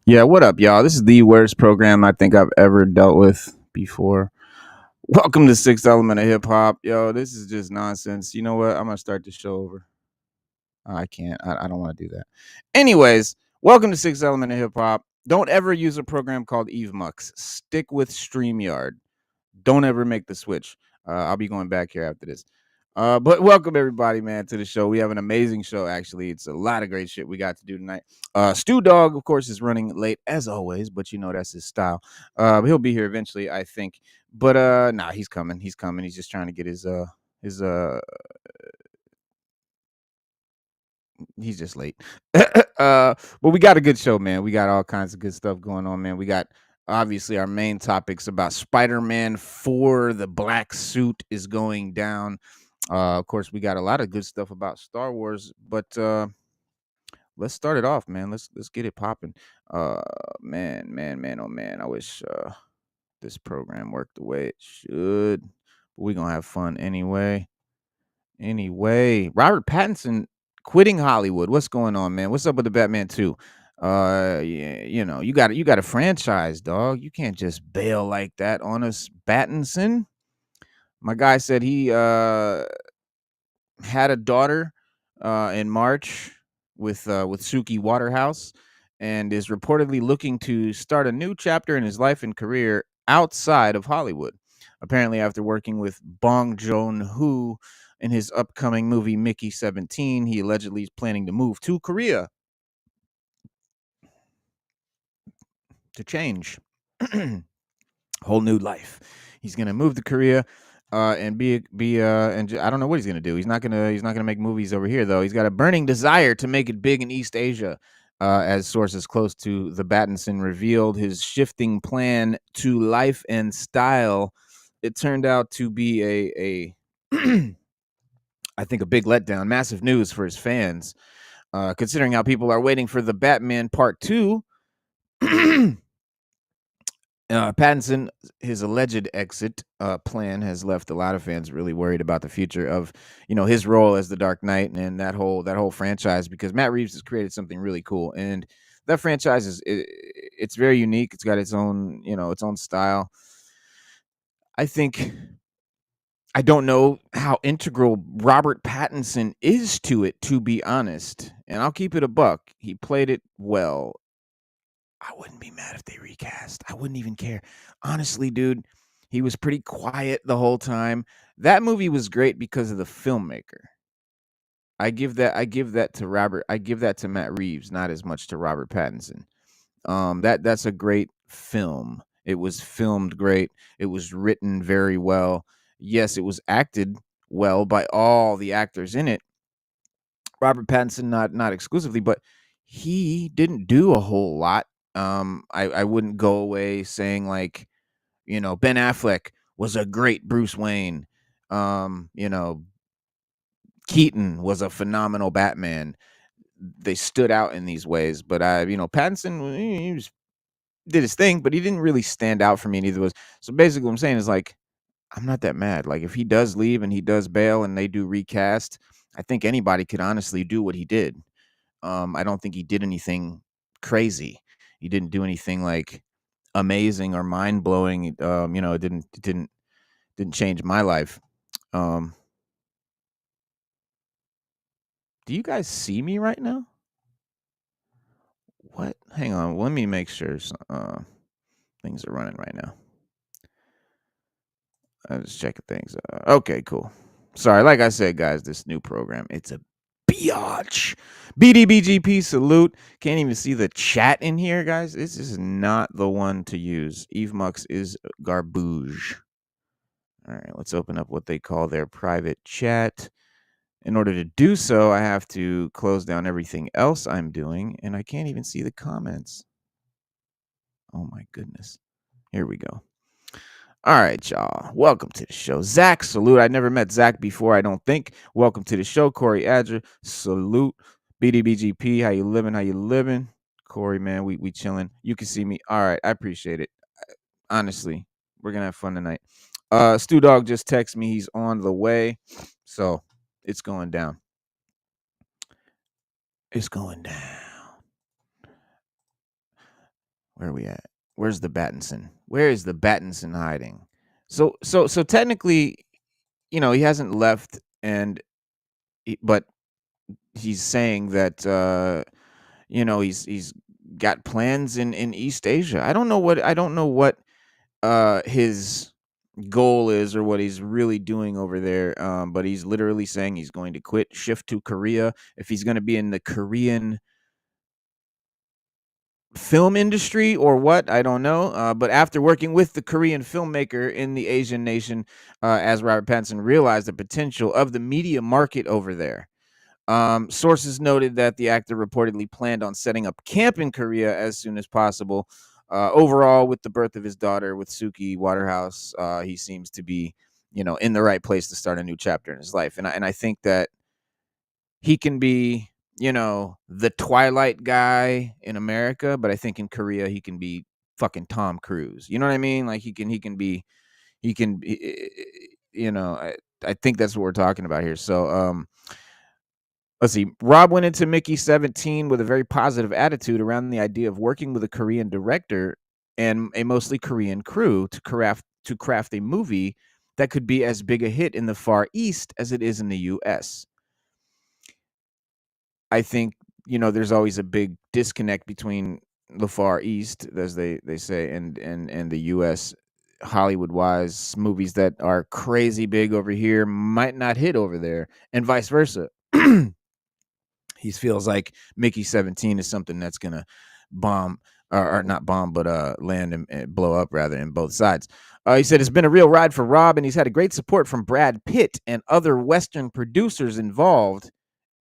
Yeah, what up, y'all? This is the worst program I think I've ever dealt with before. Welcome to Sixth Element of Hip Hop. Yo, this is just nonsense. You know what? I'm going to start the show over. I can't. I don't want to do that. Anyways, welcome to Sixth Element of Hip Hop. Don't ever use a program called EveMux. Stick with StreamYard. Don't ever make the switch. I'll be going back here after this. But welcome everybody, man, to the show. We have an amazing show, actually. It's a lot of great shit we got to do tonight. Stu Dog, of course, is running late as always, but you know that's his style. He'll be here eventually, I think. But nah, he's coming. He's coming. He's just trying to get his he's just late. But we got a good show, man. We got all kinds of good stuff going on, man. We got obviously our main topics about Spider-Man 4. The black suit is going down. Of course, we got a lot of good stuff about Star Wars, but let's start it off, man. Let's get it popping. Man, oh man, I wish this program worked the way it should. But we're gonna have fun anyway. Robert Pattinson quitting Hollywood. What's going on, man? What's up with the Batman2? Yeah, you know, you got a franchise, dog. You can't just bail like that on us, Battinson. My guy said he had a daughter in March with Suki Waterhouse, and is reportedly looking to start a new chapter in his life and career outside of Hollywood. Apparently, after working with Bong Joon-ho in his upcoming movie Mickey 17, he allegedly is planning to move to Korea to change. Whole new life. He's gonna move to Korea and I don't know what he's gonna do. He's not gonna make movies over here though. He's got a burning desire to make it big in East Asia. As sources close to the Battinson revealed his shifting plan to life and style, it turned out to be a I think a big letdown, massive news for his fans, considering how people are waiting for the Batman Part 2. Pattinson, his alleged exit plan has left a lot of fans really worried about the future of, his role as the Dark Knight and that whole franchise, because Matt Reeves has created something really cool, and that franchise it's very unique. It's got its own, its own style. I don't know how integral Robert Pattinson is to it, to be honest, and I'll keep it a buck. He played it well. I wouldn't be mad if they recast. I wouldn't even care. Honestly, dude, he was pretty quiet the whole time. That movie was great because of the filmmaker. I give that to Robert. I give that to Matt Reeves, not as much to Robert Pattinson. That's a great film. It was filmed great. It was written very well. Yes, it was acted well by all the actors in it. Robert Pattinson, not exclusively, but he didn't do a whole lot. I wouldn't go away saying like, Ben Affleck was a great Bruce Wayne. Keaton was a phenomenal Batman. They stood out in these ways, but Pattinson, he did his thing, but he didn't really stand out for me. Neither was. So basically, what I'm saying is like, I'm not that mad. Like if he does leave and he does bail and they do recast, I think anybody could honestly do what he did. I don't think he did anything crazy. He didn't do anything like amazing or mind blowing. It didn't change my life. Do you guys see me right now? What? Hang on. Let me make sure things are running right now. I was just checking things. Okay, cool. Sorry, like I said, guys, this new program, it's a biatch. BDBGP salute. Can't even see the chat in here, guys. This is not the one to use. EveMux is garbage. All right, let's open up what they call their private chat. In order to do so, I have to close down everything else I'm doing, and I can't even see the comments. Oh my goodness. Here we go. All right, y'all. Welcome to the show. Zach, salute. I never met Zach before, I don't think. Welcome to the show. Corey Adger, salute. BDBGP, how you living? Corey, man, we chilling. You can see me. All right, I appreciate it. Honestly, we're going to have fun tonight. Stu Dog just texted me he's on the way, so it's going down. It's going down. Where are we at? Where's the Battinson? Where is the Battinson hiding? So technically, he hasn't left, but he's saying that he's got plans in East Asia. I don't know what his goal is or what he's really doing over there. But he's literally saying he's going to quit, shift to Korea if he's going to be in the Korean film industry or what, I don't know. But after working with the Korean filmmaker in the Asian nation, as Robert Pattinson realized the potential of the media market over there. Sources noted that the actor reportedly planned on setting up camp in Korea as soon as possible. Overall, with the birth of his daughter with Suki Waterhouse, he seems to be, in the right place to start a new chapter in his life. And I think that he can be, the Twilight guy in America, but I think in Korea he can be fucking Tom Cruise. You know what I mean? Like he can be, I think that's what we're talking about here. So let's see. Rob went into Mickey 17 with a very positive attitude around the idea of working with a Korean director and a mostly Korean crew to craft a movie that could be as big a hit in the Far East as it is in the US. I think, there's always a big disconnect between the Far East, as they say, and the US. Hollywood wise, movies that are crazy big over here might not hit over there, and vice versa. He feels like Mickey 17 is something that's gonna bomb, or not bomb, but land and blow up rather, in both sides. He said it's been a real ride for Rob, and he's had a great support from Brad Pitt and other Western producers involved.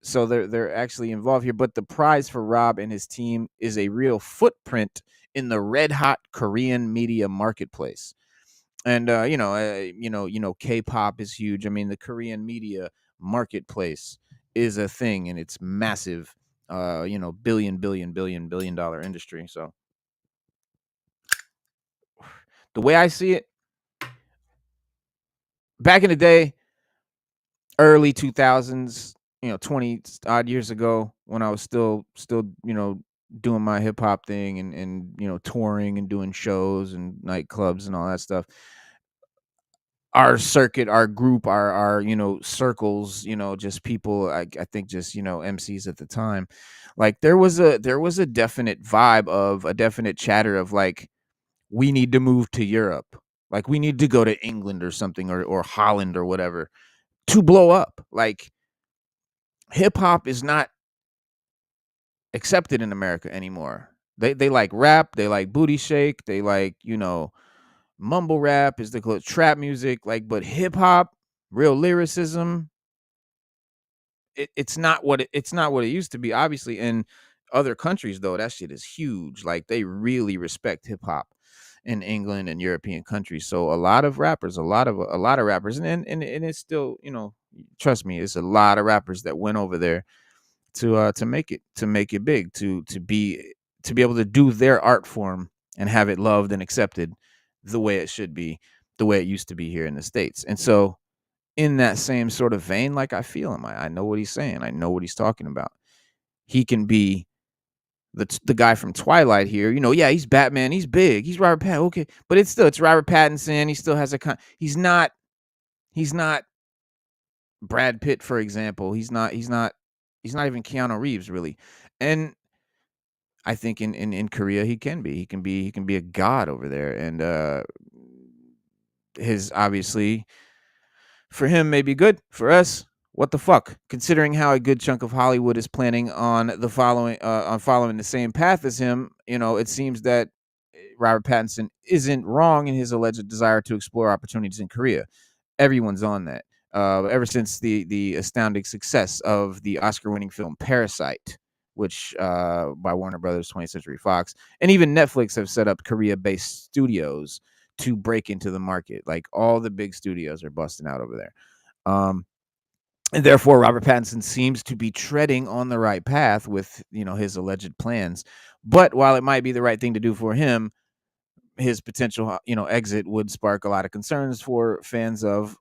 So they're actually involved here. But the prize for Rob and his team is a real footprint in the red hot Korean media marketplace. And K-pop is huge. I mean, the Korean media marketplace is a thing, and it's massive. Billion dollar industry. So the way I see it, back in the day, early 2000s, 20 odd years ago, when I was still, doing my hip hop thing and touring and doing shows and nightclubs and all that stuff. Our circuit, our group, our circles, just people, I think just, MCs at the time, like there was a definite vibe of a definite chatter of like, we need to move to Europe. Like we need to go to England or something, or Holland or whatever, to blow up. Like hip hop is not accepted in America anymore. They like rap, they like booty shake, they like, mumble rap is the trap music, like, but hip hop, real lyricism, it's not what it used to be. Obviously, in other countries though, that shit is huge. Like they really respect hip hop in England and European countries. So a lot of rappers, and it's still, trust me, it's a lot of rappers that went over there to make it big, to be able to do their art form and have it loved and accepted the way it should be, the way it used to be here in the States. And so in that same sort of vein, like I feel him. I know what he's saying. I know what he's talking about. He can be the guy from Twilight here. Yeah, he's Batman. He's big. He's Robert Pattinson. Okay, but it's Robert Pattinson. He still has he's not Brad Pitt, for example. He's not even Keanu Reeves, really. And I think in Korea he can be. He can be a god over there. And his obviously for him may be good. For us, what the fuck? Considering how a good chunk of Hollywood is planning on following the same path as him, it seems that Robert Pattinson isn't wrong in his alleged desire to explore opportunities in Korea. Everyone's on that. Ever since the astounding success of the Oscar-winning film Parasite, which by Warner Brothers, 20th Century Fox, and even Netflix have set up Korea-based studios to break into the market. Like all the big studios are busting out over there. And therefore, Robert Pattinson seems to be treading on the right path with his alleged plans. But while it might be the right thing to do for him, his potential, exit would spark a lot of concerns for fans of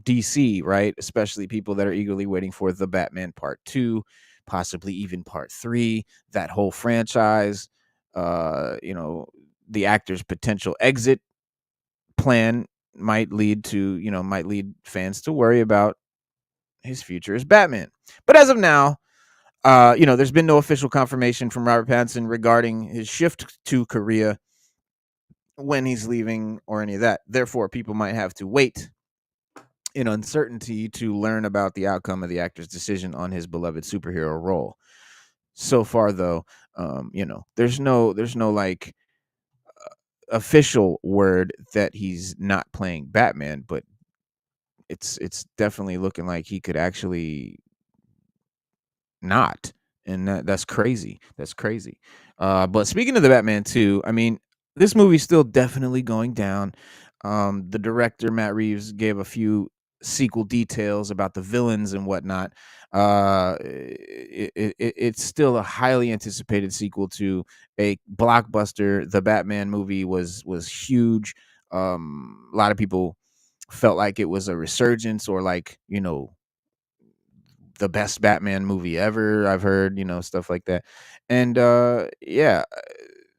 DC, right? Especially people that are eagerly waiting for the Batman Part 2, possibly even Part 3, that whole franchise. The actor's potential exit plan might lead fans to worry about his future as Batman. But as of now, there's been no official confirmation from Robert Pattinson regarding his shift to Korea, when he's leaving, or any of that. Therefore, people might have to wait in uncertainty to learn about the outcome of the actor's decision on his beloved superhero role. So far, though, there's no like official word that he's not playing Batman, but it's definitely looking like he could actually not, and that's crazy. That's crazy. But speaking of the Batman 2, I mean, this movie's still definitely going down. The director Matt Reeves gave a few sequel details about the villains and whatnot. It's still a highly anticipated sequel to a blockbuster. The Batman movie was huge. A lot of people felt like it was a resurgence, or like, the best Batman movie ever. I've heard, stuff like that. And yeah,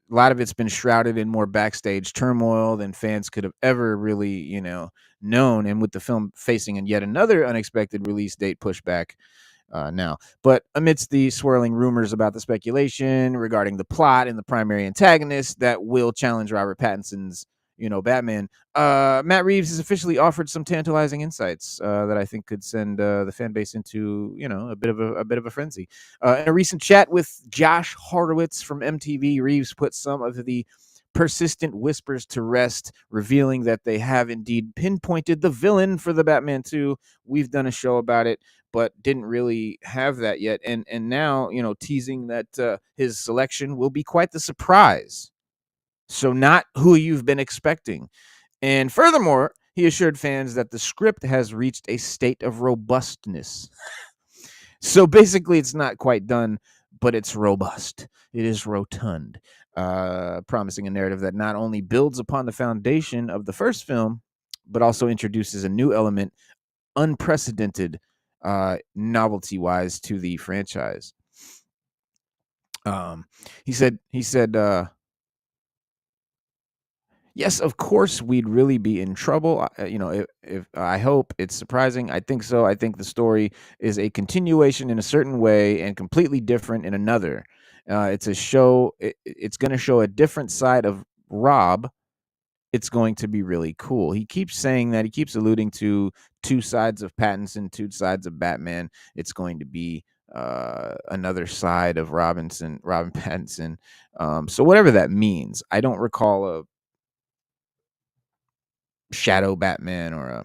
a lot of it's been shrouded in more backstage turmoil than fans could have ever really, known. And with the film facing yet another unexpected release date pushback now. But amidst the swirling rumors about the speculation regarding the plot and the primary antagonist that will challenge Robert Pattinson's, Batman, Matt Reeves has officially offered some tantalizing insights that I think could send the fan base into, a bit of a frenzy. In a recent chat with Josh Horowitz from MTV, Reeves put some of the persistent whispers to rest, revealing that they have indeed pinpointed the villain for the Batman 2. We've done a show about it, but didn't really have that yet. And now, teasing that his selection will be quite the surprise. So not who you've been expecting. And furthermore, he assured fans that the script has reached a state of robustness. So basically, it's not quite done, but it's robust. It is rotund, promising a narrative that not only builds upon the foundation of the first film, but also introduces a new element, unprecedented novelty-wise, to the franchise. He said, yes, of course, we'd really be in trouble. If I hope it's surprising. I think so. I think the story is a continuation in a certain way and completely different in another. It's a show. It's going to show a different side of Rob. It's going to be really cool. He keeps saying that. He keeps alluding to two sides of Pattinson, two sides of Batman. It's going to be another side of Robin Pattinson. So whatever that means, I don't recall a shadow Batman or a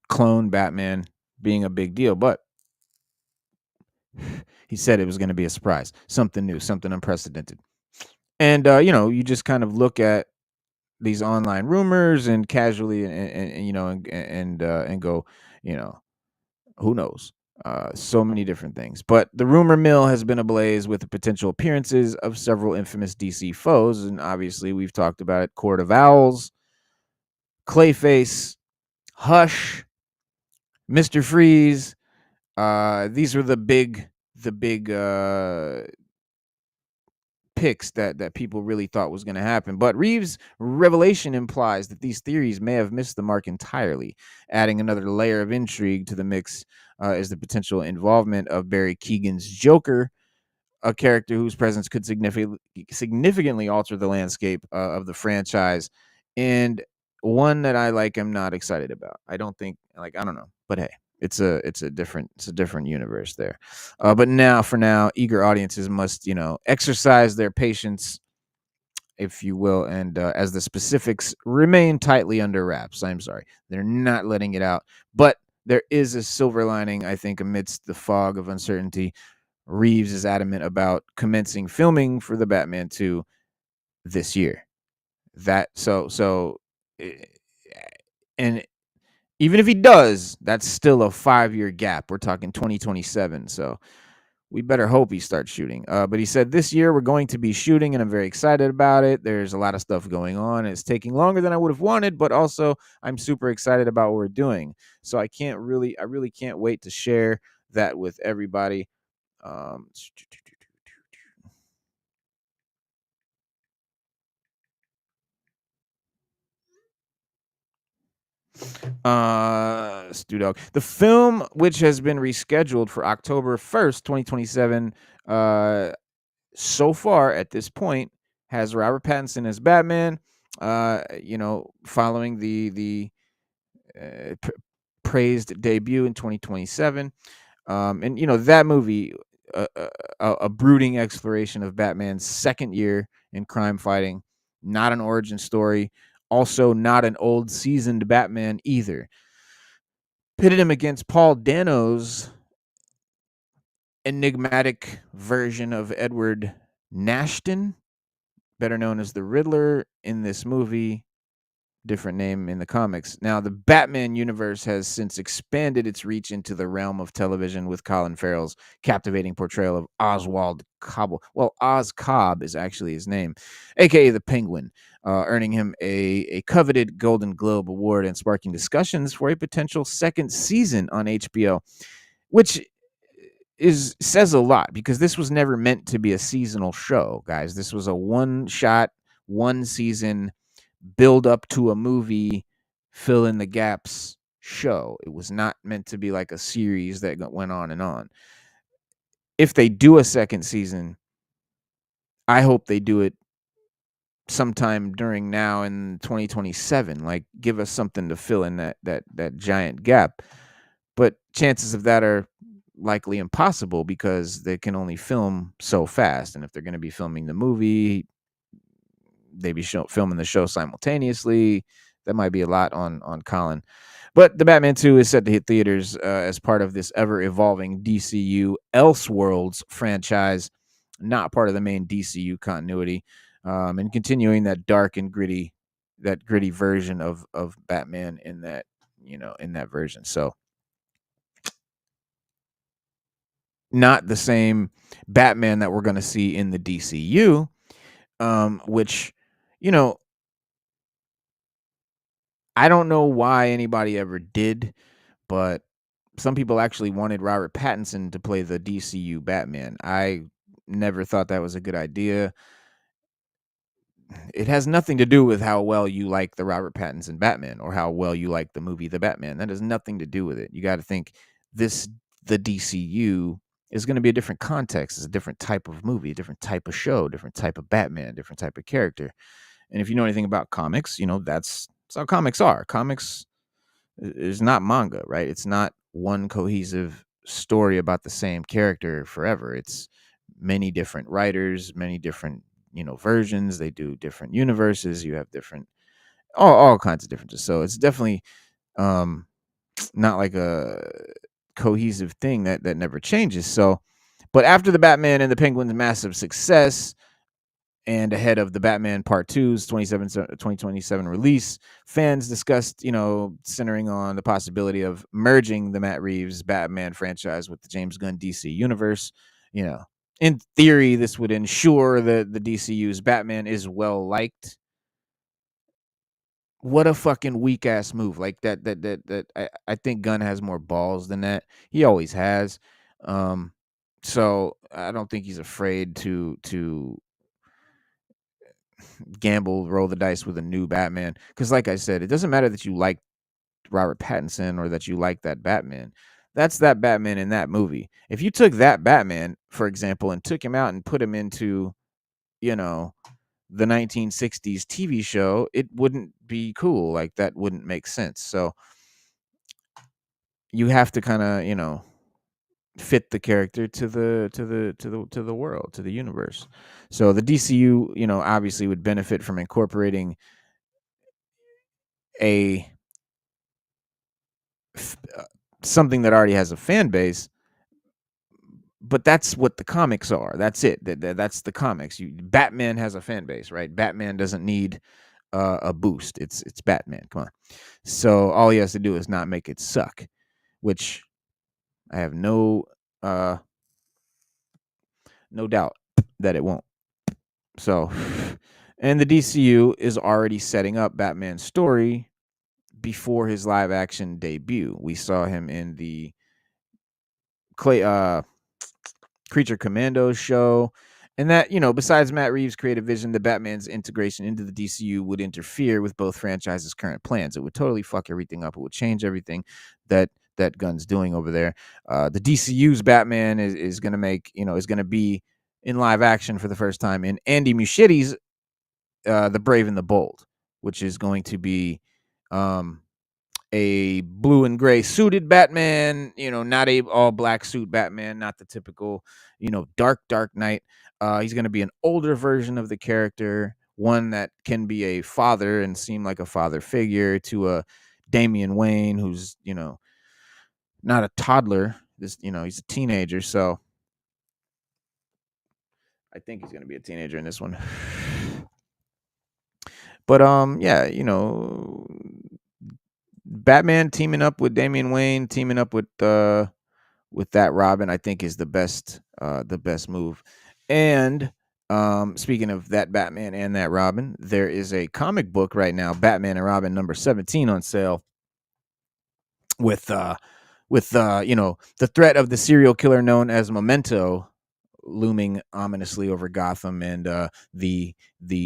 clone Batman being a big deal, but he said it was going to be a surprise, something new, something unprecedented. And you just kind of look at these online rumors and casually and go, who knows? So many different things. But the rumor mill has been ablaze with the potential appearances of several infamous DC foes, and obviously we've talked about it: Court of Owls, Clayface, Hush, Mr. Freeze. These were the big picks that people really thought was going to happen. But Reeves' revelation implies that these theories may have missed the mark entirely. Adding another layer of intrigue to the mix is the potential involvement of Barry Keoghan's Joker, a character whose presence could significantly alter the landscape of the franchise, and one that am not excited about. I don't think, I don't know, but hey, it's a different universe there. But for now, eager audiences must exercise their patience, if you will, and as the specifics remain tightly under wraps. I'm sorry, they're not letting it out, but there is a silver lining, I think, amidst the fog of uncertainty. Reeves is adamant about commencing filming for the Batman 2 this year. And even if he does, that's still a 5-year gap. We're talking 2027. So We better hope he starts shooting. But he said this year we're going to be shooting, and I'm very excited about it. There's a lot of stuff going on. It's taking longer than I would have wanted, but also I'm super excited about what we're doing. So I really can't wait to share that with everybody. Um, Stu Dog. The film, which has been rescheduled for October 1st, 2027, so far at this point has Robert Pattinson as Batman. Following the praised debut in 2027, and that movie, a brooding exploration of Batman's second year in crime fighting, not an origin story, also not an old seasoned Batman either. Pitted him against Paul Dano's enigmatic version of Edward Nashton, better known as the Riddler in this movie, different name in the comics. Now, the Batman universe has since expanded its reach into the realm of television with Colin Farrell's captivating portrayal of Oswald Cobb. Well, Oz Cobb is actually his name, aka the Penguin, earning him a coveted Golden Globe Award and sparking discussions for a potential second season on HBO, which says a lot because this was never meant to be a seasonal show, guys. This was a one shot, one season, build up to a movie, fill in the gaps show. It was not meant to be like a series that went on and on. If they do a second season, I hope they do it sometime during now in 2027. Like, give us something to fill in that giant gap. But chances of that are likely impossible because they can only film so fast. And if they're going to be filming the movie, they be filming the show simultaneously. That might be a lot on Colin. But the Batman 2 is set to hit theaters as part of this ever-evolving DCU Elseworlds franchise, not part of the main DCU continuity, and continuing that dark and gritty version of Batman in that version. So not the same Batman that we're going to see in the DCU, which, you know, I don't know why anybody ever did, but some people actually wanted Robert Pattinson to play the DCU Batman. I never thought that was a good idea. It has nothing to do with how well you like the Robert Pattinson Batman or how well you like the movie The Batman. That has nothing to do with it. You got to think the DCU is going to be a different context. It's a different type of movie, a different type of show, different type of Batman, different type of character. And if you know anything about comics, that's how comics are. Comics is not manga, right? It's not one cohesive story about the same character forever. It's many different writers, many different, versions. They do different universes. You have different all kinds of differences. So it's definitely um not like a cohesive thing that never changes. So, but after the Batman and the Penguin's massive success, and ahead of the Batman Part 2's 2027 release, fans discussed, centering on the possibility of merging the Matt Reeves Batman franchise with the James Gunn DC universe. You know, in theory, this would ensure that the DCU's Batman is well liked. What a fucking weak ass move. Like I think Gunn has more balls than that. He always has. Um, so I don't think he's afraid to gamble, roll the dice with a new Batman. Because, like I said, it doesn't matter that you like Robert Pattinson or that you like that Batman. That's that Batman in that movie. If you took that Batman, for example, and took him out and put him into, you know, the 1960s TV show, it wouldn't be cool. Like, that wouldn't make sense. So you have to kind of, fit the character to the world, to the universe. So the DCU, obviously would benefit from incorporating a something that already has a fan base, but that's what the comics are. That's it. That's the comics. Batman has a fan base, right? Batman doesn't need a boost. It's Batman. Come on. So all he has to do is not make it suck, which I have no No doubt that it won't. So, and the DCU is already setting up Batman's story before his live action debut. We saw him in the Clay Creature Commandos show. And that, besides Matt Reeves' creative vision, the Batman's integration into the DCU would interfere with both franchises' current plans. It would totally fuck everything up. It would change everything that Gunn's doing over there. The DCU's Batman is going to is going to be in live action for the first time in Andy Muschietti's The Brave and the Bold, which is going to be a blue and gray suited Batman, not a all black suit Batman, not the typical, dark knight. He's going to be an older version of the character, one that can be a father and seem like a father figure to a Damian Wayne, who's, not a toddler. He's a teenager. So I think he's going to be a teenager in this one. But yeah, Batman teaming up with Damian Wayne, teaming up with that Robin, I think is the best move. And speaking of that Batman and that Robin, there is a comic book right now, Batman and Robin number 17 on sale with the threat of the serial killer known as Memento looming ominously over Gotham, and the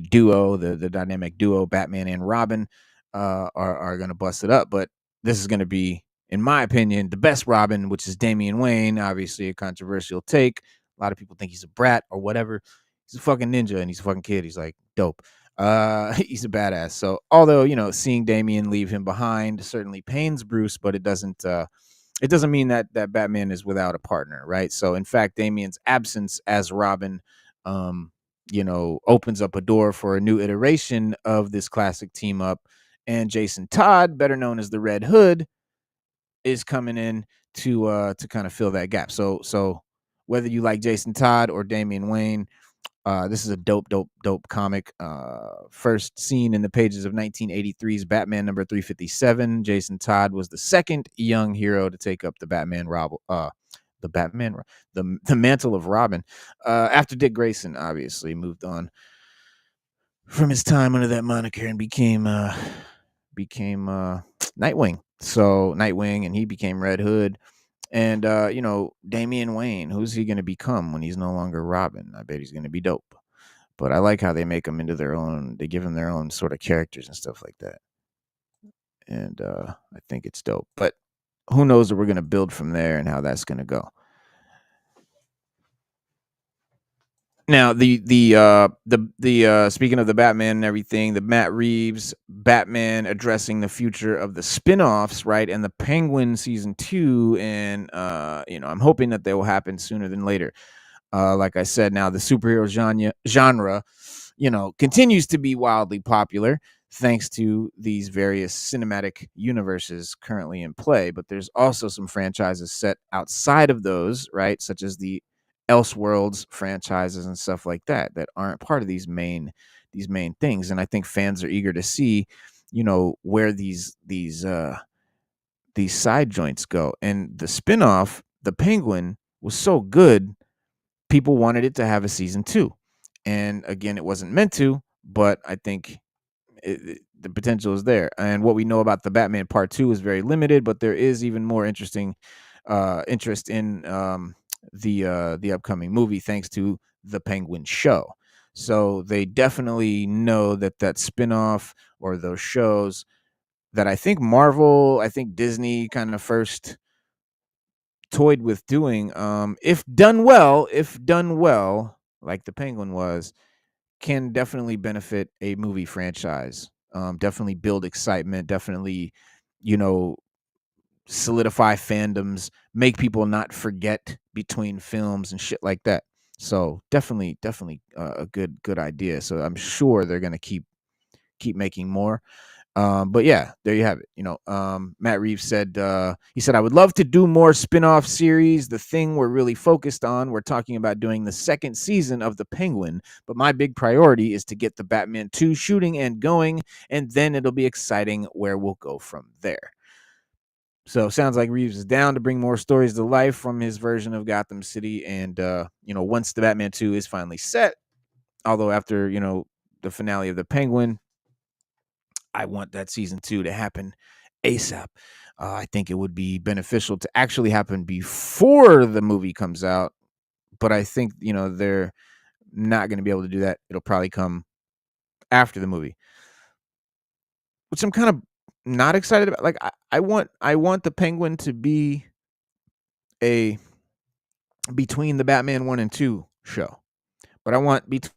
duo, the dynamic duo, Batman and Robin, are going to bust it up. But this is going to be, in my opinion, the best Robin, which is Damian Wayne. Obviously, a controversial take. A lot of people think he's a brat or whatever. He's a fucking ninja and he's a fucking kid. He's like dope. He's a badass. So although seeing Damian leave him behind certainly pains Bruce, but it doesn't mean that Batman is without a partner, right? So in fact, Damian's absence as Robin, opens up a door for a new iteration of this classic team up. And Jason Todd, better known as the Red Hood, is coming in to kind of fill that gap. So whether you like Jason Todd or Damian Wayne, this is a dope comic. First seen in the pages of 1983's Batman number 357. Jason Todd was the second young hero to take up the the mantle of Robin, after Dick Grayson obviously moved on from his time under that moniker and became Nightwing. So Nightwing, and he became Red Hood. And Damian Wayne, who's he going to become when he's no longer Robin? I bet he's going to be dope. But I like how they make them into their own. They give them their own sort of characters and stuff like that. And I think it's dope. But who knows what we're going to build from there and how that's going to go. Now, the speaking of the Batman and everything, the Matt Reeves Batman addressing the future of the spinoffs, right, and the Penguin season 2, and I'm hoping that they will happen sooner than later. Like I said, now the superhero genre, continues to be wildly popular thanks to these various cinematic universes currently in play. But there's also some franchises set outside of those, right, such as the Elseworlds franchises and stuff like that aren't part of these main things. And I think fans are eager to see, where these side joints go. And the spinoff, the Penguin, was so good, people wanted it to have a season 2. And again, it wasn't meant to, but I think the potential is there. And what we know about the Batman Part 2 is very limited, but there is even more interest in the upcoming movie thanks to the Penguin show. So they definitely know that spinoff or those shows that I think Disney kind of first toyed with doing, if done well, like the Penguin was, can definitely benefit a movie franchise. Definitely build excitement, definitely, solidify fandoms, make people not forget between films and shit like that. So definitely a good idea. So I'm sure they're gonna keep making more. But yeah, there you have it. Matt Reeves said, he said, I would love to do more spin-off series. The thing we're really focused on, we're talking about doing the second season of The Penguin, but my big priority is to get the Batman2 shooting and going, and then it'll be exciting where we'll go from there. So sounds like Reeves is down to bring more stories to life from his version of Gotham City. And once the Batman 2 is finally set, although after the finale of the Penguin, I want that season 2 to happen ASAP. I think it would be beneficial to actually happen before the movie comes out, but I think they're not going to be able to do that. It'll probably come after the movie, which I'm kind of not excited about. Like I want the Penguin to be a between the Batman 1 and 2 show, but I want between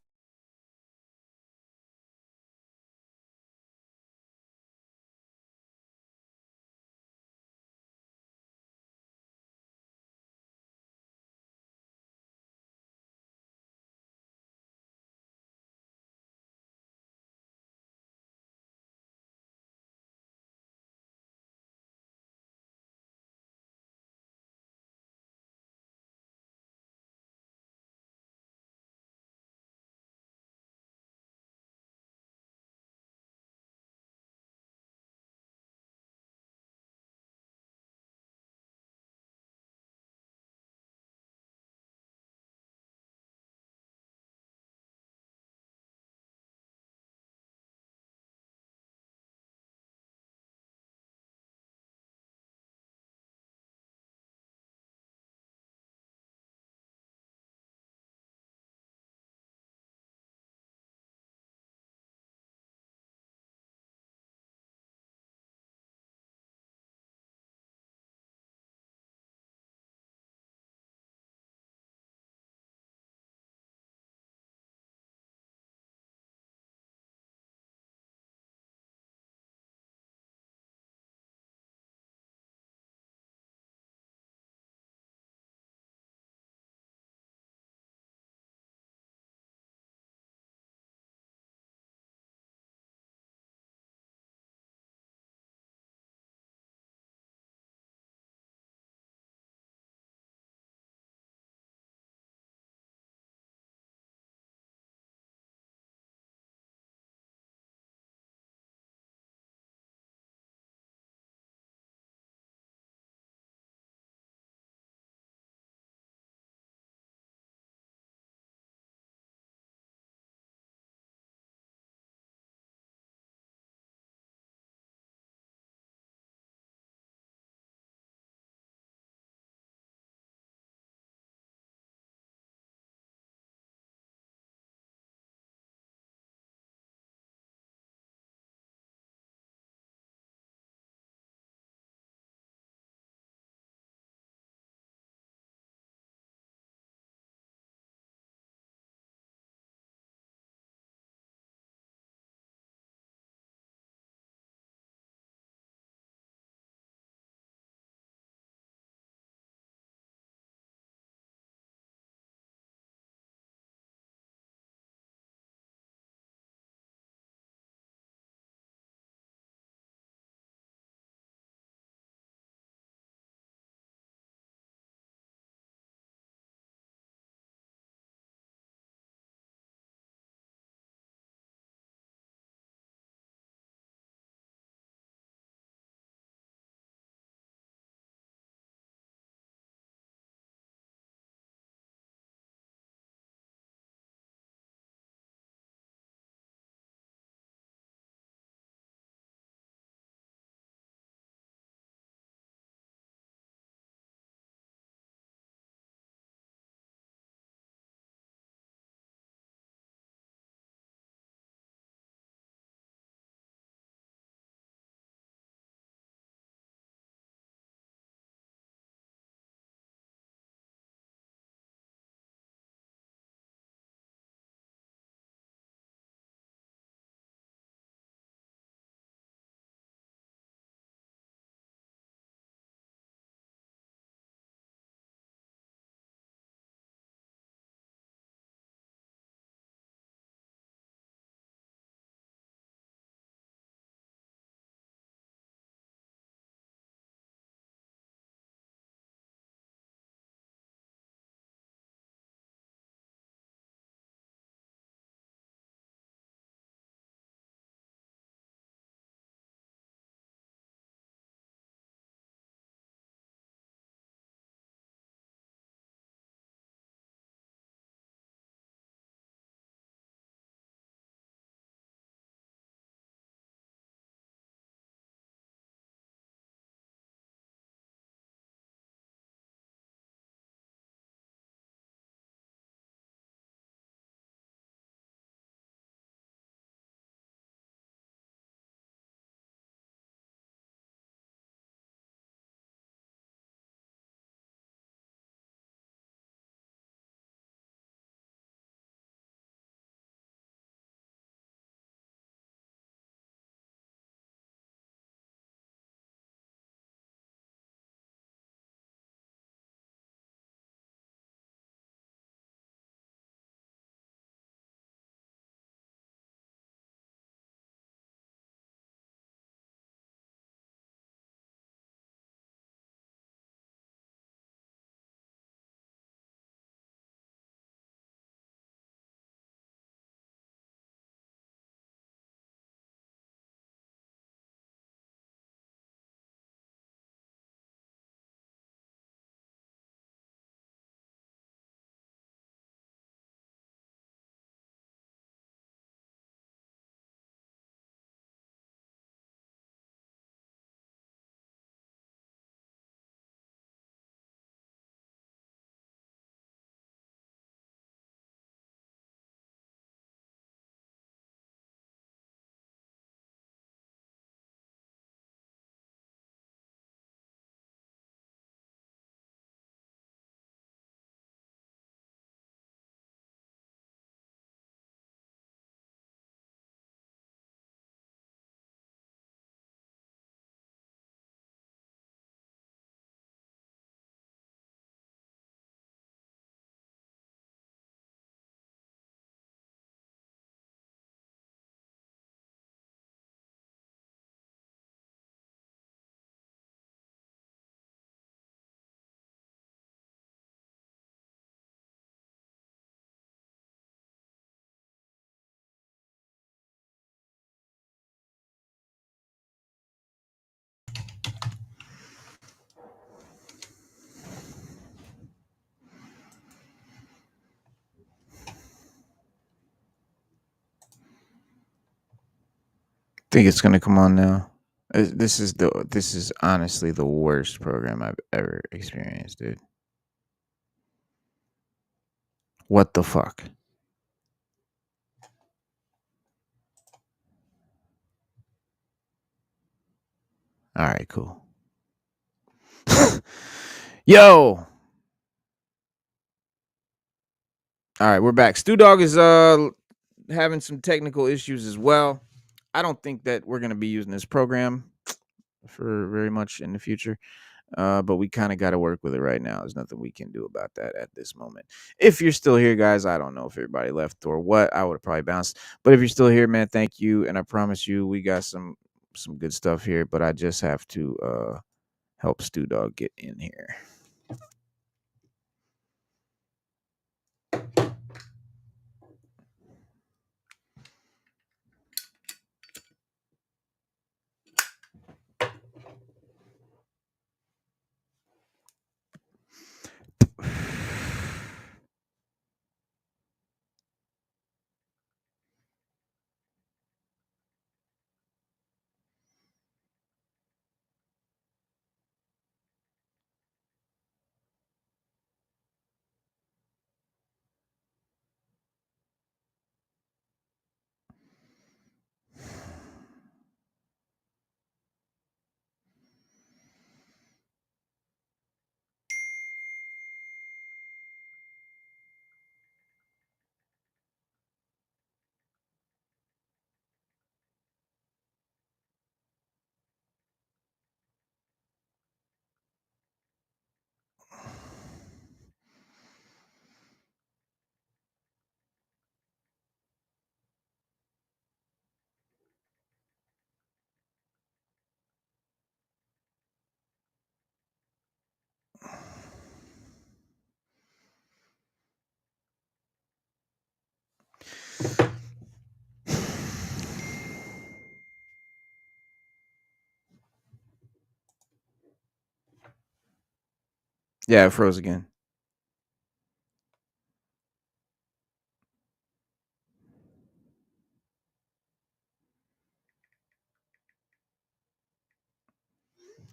think it's gonna come on now. This is honestly the worst program I've ever experienced, dude. What the fuck? All right, cool. Yo. All right, we're back. Stu Dog is having some technical issues as well. I don't think that we're gonna be using this program for very much in the future. But we kind of got to work with it right now. There's nothing we can do about that at this moment. If you're still here, guys, I don't know if everybody left or what. I would have probably bounced. But if you're still here, man, thank you. And I promise you, we got some good stuff here. But I just have to help Stu Dog get in here. Yeah, it froze again.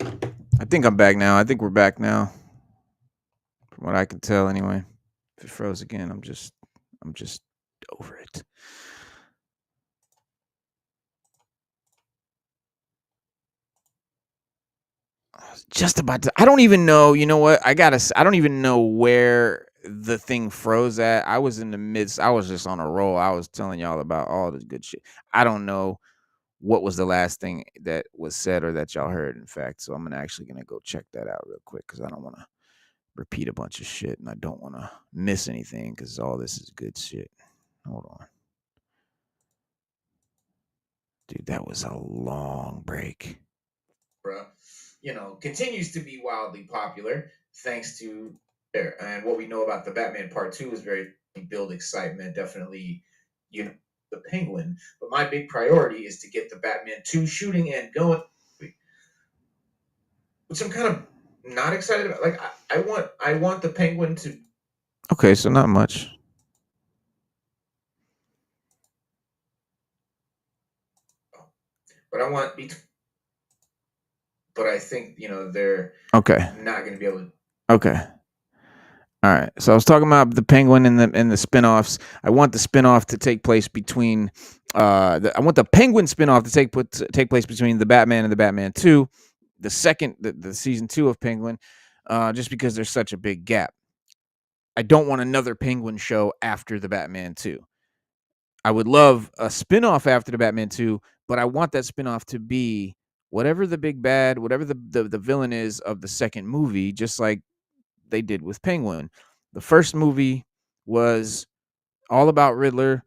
I think I'm back now. I think we're back now. From what I can tell, anyway. If it froze again, I'm just over it. Just about to. I don't even know. You know what? I don't even know where the thing froze at. I was in the midst. I was just on a roll. I was telling y'all about all this good shit. I don't know what was the last thing that was said or that y'all heard. In fact, so I'm actually gonna go check that out real quick because I don't want to repeat a bunch of shit and I don't want to miss anything because all this is good shit. Hold on, dude. That was a long break. Continues to be wildly popular thanks to there. And what we know about the Batman Part 2 is very build excitement, definitely, the Penguin. But my big priority is to get the Batman 2 shooting and going, which I'm kind of not excited about. Like I want the Penguin to. Okay, so not much. But I want but I think they're not going to be able to. Okay. All right. So I was talking about the Penguin and the spinoffs. I want the spinoff to take place between I want the Penguin spinoff to take place between the Batman and the Batman 2, the second the season 2 of Penguin, just because there's such a big gap. I don't want another Penguin show after the Batman 2. I would love a spinoff after the Batman 2, but I want that spinoff to be whatever the big bad, whatever the villain is of the second movie, just like they did with Penguin. The first movie was all about Riddler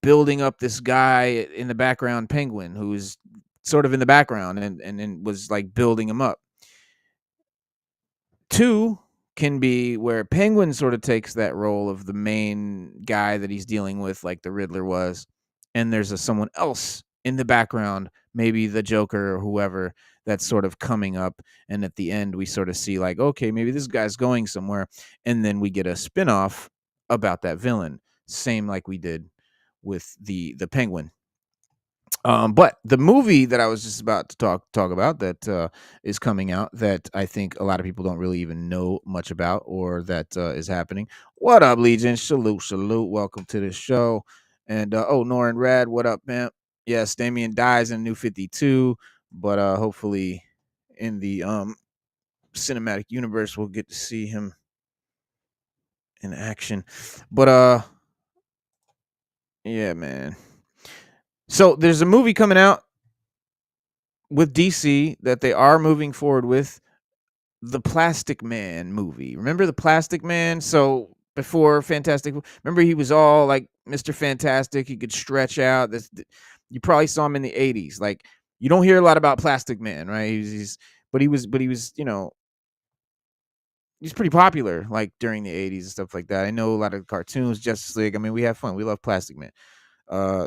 building up this guy in the background, Penguin, who is sort of in the background and was like building him up. 2 can be where Penguin sort of takes that role of the main guy that he's dealing with, like the Riddler was, and there's someone else in the background, maybe the Joker or whoever, that's sort of coming up, and at the end we sort of see like, okay, maybe this guy's going somewhere, and then we get a spin-off about that villain, same like we did with the Penguin. But the movie that I was just about to talk about that is coming out that I think a lot of people don't really even know much about or that is happening. What up, Legion? Salute, salute. Welcome to the show. And oh, Norin Rad, what up, man? Yes, Damien dies in New 52, but hopefully in the cinematic universe we'll get to see him in action. But yeah, man. So there's a movie coming out with DC that they are moving forward with, the Plastic Man movie. Remember the Plastic Man? So before Fantastic, remember he was all like Mr. Fantastic. He could stretch out. You probably saw him in the 80s. Like you don't hear a lot about Plastic Man, right? But he was, he's pretty popular like during the 80s and stuff like that. I know a lot of cartoons, Justice League. I mean, we have fun. We love Plastic Man.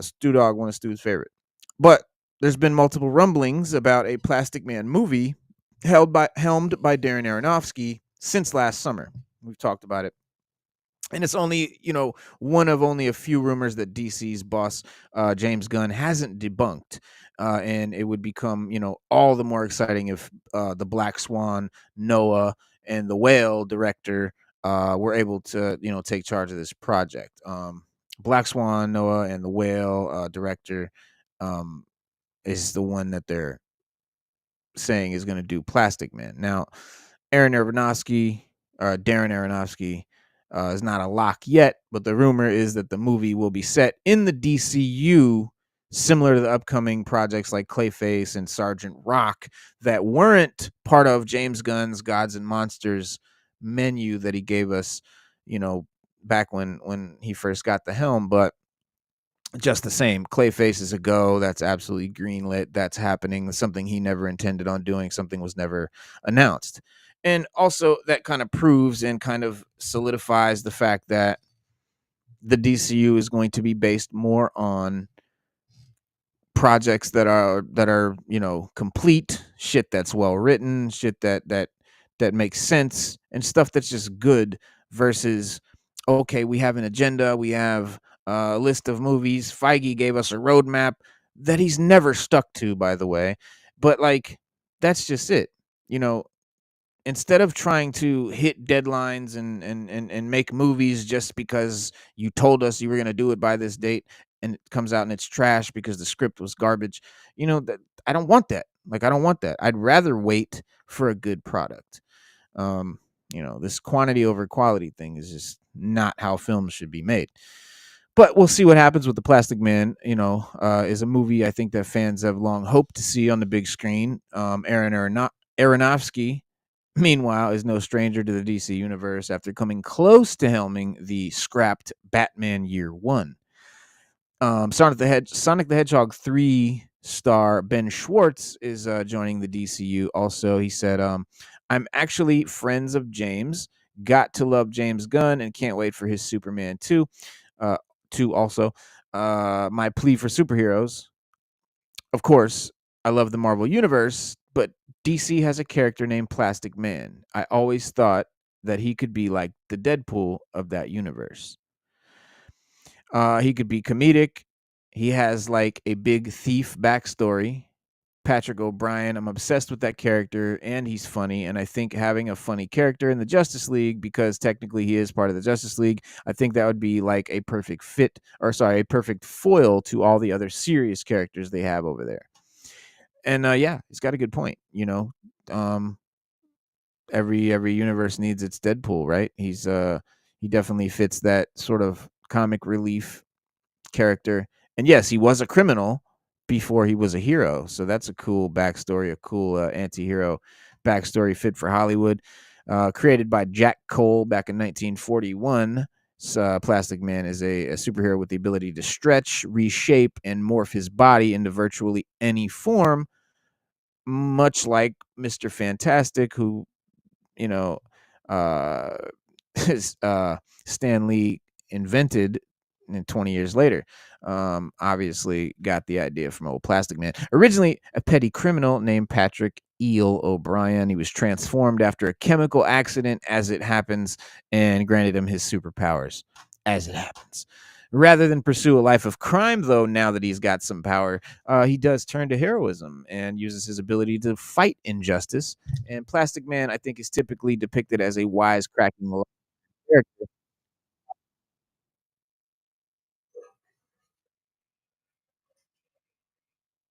Stu Dog, one of Stu's favorite. But there's been multiple rumblings about a Plastic Man movie helmed by Darren Aronofsky since last summer. We've talked about it. And it's only, one of only a few rumors that DC's boss, James Gunn, hasn't debunked. And it would become, all the more exciting if the Black Swan, Noah, and the Whale director were able to, take charge of this project. Black Swan, Noah, and the Whale director is the one that they're saying is going to do Plastic Man. Now, Darren Aronofsky is not a lock yet, but the rumor is that the movie will be set in the DCU, similar to the upcoming projects like Clayface and Sergeant Rock that weren't part of James Gunn's Gods and Monsters menu that he gave us, back when he first got the helm. But just the same, Clayface is a go. That's absolutely greenlit. That's happening. Something he never intended on doing. Something was never announced. And also, that kind of proves and kind of solidifies the fact that the DCU is going to be based more on projects that are complete, shit that's well written, shit that makes sense, and stuff that's just good versus, okay, we have an agenda, we have a list of movies. Feige gave us a roadmap that he's never stuck to, by the way, but like that's just it. Instead of trying to hit deadlines and make movies just because you told us you were going to do it by this date and it comes out and it's trash because the script was garbage, that I don't want that. Like, I don't want that. I'd rather wait for a good product. This quantity over quality thing is just not how films should be made. But we'll see what happens with the Plastic Man. Is a movie I think that fans have long hoped to see on the big screen. Aronofsky, meanwhile, is no stranger to the DC universe after coming close to helming the scrapped Batman Year One. Sonic the Hedgehog 3 star Ben Schwartz is joining the DCU. Also, he said, "I'm actually friends of James. Got to love James Gunn and can't wait for his Superman 2. Also, my plea for superheroes. Of course, I love the Marvel Universe, but DC has a character named Plastic Man. I always thought that he could be like the Deadpool of that universe. He could be comedic. He has like a big thief backstory. Patrick O'Brien, I'm obsessed with that character, and he's funny. And I think having a funny character in the Justice League, because technically he is part of the Justice League, I think that would be like a perfect a perfect foil to all the other serious characters they have over there." And yeah, he's got a good point. Every universe needs its Deadpool, right? He definitely fits that sort of comic relief character. And yes, he was a criminal before he was a hero. So that's a cool backstory, a cool anti-hero backstory fit for Hollywood. Created by Jack Cole back in 1941, Plastic Man is a superhero with the ability to stretch, reshape, and morph his body into virtually any form, much like Mr. Fantastic, who, you know, uh, Stan Lee invented and 20 years later. Obviously got the idea from old Plastic Man. Originally a petty criminal named Patrick Eel O'Brien. He was transformed after a chemical accident, as it happens, and granted him his superpowers as it happens. Rather than pursue a life of crime, though, now that he's got some power, he does turn to heroism and uses his ability to fight injustice. And Plastic Man, I think, is typically depicted as a wisecracking character.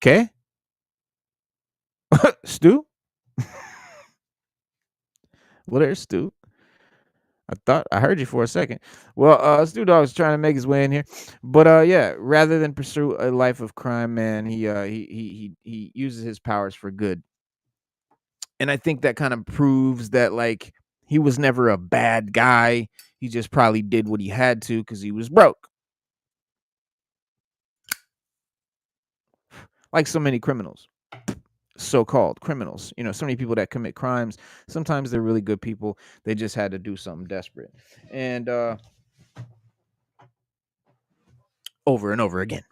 Okay, Stu. Well, there's Stu. I thought I heard you for a second. Well, Stu Dog's trying to make his way in here, but yeah, rather than pursue a life of crime, man, he uses his powers for good, and I think that kind of proves that like he was never a bad guy. He just probably did what he had to because he was broke, like so many criminals, so-called criminals. You know, so many people that commit crimes. Sometimes they're really good people. They just had to do something desperate, and over and over again.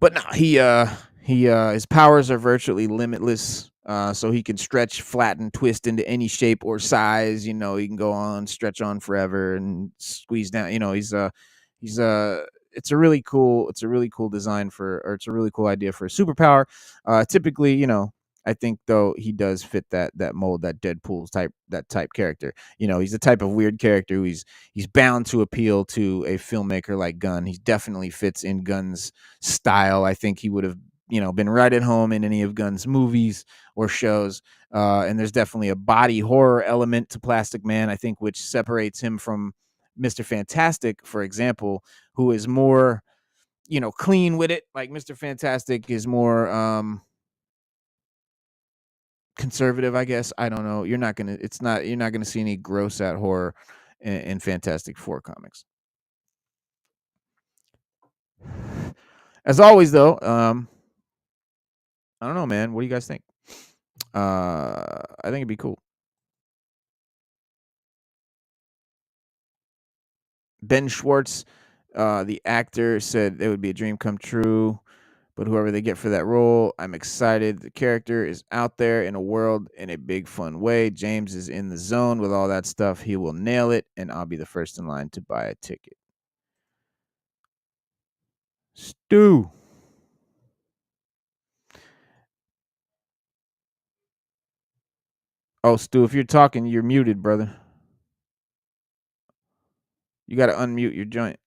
But no, his powers are virtually limitless. So he can stretch, flatten, twist into any shape or size. You know, he can go on, stretch on forever, and squeeze down. You know, he's it's a really cool design for, or it's a really cool idea for a superpower. Typically, you know, I think though he does fit that mold, that Deadpool type, that type character. You know, he's the type of weird character who he's bound to appeal to a filmmaker like Gunn. He definitely fits in Gunn's style. I think he would have, you know, been right at home in any of Gunn's movies or shows. And there's definitely a body horror element to Plastic Man, I think, which separates him from Mr. Fantastic, for example, who is more, you know, clean with it. Like Mr. Fantastic is more conservative, I guess. I don't know. You're not gonna see any gross out horror in Fantastic Four comics. As always, though, I don't know, man. What do you guys think? I think it'd be cool. Ben Schwartz, the actor, said it would be a dream come true. But whoever they get for that role, I'm excited. The character is out there in a world in a big, fun way. James is in the zone with all that stuff. He will nail it, and I'll be the first in line to buy a ticket. Stu. Oh, Stu, if you're talking, you're muted, brother. You got to unmute your joint.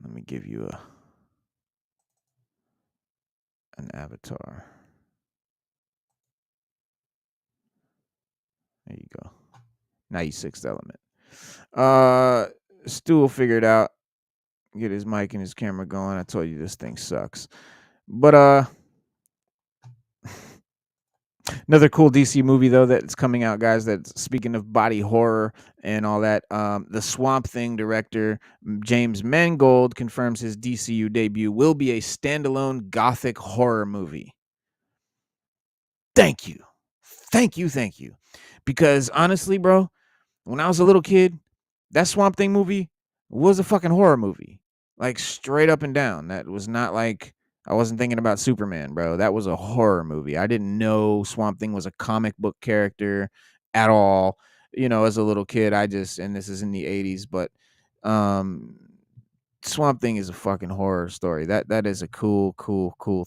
Let me give you an avatar. There you go. Now you sixth element. Stu will figure it out. Get his mic and his camera going. I told you this thing sucks. But another cool DC movie though that's coming out, guys. That's speaking of body horror and all that. The Swamp Thing director James Mangold confirms his DCU debut will be a standalone Gothic horror movie. Thank you, thank you, thank you. Because honestly, bro, when I was a little kid, that Swamp Thing movie was a fucking horror movie. Like straight up and down. That was not like I wasn't thinking about Superman, bro. That was a horror movie. I didn't know Swamp Thing was a comic book character at all. You know, as a little kid, I just, and this is in the 80s, but um Swamp Thing is a fucking horror story. That is a cool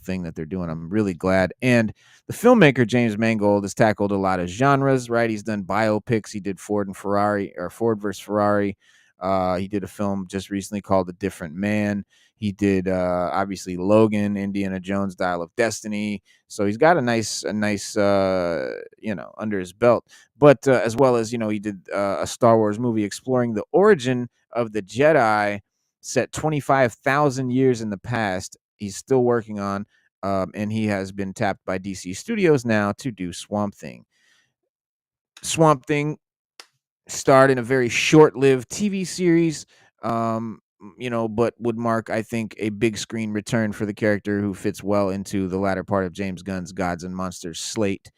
thing that they're doing. I'm really glad. And the filmmaker James Mangold has tackled a lot of genres, right? He's done biopics. He did Ford and Ferrari, or Ford versus Ferrari. He did a film just recently called A Different Man. He did obviously Logan, Indiana Jones, Dial of Destiny. So he's got a nice you know, under his belt. But as well as, you know, he did a Star Wars movie exploring the origin of the Jedi, set 25,000 years in the past. He's still working on, and he has been tapped by DC Studios now to do Swamp Thing. Swamp Thing starred in a very short-lived TV series, you know, but would mark, I think, a big screen return for the character who fits well into the latter part of James Gunn's Gods and Monsters slate.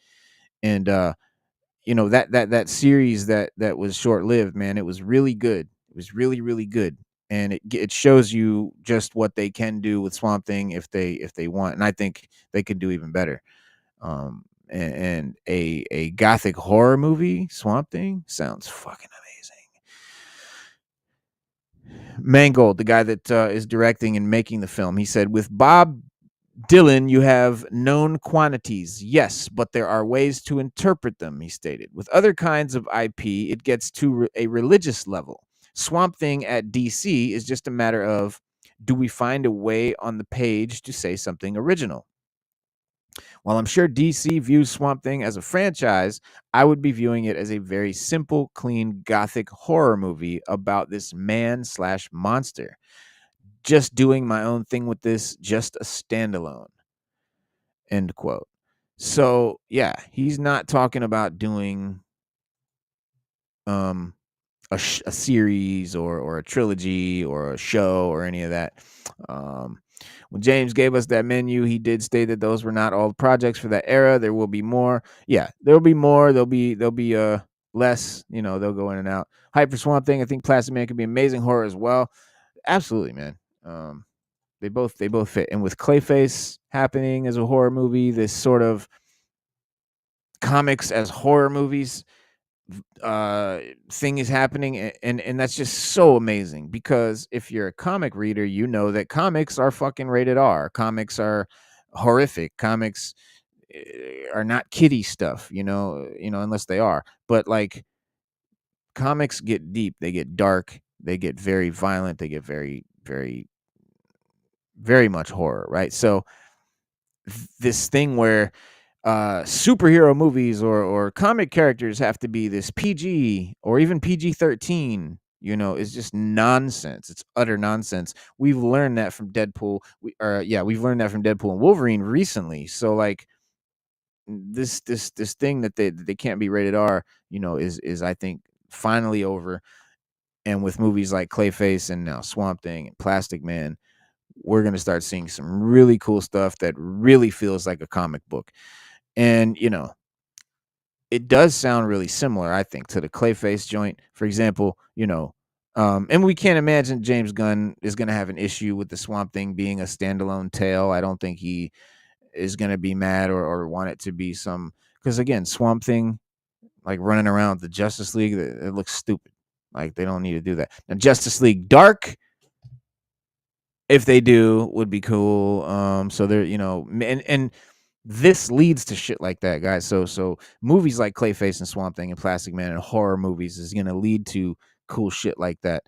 And you know, that series that was short-lived, man, it was really good. It was really good, and it shows you just what they can do with Swamp Thing if they want, and I think they could do even better. and a gothic horror movie, Swamp Thing, sounds fucking amazing. Mangold, the guy that is directing and making the film, he said, with Bob Dylan, you have known quantities, yes, but there are ways to interpret them, he stated. With other kinds of IP, it gets to a religious level. Swamp Thing at DC is just a matter of, do we find a way on the page to say something original? While I'm sure DC views Swamp Thing as a franchise, I would be viewing it as a very simple, clean, gothic horror movie about this man slash monster. Just doing my own thing with this, just a standalone. End quote. So yeah, he's not talking about doing um a series or a trilogy or a show or any of that. When James gave us that menu, he did state that those were not all projects for that era. There will be more. Yeah, there'll be more. There'll be less. You know, they'll go in and out. Hype for Swamp Thing. I think Plastic Man could be amazing horror as well. Absolutely, man. They both fit. And with Clayface happening as a horror movie, this sort of comics as horror movies thing is happening, and that's just so amazing, because if you're a comic reader, you know that comics are fucking rated R. Comics are horrific. Comics are not kiddie stuff, unless they are. But like, comics get deep, they get dark, they get very violent, they get very, very, very much horror, right? So this thing where superhero movies or comic characters have to be this PG or even PG-13, is just nonsense. It's utter nonsense. We've learned that from Deadpool. We've learned that from Deadpool and Wolverine recently. So like, this thing that they can't be rated R, is I think finally over. And with movies like Clayface and now Swamp Thing and Plastic Man, we're going to start seeing some really cool stuff that really feels like a comic book. And, it does sound really similar, I think, to the Clayface joint, for example, and we can't imagine James Gunn is going to have an issue with the Swamp Thing being a standalone tale. I don't think he is going to be mad or want it to be because again, Swamp Thing, like running around with the Justice League, it looks stupid. Like, they don't need to do that. Now, Justice League Dark, if they do, would be cool. So they're, and this leads to shit like that, guys. So movies like Clayface and Swamp Thing and Plastic Man and horror movies is gonna lead to cool shit like that.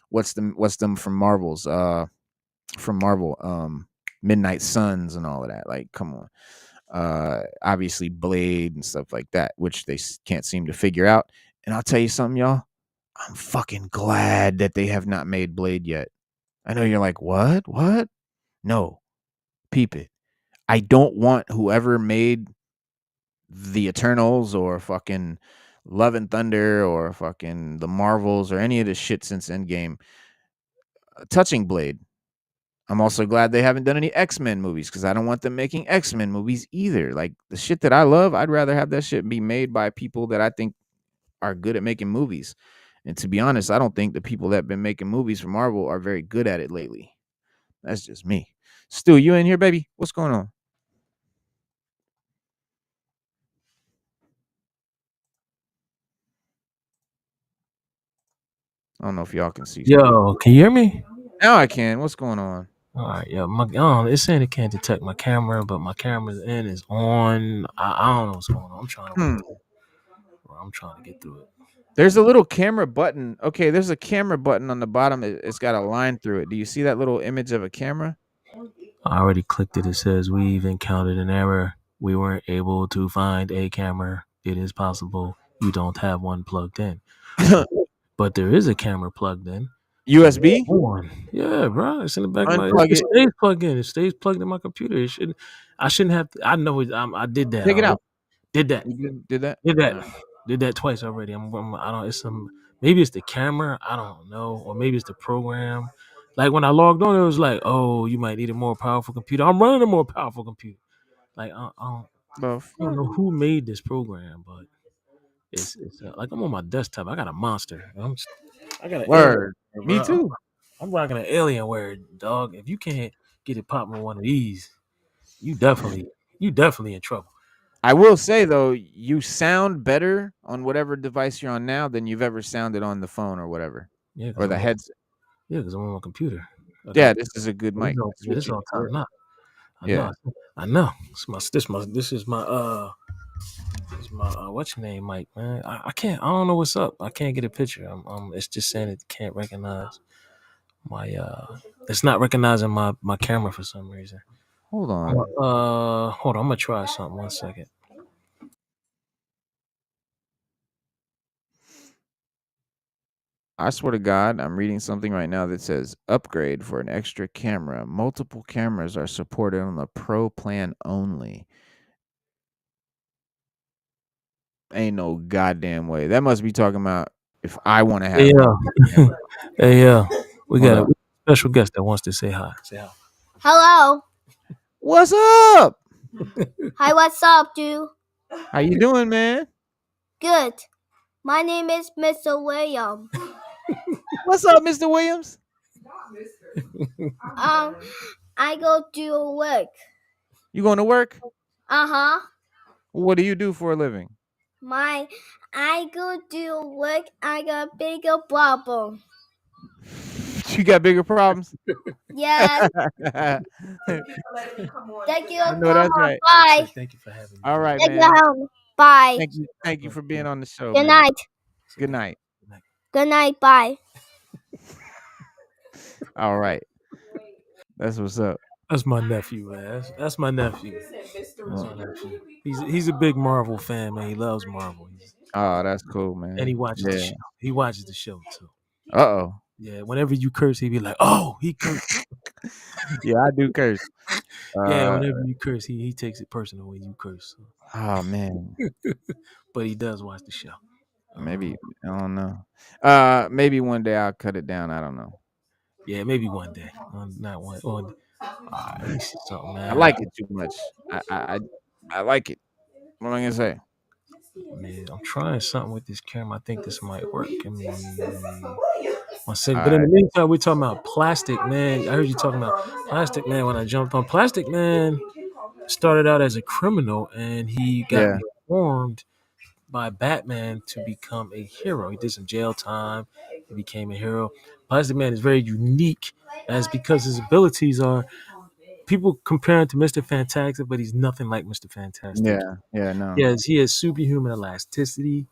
What's them from Marvel's from Marvel, Midnight Suns and all of that. Like, come on. Obviously Blade and stuff like that, which they can't seem to figure out. And I'll tell you something, y'all. I'm fucking glad that they have not made Blade yet. I know you're like, what? What? No, peep it. I don't want whoever made the Eternals or fucking Love and Thunder or fucking the Marvels or any of this shit since Endgame touching Blade. I'm also glad they haven't done any X-Men movies, because I don't want them making X-Men movies either. Like, the shit that I love, I'd rather have that shit be made by people that I think are good at making movies. And to be honest, I don't think the people that have been making movies for Marvel are very good at it lately. That's just me. Stu, you in here, baby? What's going on? I don't know if y'all can see. Yo, can you hear me? Now I can. What's going on? All right, yeah. It's saying it can't detect my camera, but my camera's in is on. I don't know what's going on. I'm trying to work through it. I'm trying to get through it. There's a little camera button. Okay, there's a camera button on the bottom. It's got a line through it. Do you see that little image of a camera? I already clicked it. It says we've encountered an error. We weren't able to find a camera. It is possible you don't have one plugged in, but there is a camera plugged in. USB? One. Yeah, bro. It's in the back of my. Unplug It it. stays plugged in. It stays plugged in my computer. It shouldn't. I shouldn't have. I know. I did that. Take it out. Did that. You did that? Did that. All right. Did that twice already. I don't. It's some. Maybe it's the camera. I don't know, or maybe it's the program. Like when I logged on, it was like, "Oh, you might need a more powerful computer." I'm running a more powerful computer. Like Both. I don't know who made this program, but it's like I'm on my desktop. I got a monster. I got an alien, Word. Me bro. too. I'm rocking an Alienware, dog. If you can't get it popping with one of these, you definitely in trouble. I will say though, you sound better on whatever device you're on now than you've ever sounded on the phone or whatever, Yeah, because or the headset. I'm on my computer. Yeah, this is a good This mic. all, yeah, this Switch it all to top it. notch. I Yeah. know. I know. This is my what's your name, Mike, man. I can't. I don't know what's up. I can't get a picture. It's just saying it can't recognize my it's not recognizing my camera for some reason. Hold on. Hold on. I'm gonna try something. 1 second. I swear to God, I'm reading something right now that says upgrade for an extra camera. Multiple cameras are supported on the Pro plan only. Ain't no goddamn way. That must be talking about if I want to have Yeah. multiple cameras. Hey, we Hold got a up. special guest that wants to say hi. Say hi. Hello. What's up? Hi, what's up, dude? How you doing, man? Good. My name is Mr. William. What's up, Mr. Williams? I go do work. You going to work? Uh-huh. What do you do for a living? I go do work. I got bigger problem. You got bigger problems? Yes. I Thank you. know that's right. Bye. Thank you for having me. All right, Thank man. you. Bye. Thank you for being on the show, Good man. night. Good night. Good night. Bye. All right. That's what's up. That's my nephew, man. That's my nephew. That's my nephew. He's a big Marvel fan, man. He loves Marvel. Oh, that's cool, man. And he watches the Yeah. show. He watches the show too. Uh-oh. Yeah. Whenever you curse, he be like, "Oh, he cursed." Yeah, I do curse. Yeah. Whenever you curse, he takes it personal when you curse. So. Oh man. But he does watch the show. Maybe I don't know. Maybe one day I'll cut it down. I don't know. Yeah, maybe one day. Not one. Let me see something, man. I like it too much. I like it. What am I gonna say? Man, I'm trying something with this camera. I think this might work. I mean, 1 second. All But in the right. meantime, we're talking about Plastic Man. I heard you talking about Plastic Man when I jumped on. Plastic Man started out as a criminal and he got Yeah. reformed by Batman to become a hero. He did some jail time. He became a hero. Plastic Man is very unique as because his abilities are people compare him to Mr. Fantastic, but he's nothing like Mr. Fantastic. Yeah. Yeah. No. He has superhuman elasticity.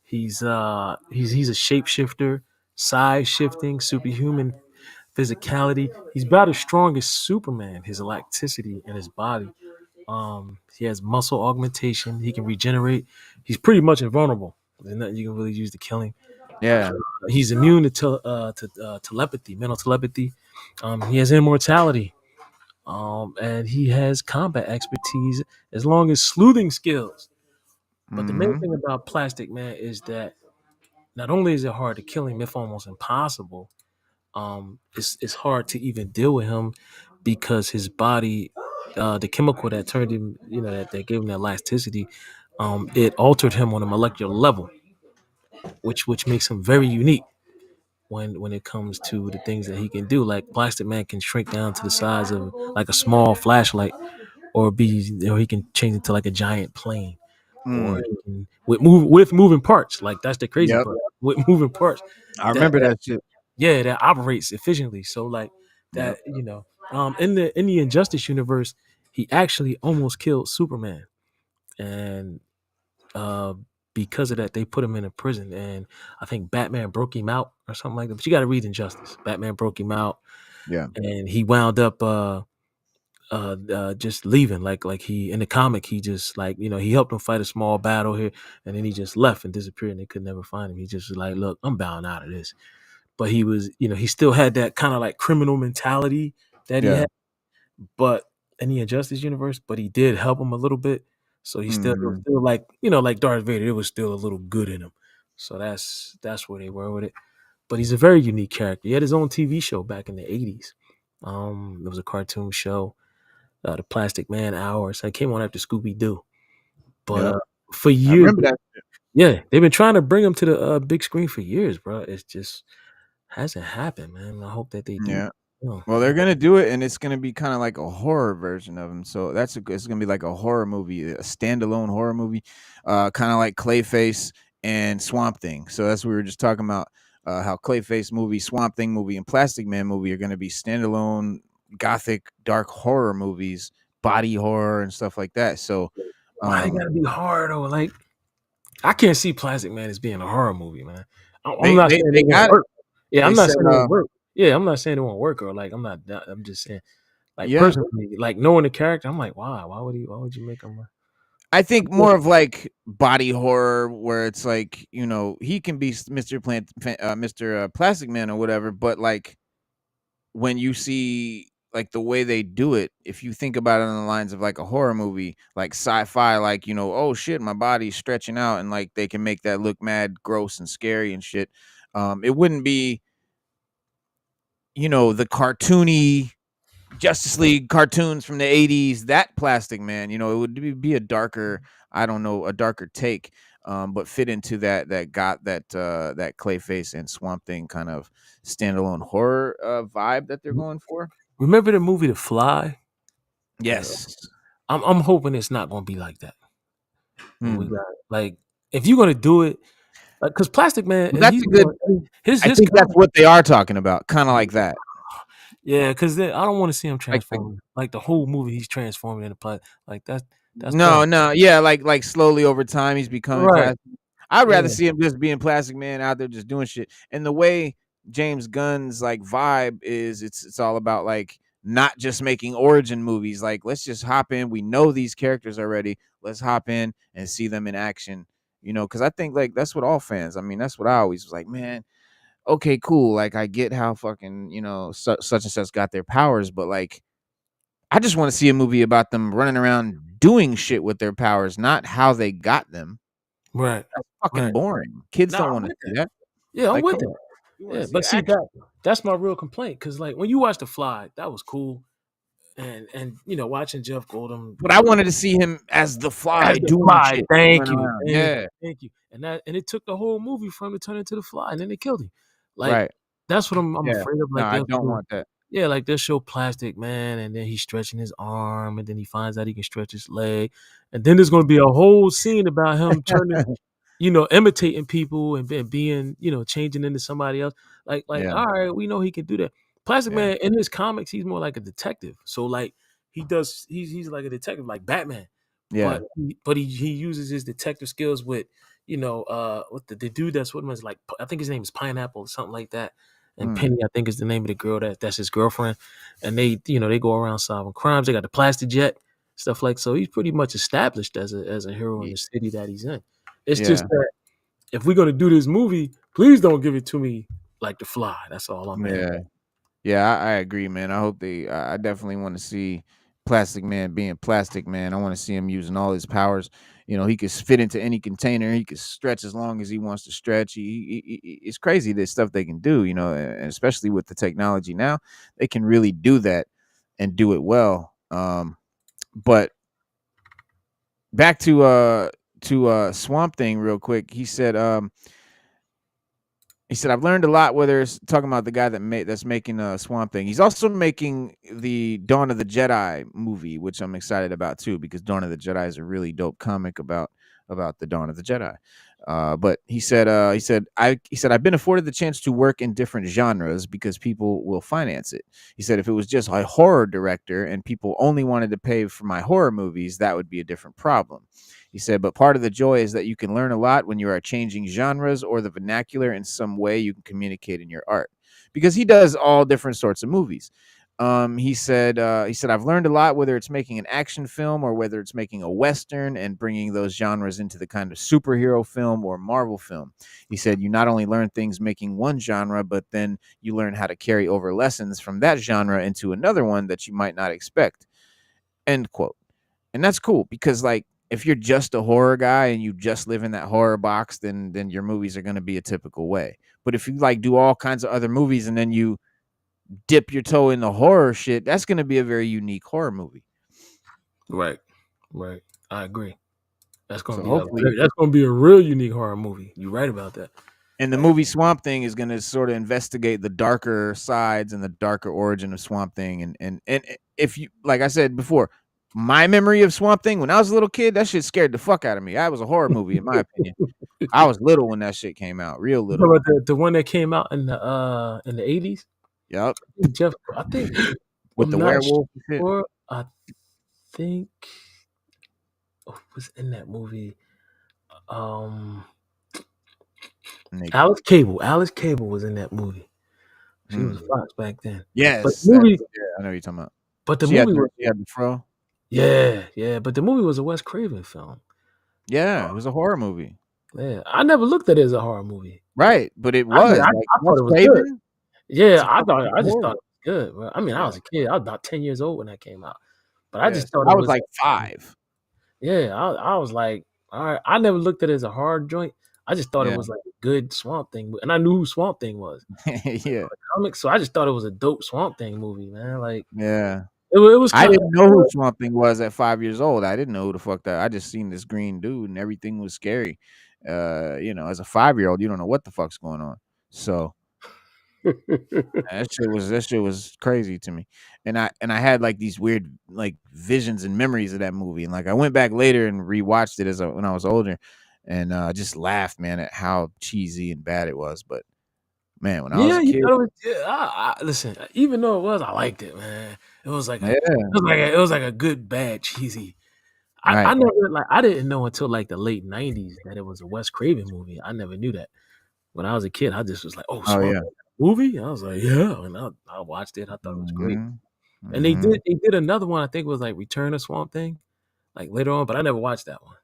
He's a shapeshifter, size shifting, superhuman physicality. He's about as strong as Superman. His elasticity in his body. He has muscle augmentation. He can regenerate. He's pretty much invulnerable. There's nothing you can really use to kill him. Yeah. He's immune to telepathy, mental telepathy. He has immortality. And he has combat expertise as long as sleuthing skills. But the main Mm-hmm. thing about Plastic Man is that not only is it hard to kill him, if almost impossible, it's hard to even deal with him because his body, the chemical that turned him, that gave him that elasticity, it altered him on a molecular level, which makes him very unique when it comes to the things that he can do. Like Plastic Man can shrink down to the size of like a small flashlight, or he can change it to like a giant plane, or Mm. he can with moving parts. Like that's the crazy Yep. part with moving parts. I That, remember that that shit. yeah, that operates efficiently. So like Yep. that, in the Injustice universe, he actually almost killed Superman, and uh, because of that, they put him in a prison. And I think Batman broke him out or something like that. But you got to read Injustice. Batman broke him out, Yeah. and he wound up just leaving. Like he in the comic, he just like he helped him fight a small battle here, and then he just left and disappeared, and they could never find him. He just was like, look, I'm bowing out of this. But he was, he still had that kind of like criminal mentality that he Yeah. had, but in the Injustice universe, but he did help him a little bit. So he still, Mm-hmm. still like, like Darth Vader, it was still a little good in him. So that's where they were with it. But he's a very unique character. He had his own TV show back in the 80s. It was a cartoon show, the Plastic Man Hour. So it came on after Scooby Doo. But Yep. for I years, remember that. yeah, they've been trying to bring him to the big screen for years, bro. It's just hasn't happened, man. I hope that they do. Yeah. Well, they're gonna do it, and it's gonna be kind of like a horror version of him. So it's gonna be like a horror movie, a standalone horror movie, kind of like Clayface and Swamp Thing. So that's what we were just talking about. How Clayface movie, Swamp Thing movie, and Plastic Man movie are gonna be standalone gothic dark horror movies, body horror and stuff like that. So, Why they gotta be horror though? Like, I can't see Plastic Man as being a horror movie, man. I'm not saying they it won't got it. work. Yeah, They I'm not said, saying it won't work. Yeah, I'm not saying it won't work or like I'm just saying like yeah. personally, like knowing the character, I'm like, why? Why would you make him I think more of like body horror where it's like, he can be Mr. Plastic Man or whatever, but like when you see like the way they do it, if you think about it on the lines of like a horror movie, like sci-fi, like, oh shit, my body's stretching out, and like they can make that look mad gross and scary and shit. It wouldn't be, the cartoony Justice League cartoons from the 80s, that Plastic Man, it would be a darker, I don't know, a darker take, but fit into that Clayface and Swamp Thing kind of standalone horror vibe that they're going for. Remember the movie The Fly? Yes. I'm hoping it's not gonna be like that. We Hmm. got like if you're gonna do it, because Plastic Man, Well, that's a good. his I think that's comic, what they are talking about, kind of like that. yeah, because I don't want to see him Like transform like the whole movie. He's transforming into plastic. Like that's boring. no, yeah, like slowly over time he's becoming Right. plastic. I'd rather Yeah. see him just being Plastic Man out there just doing shit. And the way James Gunn's like vibe is, it's all about like not just making origin movies. Like, let's just hop in. We know these characters already. Let's hop in and see them in action. Because I think like that's what all fans. I mean, that's what I always was like, man. Okay, cool. Like, I get how fucking such and such got their powers, but like, I just want to see a movie about them running around doing shit with their powers, not how they got them. Right. That's fucking Right. boring. Kids No, don't I'm want to with see that. that. Yeah, I'm Like, with come that. on. You want Yeah, to see but the see action. that's my real complaint. Because like when you watch The Fly, that was cool, and watching Jeff Goldblum, But I wanted to see him as the as Fly the doing Fly. shit, Thank running you, around. Yeah, thank you. And it took the whole movie for him to turn into the Fly, and then they killed him. Like right. that's what I'm Yeah. afraid of. No, Like I don't want that. yeah, like they'll show Plastic Man, and then he's stretching his arm, and then he finds out he can stretch his leg, and then there's gonna be a whole scene about him turning, imitating people and being, changing into somebody else. Like, Yeah, all right, we know he can do that. Plastic yeah, Man in his comics, he's more like a detective. So like he's like a detective, like Batman, yeah. but he uses his detective skills with, with the dude that's with him is like I think his name is Pineapple or something like that. And Mm. Penny, I think, is the name of the girl that's his girlfriend. And they, they go around solving crimes. They got the plastic jet, stuff like so. He's pretty much established as a hero in the city that he's in. It's just Yeah, that if we're gonna do this movie, please don't give it to me like The Fly. That's all I'm at. yeah. Yeah, I agree, man. I hope I definitely want to see Plastic Man being Plastic Man. I want to see him using all his powers. He could fit into any container. He could stretch as long as he wants to stretch. It's crazy the stuff they can do, and especially with the technology now, they can really do that and do it well. But back to Swamp Thing real quick. He said, I've learned a lot, whether it's talking about the guy that's making Swamp Thing. He's also making the Dawn of the Jedi movie, which I'm excited about too, because Dawn of the Jedi is a really dope comic about the Dawn of the Jedi. But he said, I've been afforded the chance to work in different genres because people will finance it. He said, if it was just a horror director and people only wanted to pay for my horror movies, that would be a different problem. He said, but part of the joy is that you can learn a lot when you are changing genres or the vernacular in some way you can communicate in your art, because he does all different sorts of movies. He said, I've learned a lot, whether it's making an action film or whether it's making a Western and bringing those genres into the kind of superhero film or Marvel film. He said, you not only learn things making one genre, but then you learn how to carry over lessons from that genre into another one that you might not expect. End quote. And that's cool because like, if you're just a horror guy and you just live in that horror box, then your movies are going to be a typical way. But if you like do all kinds of other movies and then you dip your toe in the horror shit, that's going to be a very unique horror movie. Right. I agree. That's gonna So be hopefully, that's gonna be a real unique horror movie. You're right about that. And the movie Swamp Thing is going to sort of investigate the darker sides and the darker origin of Swamp Thing. And if you, like I said before, my memory of Swamp Thing when I was a little kid, that shit scared the fuck out of me. That was a horror movie, in my opinion. I was little when that shit came out, real You talking little. about the one that came out in the 80s? Yep. I think With I'm the not werewolf and shit. sure. I think was in that movie. Alice Cable. Alice Cable was in that movie. She was Fox back then. But Yes. the movie, Yeah, I know what you're talking about. but the She had movie was the fro. yeah. But the movie was a Wes Craven film. Yeah, it was a horror movie. Yeah, I never looked at it as a horror movie. Right, but it I was like thought it was good. Craven. Yeah, It's a I just horror. thought it was good. Bro. I mean, I Yeah. was a kid. I was about 10 years old when that came out. But I just Yes, thought I it was was like 5. yeah, I was like, all right. I never looked at it as a horror joint. I just thought it Yeah. was like a good Swamp Thing, and I knew who Swamp Thing was. Yeah. Comics, so I just thought it was a dope Swamp Thing movie, man. Like, Yeah. it was I kind of didn't know who Swamp Thing was at 5 years old. I didn't know who the fuck that. I just seen this green dude and everything was scary. As a 5-year-old, you don't know what the fuck's going on. So that shit was crazy to me. And I had like these weird like visions and memories of that movie. And like I went back later and rewatched it when I was older and just laughed, man, at how cheesy and bad it was. But man, when I was yeah, a you kid, thought it was. Yeah, listen, even though it was, I liked it, man. It was like yeah, it was like a good bad cheesy. I right. never I didn't know until like the late '90s that it was a Wes Craven movie. I never knew that. When I was a kid, I just was like, "Oh, Oh Swamp yeah. Thing movie." I was like, "Yeah," and I watched it. I thought it was great. Mhm. And they Mhm. did another one. I think it was like Return of Swamp Thing, like later on, but I never watched that one.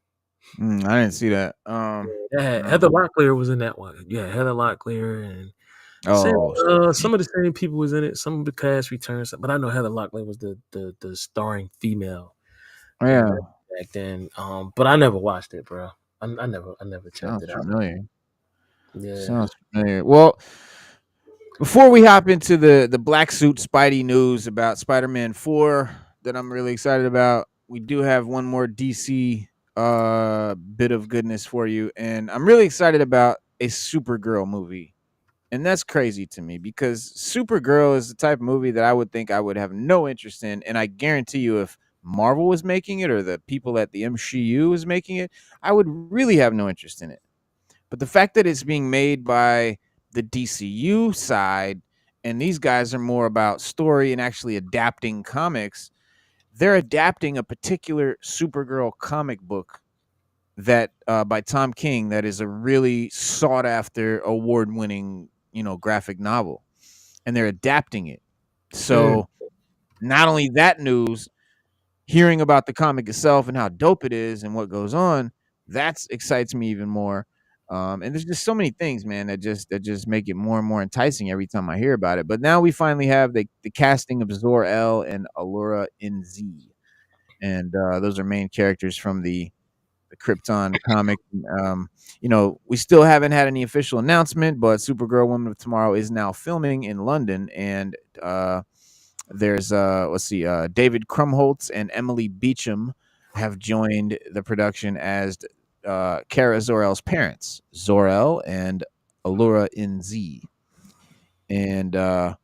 I didn't see that. Heather Locklear was in that one. Yeah, Heather Locklear and Oh, some of the same people was in it. Some of the cast returns, but I know Heather Locklear was the starring female in yeah. that back then. But I never watched it, bro. I never checked Sounds it out. familiar. Yeah. Sounds familiar. Well, before we hop into the black suit Spidey news about Spider-Man 4 that I'm really excited about, we do have one more DC bit of goodness for you, and I'm really excited about a Supergirl movie. And that's crazy to me because Supergirl is the type of movie that I would think I would have no interest in, and I guarantee you if Marvel was making it or the people at the MCU was making it, I would really have no interest in it. But the fact that it's being made by the DCU side, and these guys are more about story and actually adapting comics, they're adapting a particular Supergirl comic book that by Tom King that is a really sought after, award winning, graphic novel, and they're adapting it. Mm. So not only that news, hearing about the comic itself and how dope it is and what goes on, that excites me even more. And there's just so many things, man, that just make it more and more enticing every time I hear about it. But now we finally have the casting of Zor-El and Allura NZ, and those are main characters from the Krypton comic. We still haven't had any official announcement, but Supergirl Woman of Tomorrow is now filming in London, and there's David Krumholtz and Emily Beecham have joined the production as Kara Zor-El's parents, Zor-El and Allura NZ. And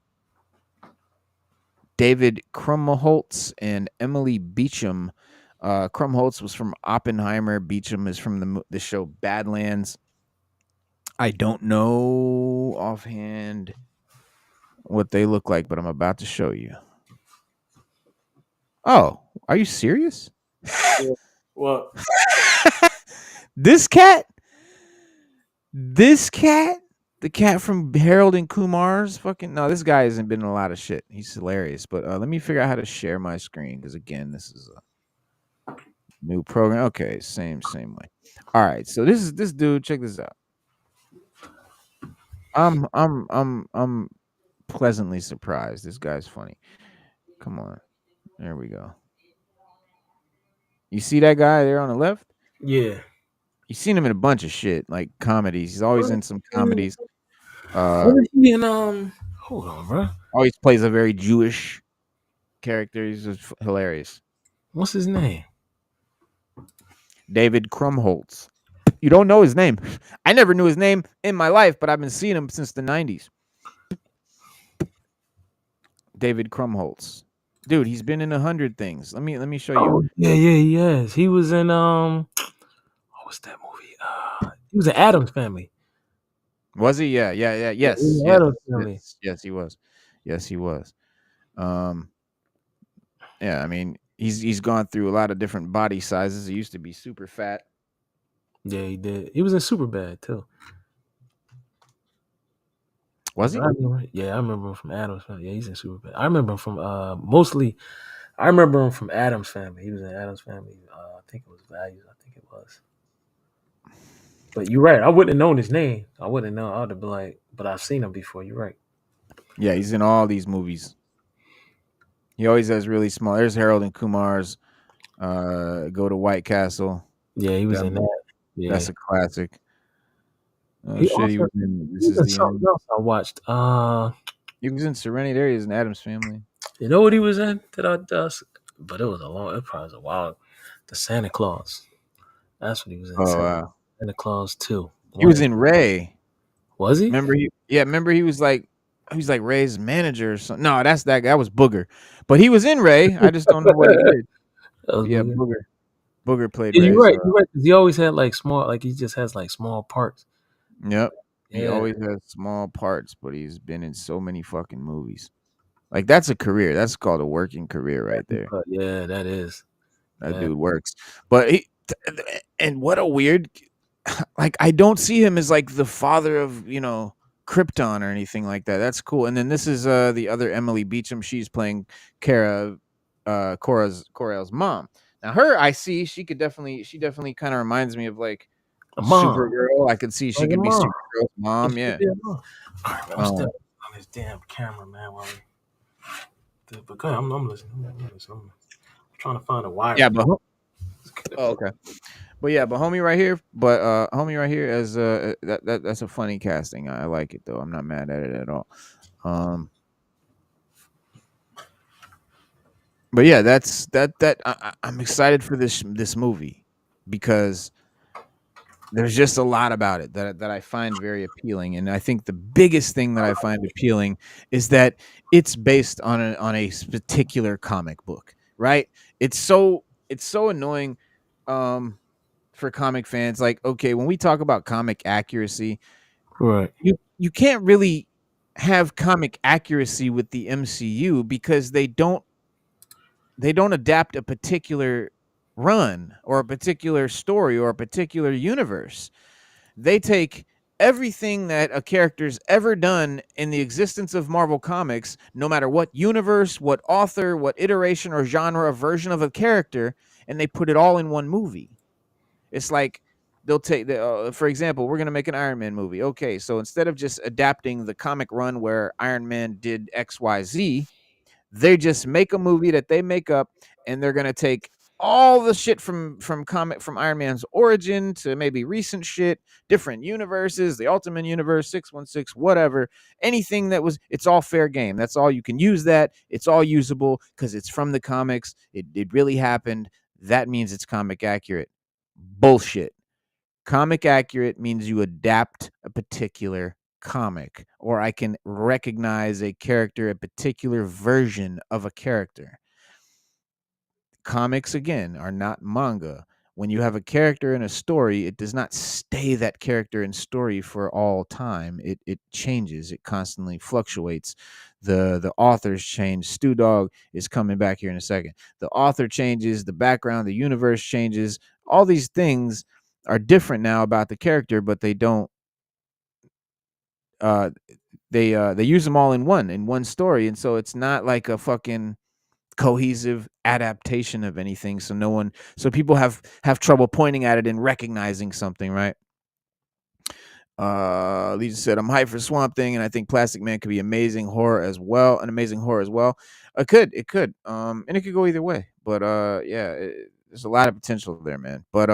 David Krumholtz and Emily Beecham. Krumholtz was from Oppenheimer. Beecham is from the show Badlands. I don't know offhand what they look like, but I'm about to show you. Oh, are you serious? What? This cat? This cat? The cat from Harold and Kumar's fucking no, this guy hasn't been in a lot of shit. He's hilarious. But let me figure out how to share my screen because again, this is a new program. Okay, same way. All right, so this dude. Check this out. I'm pleasantly surprised. This guy's funny. Come on, there we go. You see that guy there on the left? Yeah. You've seen him in a bunch of shit, like comedies. He's always in some comedies. What is he in? Hold on, bro. Always plays a very Jewish character. He's just hilarious. What's his name? David Krumholtz. You don't know his name. I never knew his name in my life, but I've been seeing him since the 90s. David Krumholtz. Dude, he's been in 100 things. Let me show you. Oh yeah, yes. He was in what's that movie? He was in Adam's Family. Was he? Yeah. Yeah, Yes. he was in Yes. Addams Family. Yes, he was. Yes, he was. Yeah, I mean, he's gone through a lot of different body sizes. He used to be super fat. Yeah, he did. He was in Superbad too. Was he? I remember him from Adam's Family. Yeah, he's in Superbad. I remember him from mostly. I remember him from Adam's Family. He was in Adam's Family. I think it was Values. I think it was. But you're right. I wouldn't have known his name. I wouldn't know. I would have been like, but I've seen him before. You're right. Yeah, he's in all these movies. He always has really small. There's Harold and Kumar's Go to White Castle. Yeah, he was in that. Yeah, That's a classic. Oh he shit, he also was in This he was Is in the something End. else I watched. He was in Serenity. There he is in Adam's Family. You know what he was in? But it was it probably was a while. The Santa Claus. That's what he was in. Oh wow. Santa Claus 2. He was in Ray. Was he? Remember he was like Ray's manager or something. No, that's that guy. That was Booger. But he was in Ray. I just don't know what he did. Yeah, Booger. Booger played Yeah, Ray. you're right. You're right. 'Cause he always had like small, like he just has like small parts. Yep. He Yeah. always has small parts, but he's been in so many fucking movies. Like that's a career. That's called a working career right there. Yeah, that is. That dude works. But and what a weird, like I don't see him as like the father of, Krypton or anything like that. That's cool. And then this is the other Emily Beecham. She's playing Koral's mom. Now her I see she definitely kind of reminds me of like A mom. Supergirl. I could see she could be Supergirl's mom. Yeah. All right, I'm still on this damn camera, man. But go ahead, I'm listening. I'm trying to find a wire. Yeah, but okay. But yeah, but homie right here, as that's a funny casting. I like it though. I'm not mad at it at all. But yeah, I'm excited for this movie because there's just a lot about it that I find very appealing, and I think the biggest thing that I find appealing is that it's based on a particular comic book, right? It's so annoying for comic fans. Like, okay, when we talk about comic accuracy, right, you can't really have comic accuracy with the MCU because they don't adapt a particular run or a particular story or a particular universe. They take everything that a character's ever done in the existence of Marvel Comics, no matter what universe, what author, what iteration or genre or version of a character, and they put it all in one movie. It's like they'll take for example, we're going to make an Iron Man movie. Okay, so instead of just adapting the comic run where Iron Man did XYZ, they just make a movie that they make up, and they're going to take all the shit from Iron Man's origin to maybe recent shit, different universes, the Ultimate Universe, 616, whatever, anything that was, it's all fair game. That's all you can use that. It's all usable because it's from the comics. It really happened. That means it's comic accurate. Bullshit. Comic accurate means you adapt a particular comic, or I can recognize a character, a particular version of a character. Comics, again, are not manga. When you have a character in a story, it does not stay that character and story for all time. It changes. It constantly fluctuates. The authors change. Stu Dog is coming back here in a second. The author changes. The background, the universe changes. All these things are different now about the character, but they don't. They use them all in one story, and so it's not like a fucking cohesive adaptation of anything. So people have trouble pointing at it and recognizing something, right? Lisa said, "I'm hyped for Swamp Thing, and I think Plastic Man could be an amazing horror as well. It could, and it could go either way. But yeah, there's a lot of potential there, man. But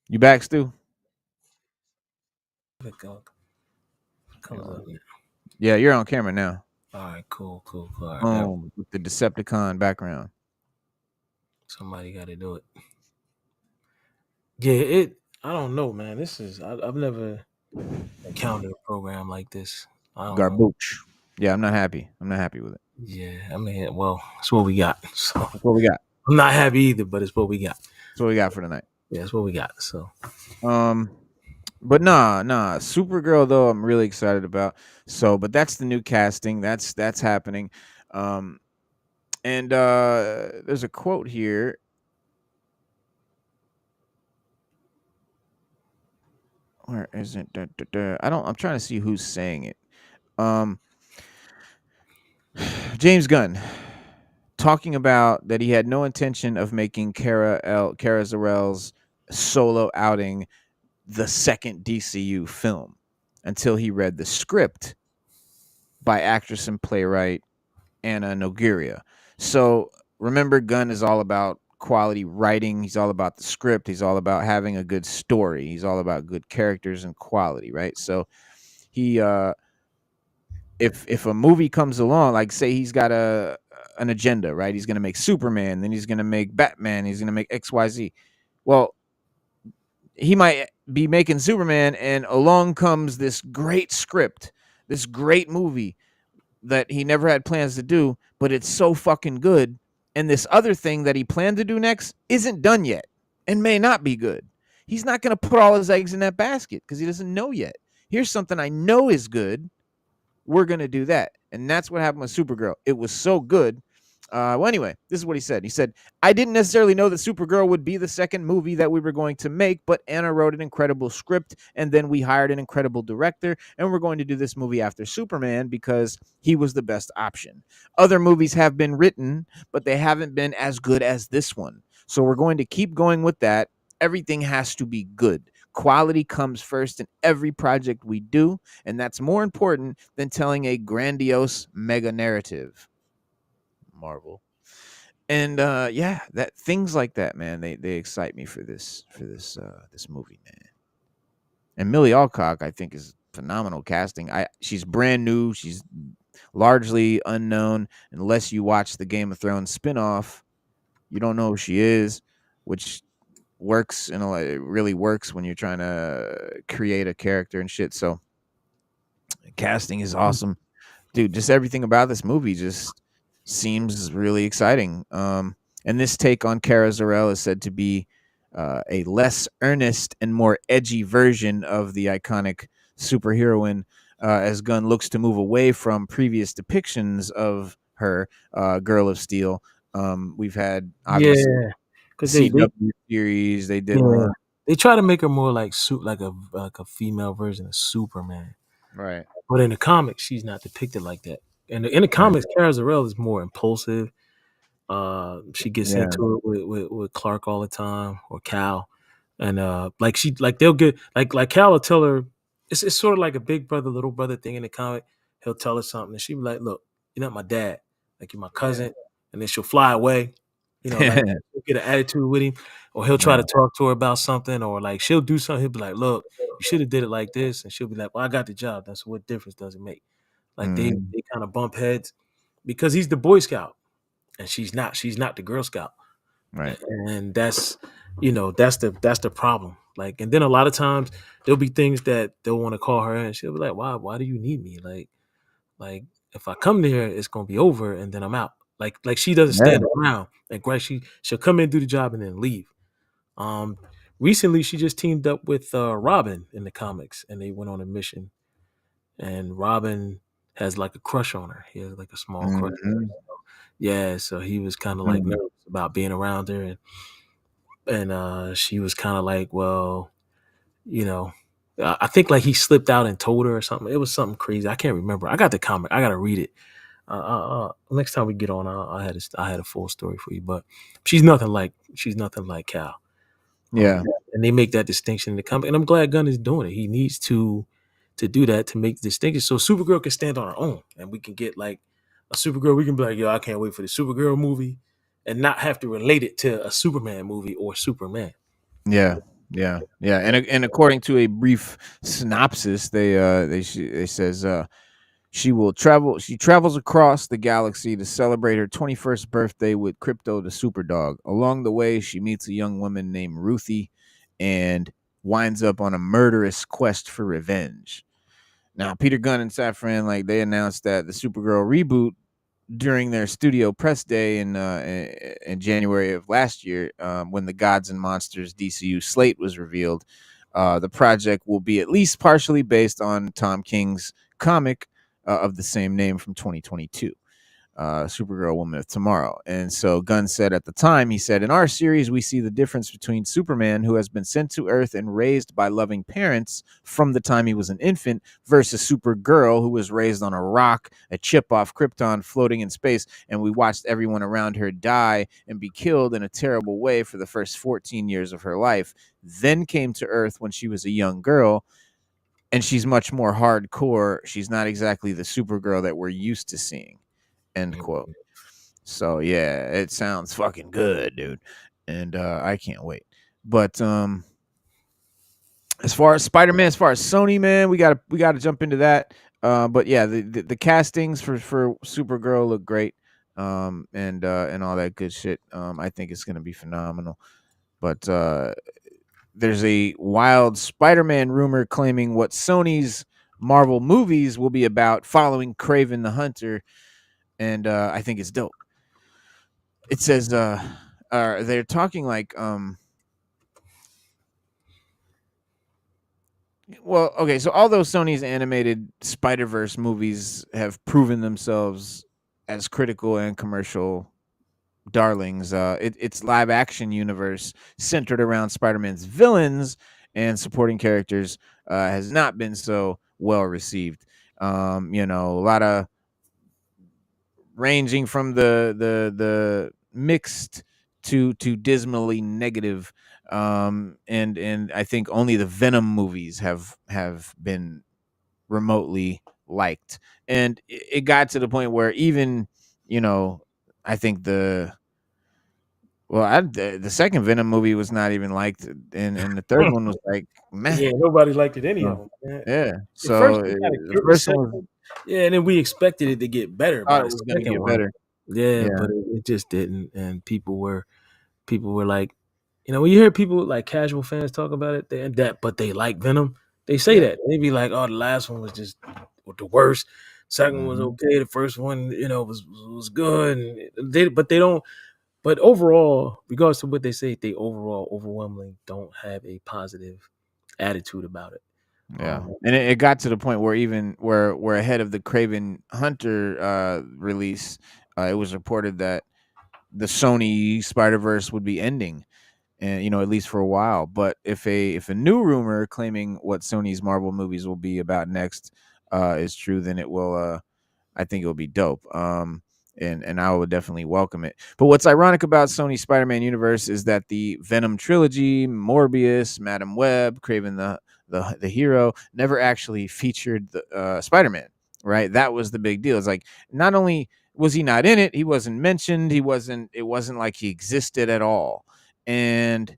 you back, Stu? Yeah, you're on camera now. All right, cool. All right, with the Decepticon background. Somebody got to do it. Yeah, I don't know, man. I've never encountered a program like this. I don't know. Garbage. Yeah, I'm not happy. I'm not happy with it. Yeah, I mean, well, it's what we got. So That's what we got. I'm not happy either, but it's what we got. That's what we got for tonight. Yeah, it's what we got. So Um, but nah. Supergirl though, I'm really excited about. So, but that's the new casting. That's happening. Um, and there's a quote here. Where is it? I'm trying to see who's saying it. Um, James Gunn talking about that he had no intention of making Kara Zor-El's solo outing the second DCU film until he read the script by actress and playwright Anna Nogueira. So remember, Gunn is all about quality writing. He's all about the script. He's all about having a good story. He's all about good characters and quality, right? So he if a movie comes along, like say he's got an agenda, right? He's going to make Superman, then he's going to make Batman, he's going to make XYZ. Well, he might be making Superman and along comes this great script, this great movie that he never had plans to do, but it's so fucking good. And this other thing that he planned to do next isn't done yet and may not be good. He's not going to put all his eggs in that basket because he doesn't know yet. Here's something I know is good. We're going to do that. And that's what happened with Supergirl. It was so good. Well, anyway, this is what he said. He said, I didn't necessarily know that Supergirl would be the second movie that we were going to make, but Anna wrote an incredible script, and then we hired an incredible director, and we're going to do this movie after Superman because he was the best option. Other movies have been written, but they haven't been as good as this one. So we're going to keep going with that. Everything has to be good. Quality comes first in every project we do, and that's more important than telling a grandiose mega narrative. Marvel. And yeah, that things like that, man, they excite me for this this movie, man. And Millie Alcock, I think, is phenomenal casting. She's brand new, she's largely unknown unless you watch the Game of Thrones spinoff. You don't know who she is, which works, you know, it really works when you're trying to create a character and shit. So casting is awesome. Dude, just everything about this movie just seems really exciting. And this take on Kara Zor-El is said to be a less earnest and more edgy version of the iconic superheroine, as Gunn looks to move away from previous depictions of her, Girl of Steel. We've had obviously yeah, because CW series. They did one, they try to make her more like like a female version of Superman. right? But in the comics, she's not depicted like that. And in the Right. comics, Kara Zor-El is more impulsive. She gets Yeah. into it with Clark all the time or Cal, and like they'll get like Cal will tell her it's sort of like a big brother little brother thing in the comic. He'll tell her something, and she'll be like, "Look, you're not my dad. Like you're my cousin," and then she'll fly away. You know, like she'll get an attitude with him, or he'll try to Right. talk to her about something, or like she'll do something. He'll be like, "Look, you should have did it like this," and she'll be like, "Well, I got the job. That's what difference does it make?" Like Mhm. they kind of bump heads because he's the Boy Scout and she's not. She's not the Girl Scout, Right. and that's that's the problem. Like, and then a lot of times there'll be things that they'll want to call her, and she'll be like, Why do you need me? Like if I come there, it's gonna be over, and then I'm out. Like she doesn't Yeah. stand around. Like right, she'll come in, do the job, and then leave. Um, Recently she just teamed up with Robin in the comics, and they went on a mission, and Robin has like a crush on her. He has like a small crush. Mhm. Yeah, so he was kind of like Mhm. nervous about being around her, and she was kind of like, well, you know, I think like he slipped out and told her or something. It was something crazy. I can't remember. I got the comic. I got to read it. Next time we get on, I had a full story for you, but she's nothing like Cal. Yeah. And they make that distinction in the comic, and I'm glad Gunn is doing it. He needs to do that to make the distinction, so Supergirl can stand on her own, and we can get like a Supergirl. We can be like, yo, I can't wait for the Supergirl movie, and not have to relate it to a Superman movie or Superman. Yeah. Yeah. And according to a brief synopsis, they says she travels across the galaxy to celebrate her 21st birthday with Crypto the Superdog. Along the way, she meets a young woman named Ruthie and winds up on a murderous quest for revenge. Now, Peter Gunn and Safran, like, they announced that the Supergirl reboot during their studio press day in January of last year, when the Gods and Monsters DCU slate was revealed. The project will be at least partially based on Tom King's comic of the same name from 2022. Supergirl Woman of Tomorrow. And so Gunn said at the time, he said, in our series, we see the difference between Superman, who has been sent to Earth and raised by loving parents from the time he was an infant, versus Supergirl, who was raised on a rock, a chip off Krypton, floating in space. And we watched everyone around her die and be killed in a terrible way for the first 14 years of her life. Then came to Earth when she was a young girl. And she's much more hardcore. She's not exactly the Supergirl that we're used to seeing. End quote. So yeah, it sounds fucking good, dude, and I can't wait. But as far as Spider-Man, as far as Sony, man, we gotta jump into that. But yeah, the castings for Supergirl look great, and all that good shit. I think it's gonna be phenomenal. But there's a wild Spider-Man rumor claiming what Sony's Marvel movies will be about, following Kraven the Hunter. And I think it's dope. It says they're talking like well, okay, so although Sony's animated Spider-Verse movies have proven themselves as critical and commercial darlings, its live action universe centered around Spider-Man's villains and supporting characters has not been so well received. A lot of ranging from the mixed to dismally negative, and I think only the Venom movies have been remotely liked, and it got to the point where even I think the second Venom movie was not even liked, and the third one was like meh. Yeah, nobody liked it, any of them. Yeah, The first so one kinda the killed the first one was, second. Yeah, and then we expected it to get better by thought the it was gonna second get one. better. Yeah, Yeah, but it just didn't, and people were like, when you hear people like casual fans talk about it, but they like Venom, they say yeah. that. They be like, "Oh, the last one was just the worst. Second one was Mhm. okay. The first one, was good." And they don't. But overall, regardless of what they say, they overall overwhelmingly don't have a positive attitude about it. Yeah, and it got to the point where even we're ahead of the Craven Hunter release. It was reported that the Sony Spider-Verse would be ending, and at least for a while. But if a new rumor claiming what Sony's Marvel movies will be about next is true, then it will. I think it will be dope. And I would definitely welcome it. But what's ironic about Sony's Spider-Man universe is that the Venom trilogy, Morbius, Madam Web, Craven the Hero, never actually featured the Spider-Man. Right? That was the big deal. It's like, not only was he not in it, he wasn't mentioned. It wasn't like he existed at all. And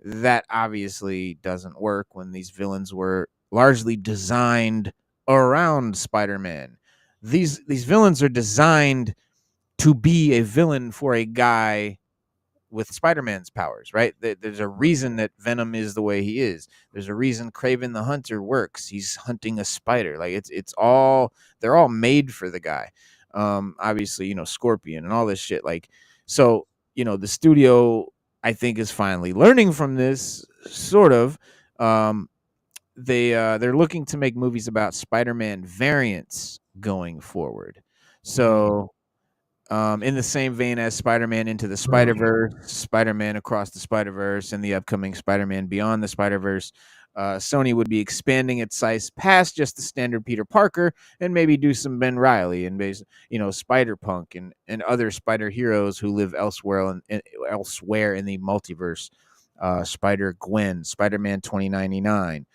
that obviously doesn't work when these villains were largely designed around Spider-Man. These villains are designed to be a villain for a guy with Spider-Man's powers, right? There's a reason that Venom is the way he is. There's a reason Kraven the Hunter works. He's hunting a spider. Like it's all, they're all made for the guy. Obviously, Scorpion and all this shit. Like, so, the studio, I think, is finally learning from this, sort of. They're looking to make movies about Spider-Man variants going forward. So in the same vein as Spider-Man Into the Spider-Verse, Spider-Man Across the Spider-Verse, and the upcoming Spider-Man Beyond the Spider-Verse, Sony would be expanding its size past just the standard Peter Parker and maybe do some Ben Reilly and Spider-Punk and other spider heroes who live elsewhere in the multiverse. Spider-Gwen, Spider-Man 2099,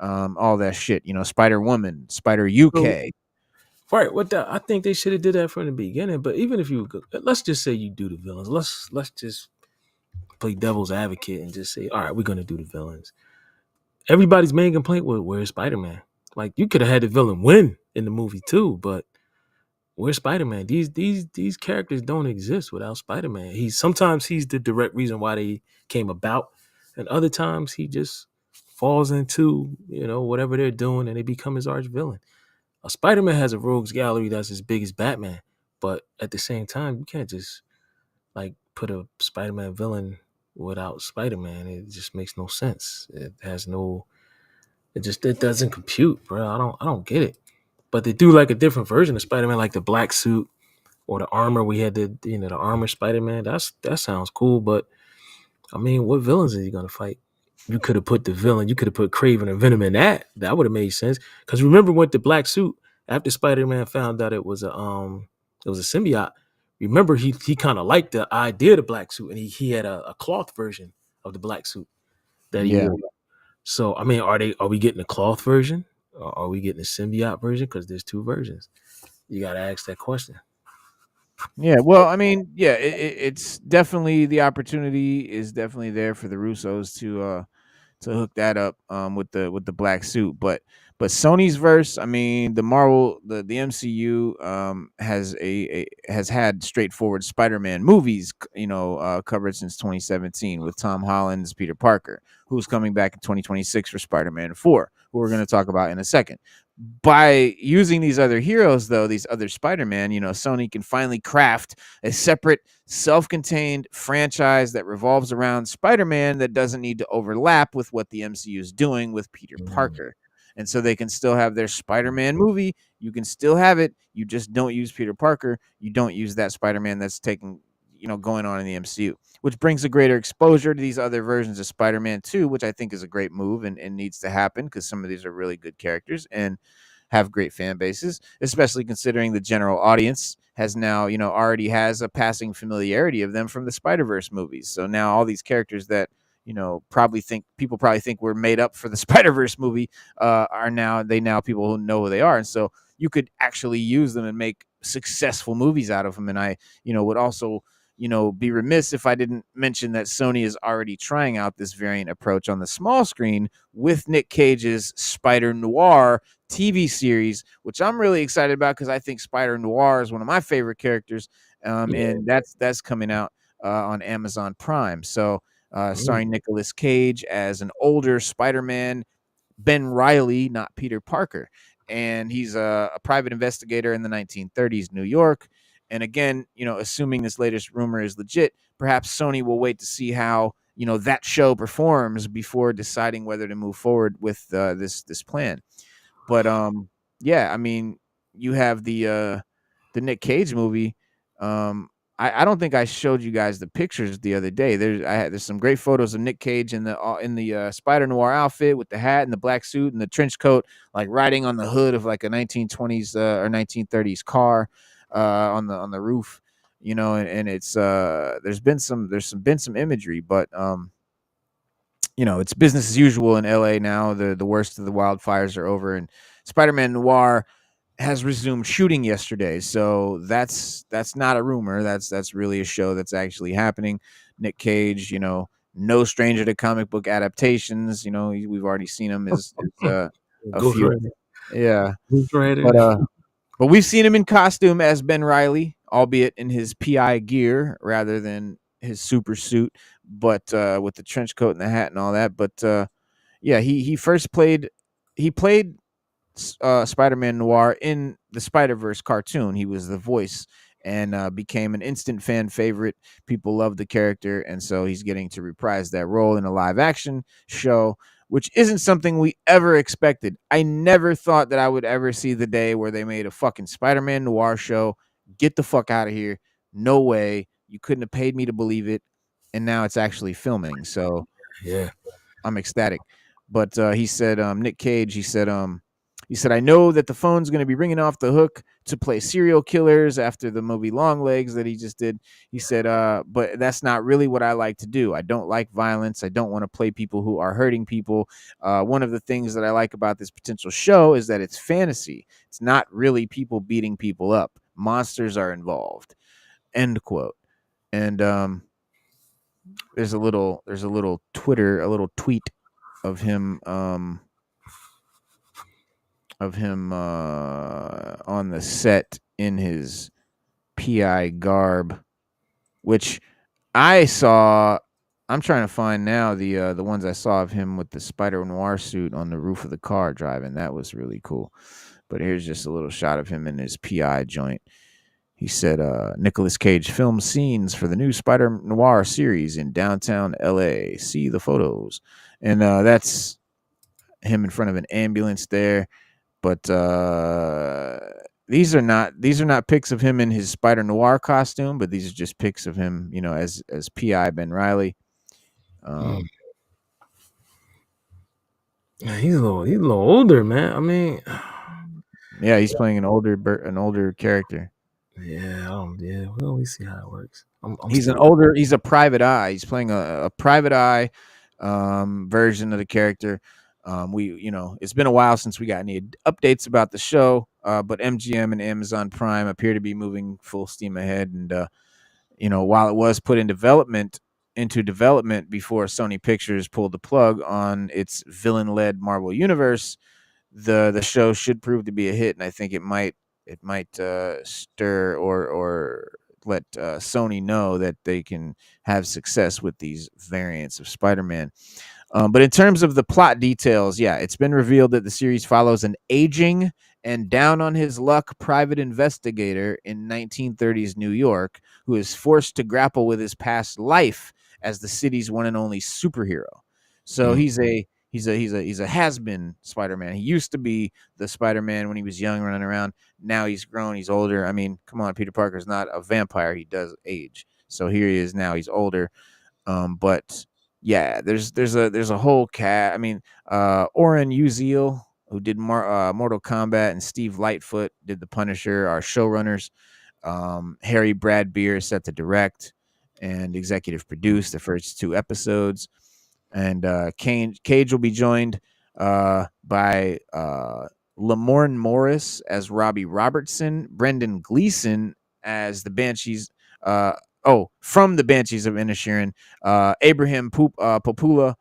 all that shit. Spider-Woman, Spider UK. Right. I think they should have did that from the beginning. But even if let's just say you do the villains. Let's just play devil's advocate and just say, all right, we're gonna do the villains. Everybody's main complaint was, where's Spider-Man? Like, you could have had the villain win in the movie too, but where's Spider-Man? These characters don't exist without Spider-Man. Sometimes he's the direct reason why they came about, and other times he just falls into whatever they're doing, and they become his arch villain. A Spider-Man has a rogues gallery that's as big as Batman, but at the same time, you can't just like put a Spider-Man villain without Spider-Man. It just makes no sense. It has no. It doesn't compute, bro. I don't get it. But they do like a different version of Spider-Man, like the black suit or the armor. We had the armor Spider-Man. That sounds cool, but I mean, what villains are you gonna fight? You could have put the villain. You could have put Craven or Venom in that. That would have made sense. Because remember, with the black suit, after Spider-Man found out it was a symbiote. Remember, he kind of liked the idea of the black suit, and he had a cloth version of the black suit that he Yeah. wore. So I mean, are we getting a cloth version, or are we getting a symbiote version? Because there's two versions. You got to ask that question. Yeah, well, I mean, yeah, it's definitely, the opportunity is definitely there for the Russos to hook that up with the black suit, but Sony's verse, I mean, the Marvel, the MCU has had straightforward Spider-Man movies, covered since 2017 with Tom Holland's Peter Parker, who's coming back in 2026 for Spider-Man 4, who we're going to talk about in a second. By using these other heroes, though, these other Spider-Man, Sony can finally craft a separate, self-contained franchise that revolves around Spider-Man that doesn't need to overlap with what the MCU is doing with Peter Parker. And so they can still have their Spider-Man movie. You can still have it. You just don't use Peter Parker. You don't use that Spider-Man that's going on in the MCU, which brings a greater exposure to these other versions of Spider-Man 2, which I think is a great move and needs to happen because some of these are really good characters and have great fan bases, especially considering the general audience has now, already has a passing familiarity of them from the Spider-Verse movies. So now all these characters that, probably think were made up for the Spider-Verse movie are now people who know who they are. And so you could actually use them and make successful movies out of them. And I, would also, be remiss if I didn't mention that Sony is already trying out this variant approach on the small screen with Nick Cage's Spider Noir TV series, which I'm really excited about because I think Spider Noir is one of my favorite characters, and that's coming out on Amazon Prime. So, starring Nicolas Cage as an older Spider-Man, Ben Reilly, not Peter Parker, and he's a private investigator in the 1930s New York. And again, assuming this latest rumor is legit, perhaps Sony will wait to see how that show performs before deciding whether to move forward with this plan. But yeah, I mean, you have the Nick Cage movie. I don't think I showed you guys the pictures the other day. There's some great photos of Nick Cage in the Spider Noir outfit with the hat and the black suit and the trench coat, like riding on the hood of like a 1920s or 1930s car on the roof. And it's there's been some imagery, but it's business as usual in LA now. The worst of the wildfires are over, and Spider-Man Noir has resumed shooting yesterday. So that's not a rumor. That's really a show that's actually happening. Nick Cage, no stranger to comic book adaptations. We've already seen him as a Ghost few. Rider. Yeah. Ghost Rider. But we've seen him in costume as Ben Reilly, albeit in his PI gear rather than his super suit, but with the trench coat and the hat and all that. But yeah, he played Spider-Man Noir in the Spiderverse cartoon. He was the voice and became an instant fan favorite. People love the character, and so he's getting to reprise that role in a live action show, which isn't something we ever expected. I never thought that I would ever see the day where they made a fucking Spider-Man Noir show. Get the fuck out of here. No way. You couldn't have paid me to believe it. And now it's actually filming. So Yeah. I'm ecstatic. But he said, Nick Cage, he said, I know that the phone's going to be ringing off the hook to play serial killers after the movie Longlegs that he just did. He said, but that's not really what I like to do. I don't like violence. I don't want to play people who are hurting people. One of the things that I like about this potential show is that it's fantasy. It's not really people beating people up. Monsters are involved. End quote. And there's a little tweet of him on the set in his PI garb, which I saw I'm trying to find now the ones I saw of him with the Spider Noir suit on the roof of the car driving. That was really cool. But here's just a little shot of him in his PI joint. He said, Nicolas Cage filmed scenes for the new Spider Noir series in downtown LA. See the photos. And that's him in front of an ambulance there. But these are not pics of him in his Spider Noir costume, but these are just pics of him, as PI Ben Riley. Yeah, he's a little older, man. I mean, yeah, he's playing an older character. Yeah, well, we see how it works. He's a private eye. He's playing a private eye version of the character. It's been a while since we got any updates about the show, but MGM and Amazon Prime appear to be moving full steam ahead. And while it was put into development before Sony Pictures pulled the plug on its villain-led Marvel universe, the show should prove to be a hit, and I think it might stir or let Sony know that they can have success with these variants of Spider-Man. But in terms of the plot details, yeah, it's been revealed that the series follows an aging and down on his luck private investigator in 1930s New York who is forced to grapple with his past life as the city's one and only superhero. So he's a has-been Spider-Man. He used to be the Spider-Man when he was young, running around. Now he's grown. He's older. I mean, come on, Peter Parker's not a vampire. He does age. So here he is now. He's older. But yeah, there's a whole cat. I mean, Oren Uziel, who did Mortal Kombat, and Steve Lightfoot did the Punisher, are showrunners. Harry Brad Beer is set to direct and executive produce the first 2 episodes. And Cage will be joined by Lamorne Morris as Robbie Robertson, Brendan Gleeson as the Banshees. From the Banshees of Inisherin, Abraham Popula,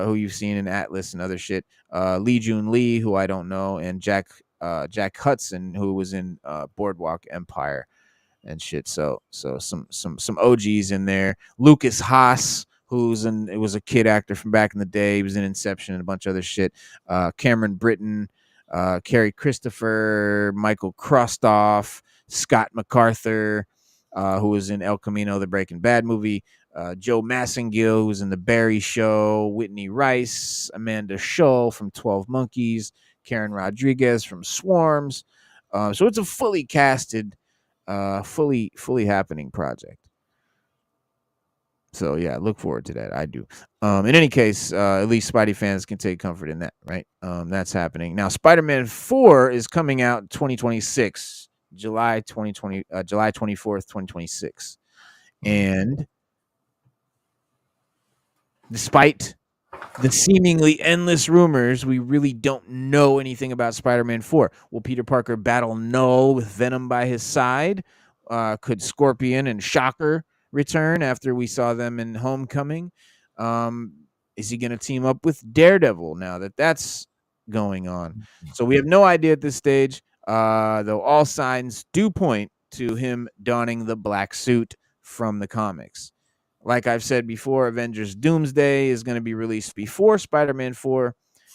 who you've seen in Atlas and other shit, Lee Jun Lee, who I don't know, and Jack Hudson, who was in Boardwalk Empire and shit. So some OGs in there. Lucas Haas, it was a kid actor from back in the day. He was in Inception and a bunch of other shit. Cameron Britton, Carrie Christopher, Michael Krostoff, Scott MacArthur, who was in El Camino, the Breaking Bad movie. Joe Massengill, who was in The Barry Show. Whitney Rice, Amanda Schull from 12 Monkeys, Karen Rodriguez from Swarms. So it's a fully casted, fully happening project. So yeah, look forward to that. I do. In any case, at least Spidey fans can take comfort in that, right? That's happening now. Spider-Man 4 is coming out 2026, July 24th, 2026, and despite the seemingly endless rumors, we really don't know anything about Spider-Man 4. Will Peter Parker battle Null with Venom by his side? Could Scorpion and Shocker return after we saw them in Homecoming? Is he going to team up with Daredevil now that that's going on? So we have no idea at this stage, though all signs do point to him donning the black suit from the comics. Like I've said before, Avengers Doomsday is going to be released before Spider-Man 4.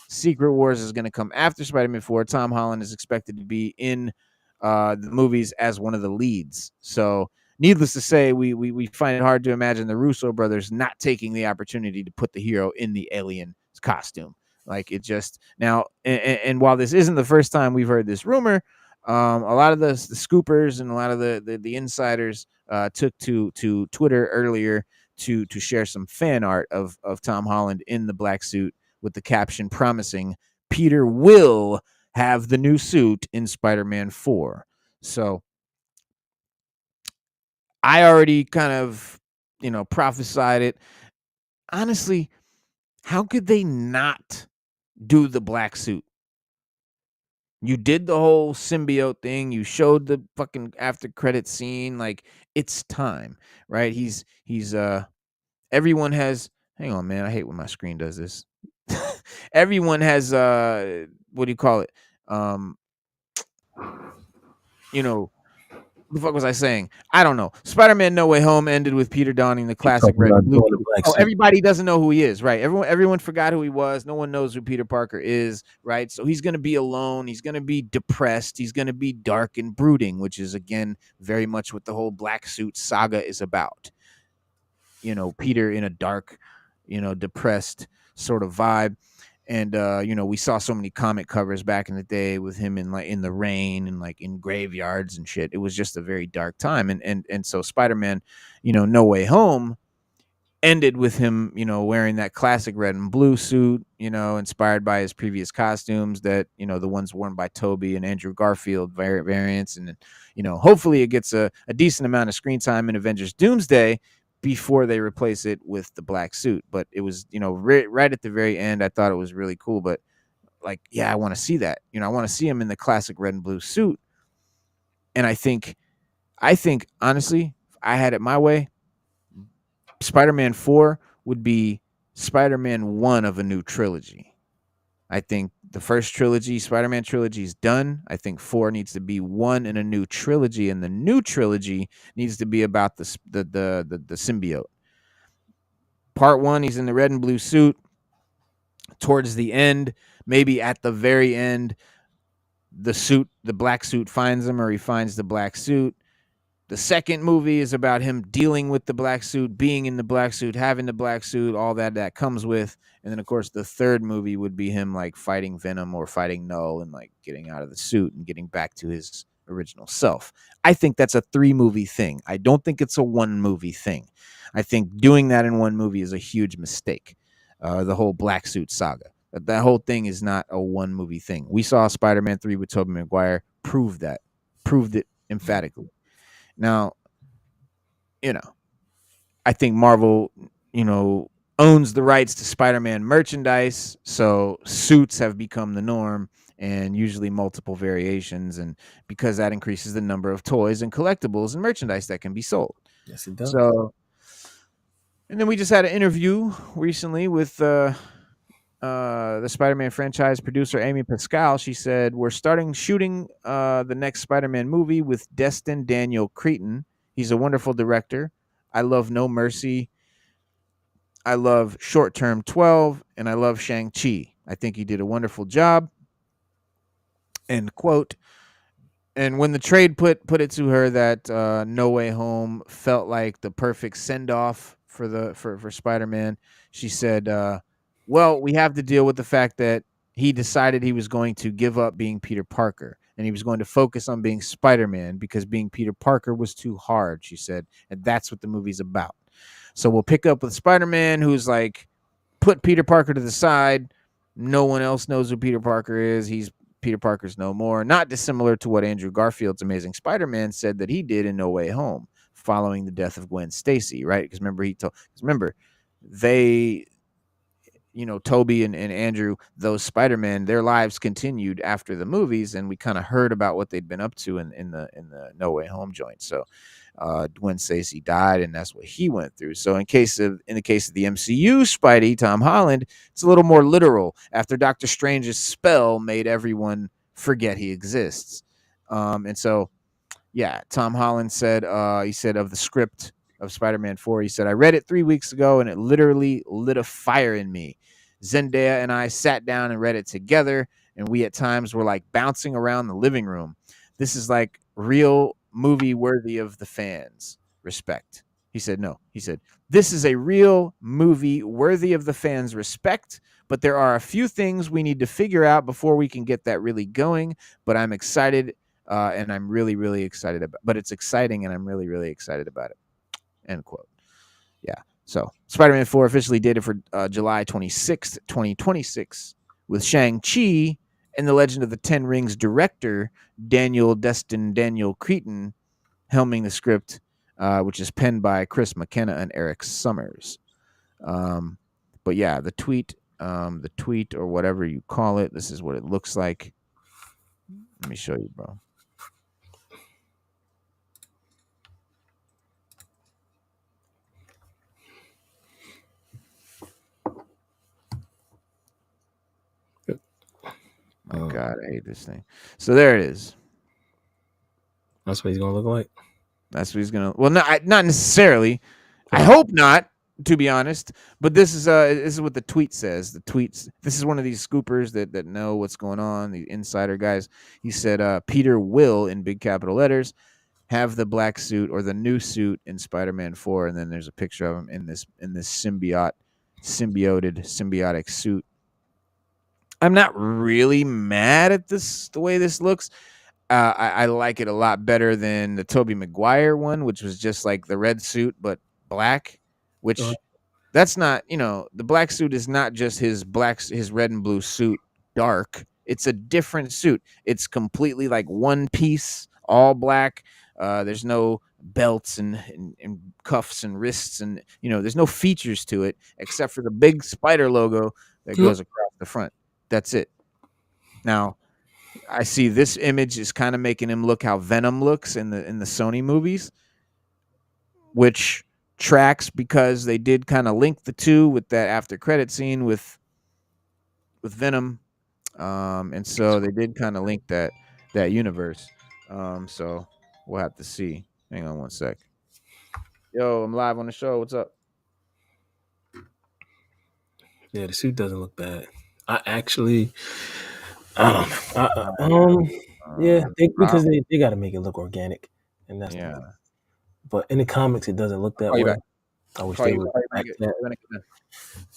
Secret Wars is going to come after Spider-Man 4. Tom Holland is expected to be in the movies as one of the leads. So needless to say, we find it hard to imagine the Russo brothers not taking the opportunity to put the hero in the alien costume. Like it just now, and while this isn't the first time we've heard this rumor, a lot of the scoopers and a lot of the insiders took to Twitter earlier to share some fan art of Tom Holland in the black suit with the caption promising Peter will have the new suit in Spider-Man 4. So I already kind of, prophesied it. Honestly, how could they not do the black suit? You did the whole symbiote thing. You showed the fucking after credit scene. Like, it's time, right? He's everyone has, hang on, man. I hate when my screen does this. Everyone has, what do you call it? You know, the fuck was I saying? I don't know. Spider-Man No Way Home ended with Peter donning the classic talking red about and blue doing the suit. black Oh, suit. everybody doesn't know who he is, right? Everyone forgot who he was. No one knows who Peter Parker is, right? So he's going to be alone. He's going to be depressed. He's going to be dark and brooding, which is, again, very much what the whole black suit saga is about. You know, Peter in a dark, depressed sort of vibe. And we saw so many comic covers back in the day with him in the rain and like in graveyards and shit. It was just a very dark time. And so Spider-Man, No Way Home ended with him, wearing that classic red and blue suit, inspired by his previous costumes that, the ones worn by Toby and Andrew Garfield variants. And, hopefully it gets a decent amount of screen time in Avengers Doomsday before they replace it with the black suit. But it was, right at the very end, I thought it was really cool. But like, yeah, I want to see that. I want to see him in the classic red and blue suit. And I think honestly, if I had it my way, Spider-Man 4 would be Spider-Man 1 of a new trilogy. I think the first trilogy, Spider-Man trilogy, is done. I think 4 needs to be one in a new trilogy, and the new trilogy needs to be about the symbiote. Part 1, he's in the red and blue suit. Towards the end, maybe at the very end, the black suit finds him, or he finds the black suit. The second movie is about him dealing with the black suit, being in the black suit, having the black suit, all that comes with. And then, of course, the third movie would be him like fighting Venom or fighting Null and like getting out of the suit and getting back to his original self. I think that's a 3-movie thing. I don't think it's a 1-movie thing. I think doing that in 1 movie is a huge mistake. The whole black suit saga. That whole thing is not a 1-movie thing. We saw Spider-Man 3 with Tobey Maguire proved it emphatically. Now, I think Marvel, owns the rights to Spider-Man merchandise, so suits have become the norm, and usually multiple variations, and because that increases the number of toys and collectibles and merchandise that can be sold. Yes, it does. So, and then we just had an interview recently with the Spider-Man franchise producer Amy Pascal. She said, "We're starting shooting the next Spider-Man movie with Destin Daniel Cretton. He's a wonderful director. I love No Mercy. I love Short Term 12, and I love Shang-Chi. I think he did a wonderful job." End quote. And when the trade put it to her that No Way Home felt like the perfect send-off for Spider-Man, she said, well, we have to deal with the fact that he decided he was going to give up being Peter Parker, and he was going to focus on being Spider-Man because being Peter Parker was too hard, she said, and that's what the movie's about. So we'll pick up with Spider-Man, who's like put Peter Parker to the side. No one else knows who Peter Parker is. Peter Parker's no more. Not dissimilar to what Andrew Garfield's Amazing Spider-Man said that he did in No Way Home following the death of Gwen Stacy, right? Because remember, they, Toby and Andrew, those Spider-Men, their lives continued after the movies, and we kind of heard about what they'd been up to in the No Way Home joint. So Gwen Stacy died, and that's what he went through. So in the case of the MCU Spidey, Tom Holland, it's a little more literal. After Doctor Strange's spell made everyone forget he exists, and so yeah, Tom Holland said, he said of the script of Spider-Man 4, he said, "I read it 3 weeks ago, and it literally lit a fire in me. Zendaya and I sat down and read it together, and we at times were like bouncing around the living room. This is like real movie worthy of the fans. Respect." He said, no. He said, "This is a real movie worthy of the fans' respect, but there are a few things we need to figure out before we can get that really going. But I'm excited, and I'm really, really excited about. But it's exciting, and I'm really, really excited about it." End quote. Yeah. So Spider-Man 4 officially dated for July 26th, 2026, with Shang-Chi and the Legend of the Ten Rings director Destin Daniel Cretton helming the script, which is penned by Chris McKenna and Eric Summers. But yeah, the tweet or whatever you call it, this is what it looks like. Let me show you, bro. My God, I hate this thing. So there it is. That's what he's gonna look like. That's what he's gonna. Well, not necessarily. I Right. hope not, to be honest. But this is what the tweet says. The tweets. This is one of these scoopers that know what's going on. The insider guys. He said, Peter will, in big capital letters, have the black suit or the new suit in Spider-Man 4, and then there's a picture of him in this symbiotic suit. I'm not really mad at the way this looks. I like it a lot better than the Tobey Maguire one, which was just like the red suit but black. Which that's not, the black suit is not just his red and blue suit dark. It's a different suit. It's completely like one piece, all black. There's no belts and cuffs and wrists, and there's no features to it except for the big spider logo that goes across the front. That's it. Now, I see this image is kind of making him look how Venom looks in the Sony movies, which tracks because they did kind of link the two with that after credit scene with Venom, and so they did kind of link that universe. So we'll have to see. Hang on one sec. Yo, I'm live on the show. What's up? Yeah, the suit doesn't look bad. I actually, yeah, because they got to make it look organic, and that's yeah. But in the comics, it doesn't look that way. Back. I wish they would. That.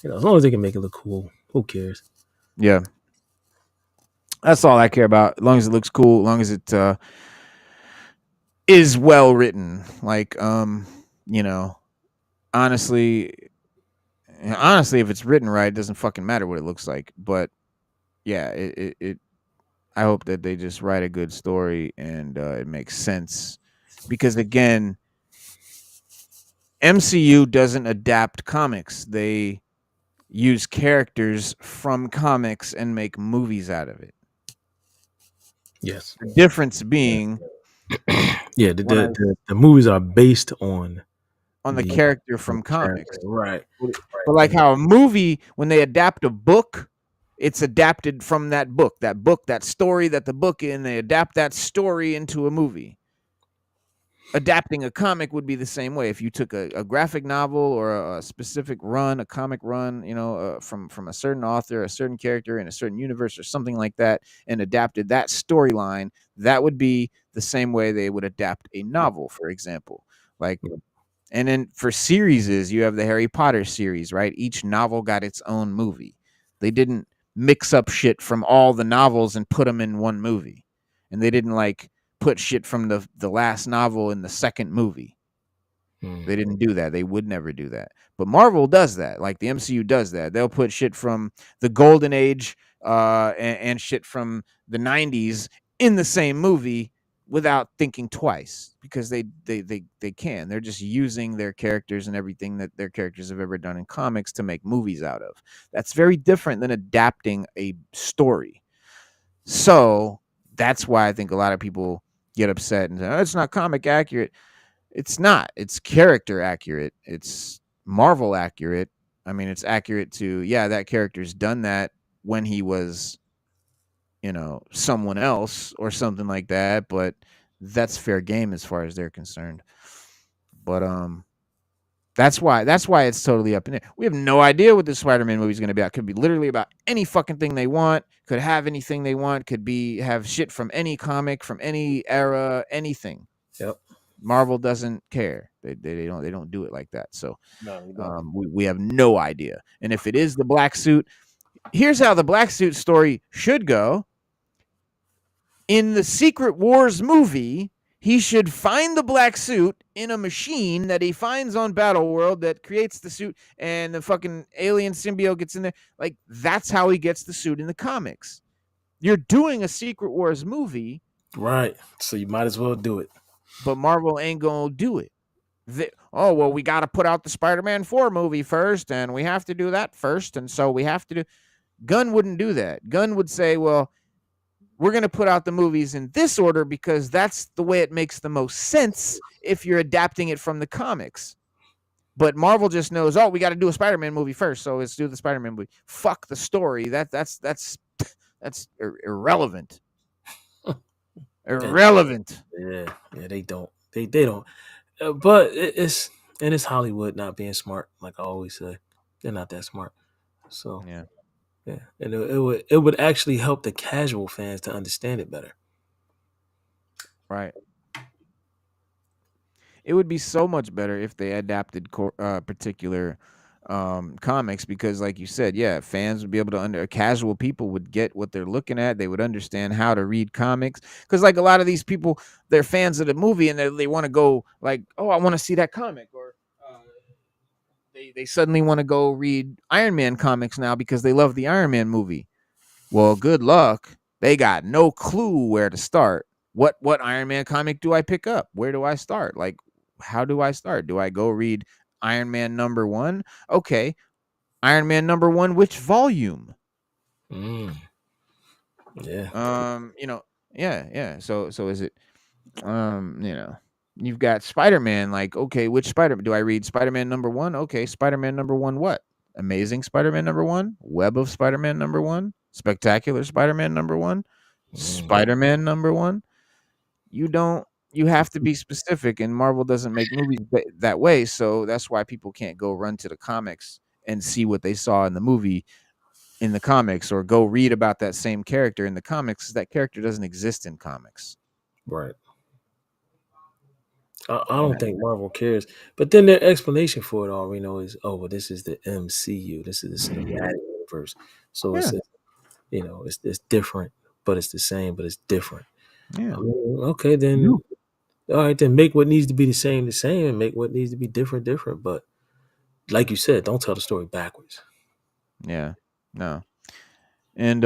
As long as they can make it look cool, who cares? Yeah, that's all I care about. As long as it looks cool, as long as it is well written. Like, honestly, if it's written right, it doesn't fucking matter what it looks like. But yeah, it I hope that they just write a good story and it makes sense. Because again, MCU doesn't adapt comics. They use characters from comics and make movies out of it. Yes. The difference being, yeah, the movies are based on the character from comics, right? But like how a movie, when they adapt a book, it's adapted from that book, that story that the book in. They adapt that story into a movie. Adapting a comic would be the same way. If you took a graphic novel or a specific run, a comic run, from a certain author, a certain character in a certain universe or something like that, and adapted that storyline, that would be the same way they would adapt a novel, for example. Like, and then for series, you have the Harry Potter series, right? Each novel got its own movie. They didn't mix up shit from all the novels and put them in one movie. And they didn't like put shit from the last novel in the second movie. They didn't do that. They would never do that. But Marvel does that. Like the MCU does that. They'll put shit from the Golden Age and shit from the 90s in the same movie without thinking twice, because they can. They're just using their characters and everything that their characters have ever done in comics to make movies out of. That's very different than adapting a story. So that's why I think a lot of people get upset and say, oh, it's not comic accurate. It's not. It's character accurate. It's Marvel accurate. I mean, it's accurate to, that character's done that when he was, someone else or something like that, but that's fair game as far as they're concerned. But that's why it's totally up in there. We have no idea what this Spider-Man movie is going to be about. Could be literally about any fucking thing they want. Could have anything they want. Could have shit from any comic, from any era, anything. Yep. Marvel doesn't care. They don't do it like that. So we have no idea. And if it is the black suit, here's how the black suit story should go. In the Secret Wars movie, he should find the black suit in a machine that he finds on Battleworld that creates the suit, and the fucking alien symbiote gets in there. Like, that's how he gets the suit in the comics. You're doing a Secret Wars movie. Right. So you might as well do it. But Marvel ain't going to do it. We got to put out the Spider-Man 4 movie first, and we have to do that first, and so we have to do... Gunn wouldn't do that. Gunn would say, well, we're going to put out the movies in this order because that's the way it makes the most sense if you're adapting it from the comics. But Marvel just knows, we got to do a Spider-Man movie first, so let's do the Spider-Man movie. Fuck the story. That's irrelevant. Irrelevant. Yeah, they don't. They don't. But it's Hollywood not being smart. Like I always say, they're not that smart. So Yeah, yeah, and it would actually help the casual fans to understand it better. right. It would be so much better if they adapted particular comics because, like you said, yeah, fans would be able to casual people would get what they're looking at. They would understand how to read comics because, like, a lot of these people, they're fans of the movie and they want to go like, oh, I want to see that comic, or they suddenly want to go read Iron Man comics now because they love the Iron Man movie. Well, good luck. They got no clue where to start. What Iron Man comic do I pick up? Where do I start? Like, how do I start? Do I go read Iron Man #1? Okay, Iron Man #1, which volume? Mm, yeah, You know, yeah. So is it you've got Spider-Man, like, okay, which Spider do I read? Spider-Man #1? Okay, Spider-Man #1 what? Amazing Spider-Man #1? Web of Spider-Man #1? Spectacular Spider-Man #1? mm, Spider-Man #1? You don't you have to be specific, and Marvel doesn't make movies that way, so that's why people can't go run to the comics and see what they saw in the movie in the comics, or go read about that same character in the comics. That character doesn't exist in comics. right. I don't think Marvel cares. But then their explanation for it all we know is, oh, well, this is the MCU. This is the cinematic universe. So Yeah, it's different, but it's the same, but it's different. yeah. I mean, okay, then all right, then make what needs to be the same, and make what needs to be different, different. But like you said, don't tell the story backwards. Yeah. No. And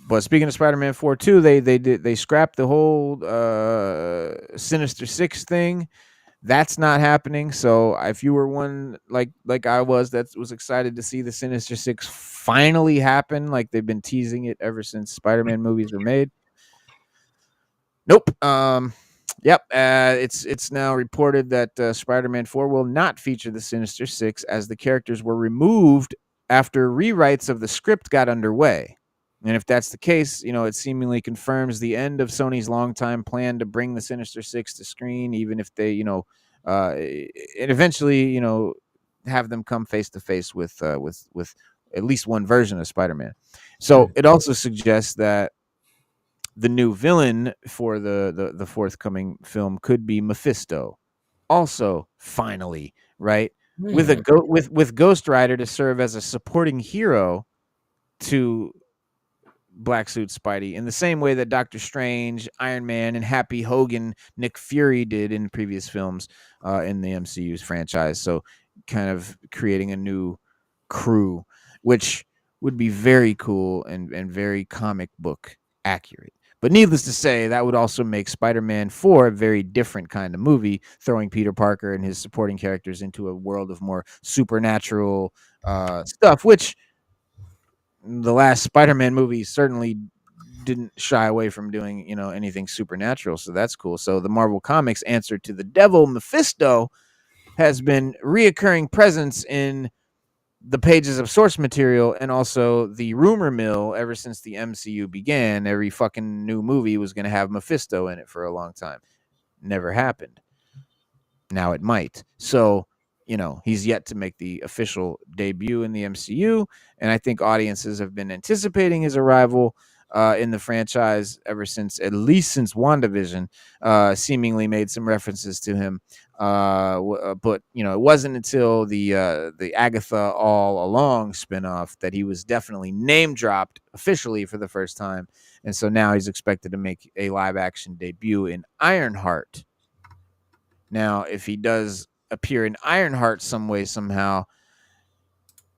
but speaking of Spider-Man 4 too, they scrapped the whole Sinister Six thing. That's not happening. So if you were one like I was that was excited to see the Sinister Six finally happen, like they've been teasing it ever since Spider-Man movies were made. Nope. Yep. It's now reported that Spider-Man 4 will not feature the Sinister Six, as the characters were removed after rewrites of the script got underway. And if that's the case, it seemingly confirms the end of Sony's longtime plan to bring the Sinister Six to screen, even if they, and eventually, have them come face to face with at least one version of Spider-Man. So it also suggests that the new villain for the forthcoming film could be Mephisto. Also, finally, right? With a Hmm. with Ghost Rider to serve as a supporting hero to Black Suit Spidey, in the same way that Doctor Strange, Iron Man, and Happy Hogan, Nick Fury did in previous films in the MCU's franchise. So, kind of creating a new crew, which would be very cool and very comic book accurate. But needless to say, that would also make Spider-Man 4 a very different kind of movie, throwing Peter Parker and his supporting characters into a world of more supernatural stuff, which the last Spider-Man movie certainly didn't shy away from doing, anything supernatural. So that's cool. So the Marvel Comics answer to the devil, Mephisto, has been reoccurring presence in the pages of source material and also the rumor mill ever since the MCU began. Every fucking new movie was going to have Mephisto in it for a long time. Never happened. Now it might. So, he's yet to make the official debut in the MCU. And I think audiences have been anticipating his arrival in the franchise ever since, at least since WandaVision, seemingly made some references to him. But, it wasn't until the Agatha All Along spinoff that he was definitely name dropped officially for the first time. And so now he's expected to make a live action debut in Ironheart. Now, if he does appear in Ironheart some way, somehow,